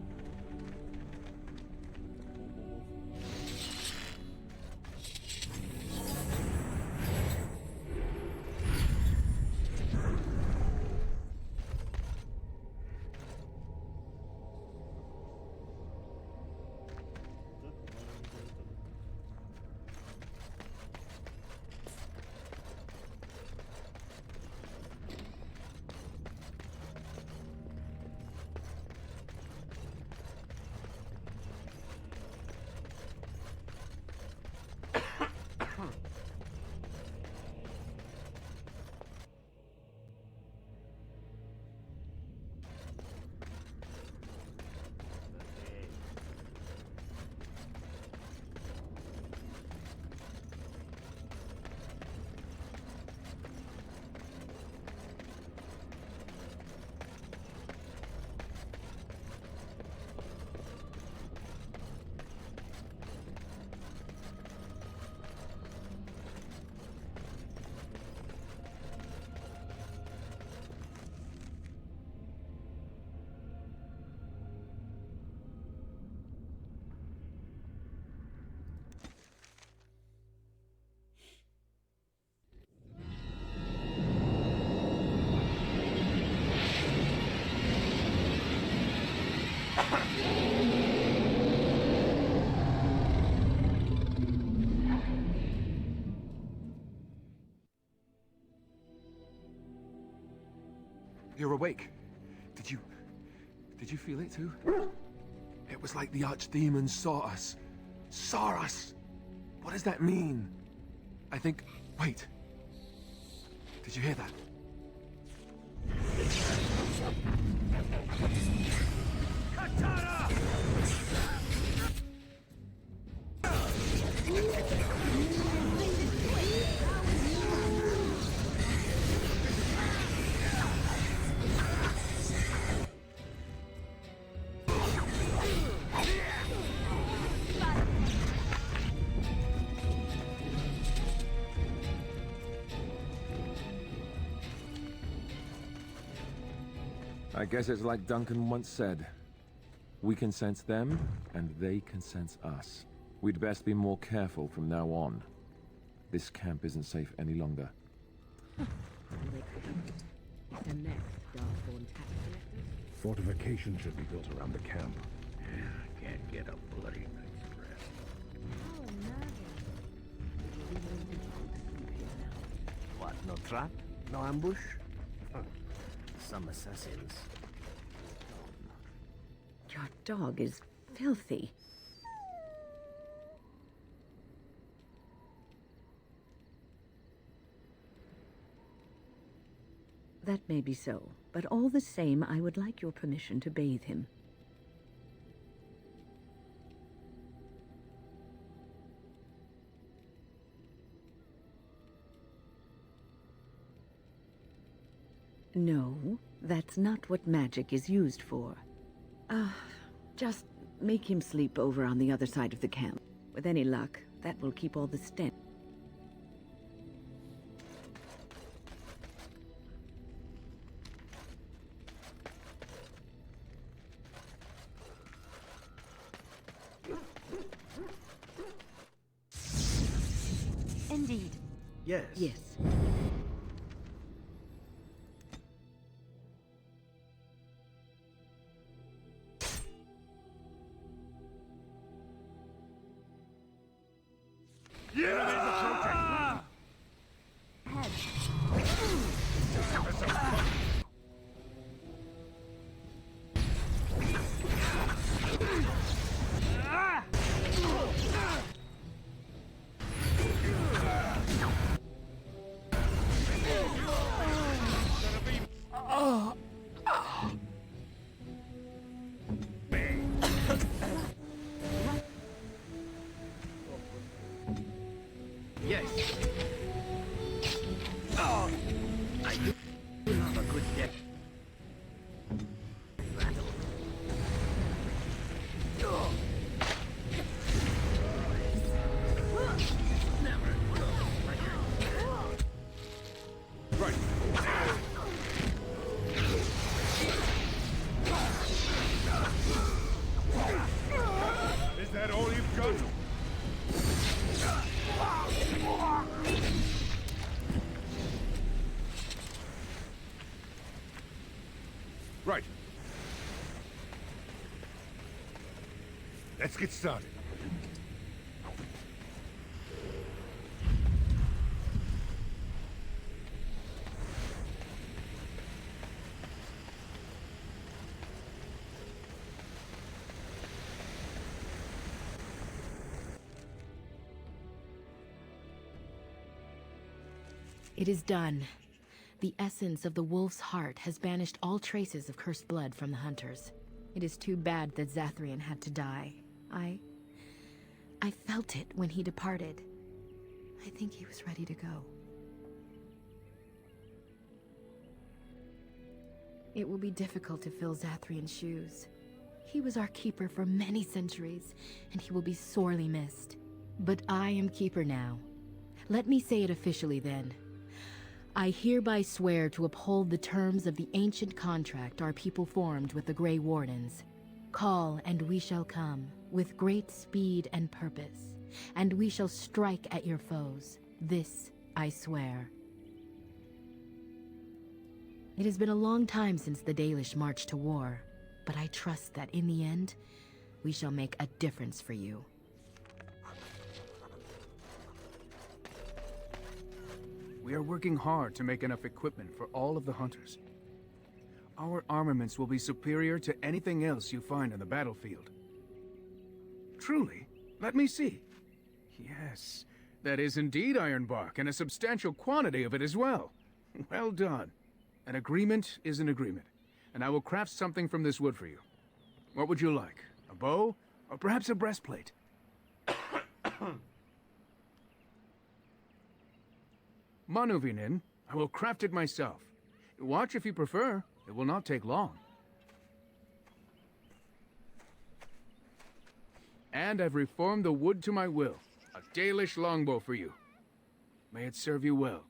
You're awake. Did you feel it too? It was like the archdemon saw us. Saw us! What does that mean? I think... Wait. Did you hear that? Katara! I guess it's like Duncan once said. We can sense them, and they can sense us. We'd best be more careful from now on. This camp isn't safe any longer. Fortification should be built around the camp. Yeah, can't get a bloody night's rest. trap? No ambush? Some assassins. Your dog is filthy. That may be so, but all the same, I would like your permission to bathe him. No, that's not what magic is used for. Just make him sleep over on the other side of the camp. With any luck, that will keep all the stench. Indeed. Yes. Yes. Yes. Oh, I do love a good deck. Rattle. Oh. Never go. Right. Is that all you've got? Right. Let's get started. It is done. The essence of the wolf's heart has banished all traces of cursed blood from the hunters. It is too bad that Zathrian had to die. I felt it when he departed. I think he was ready to go. It will be difficult to fill Zathrian's shoes. He was our keeper for many centuries, and he will be sorely missed. But I am keeper now. Let me say it officially then. I hereby swear to uphold the terms of the ancient contract our people formed with the Grey Wardens. Call, and we shall come, with great speed and purpose, and we shall strike at your foes. This I swear. It has been a long time since the Dalish marched to war, but I trust that in the end, we shall make a difference for you. We are working hard to make enough equipment for all of the hunters. Our armaments will be superior to anything else you find on the battlefield. Truly? Let me see. Yes, that is indeed ironbark, and a substantial quantity of it as well. Well done. An agreement is an agreement, and I will craft something from this wood for you. What would you like? A bow? Or perhaps a breastplate? Manuvinin, I will craft it myself. Watch if you prefer. It will not take long. And I've reformed the wood to my will. A Dalish longbow for you. May it serve you well.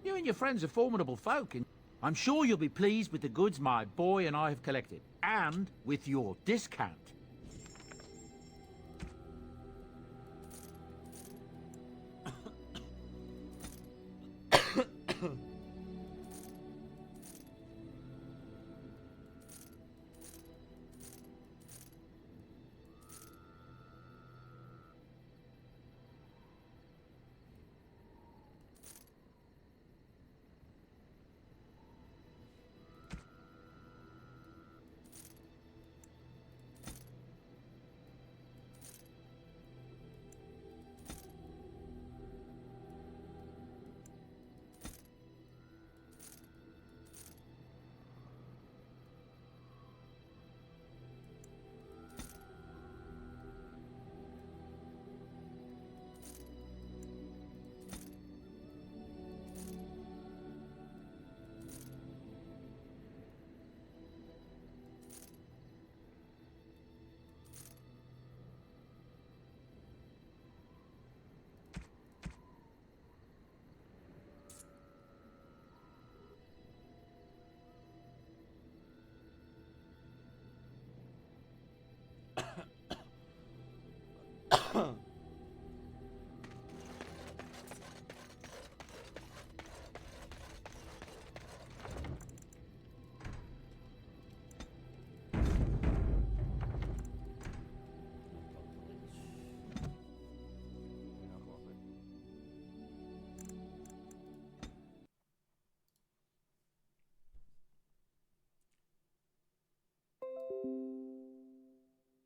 You and your friends are formidable folk, and I'm sure you'll be pleased with the goods my boy and I have collected, and with your discount.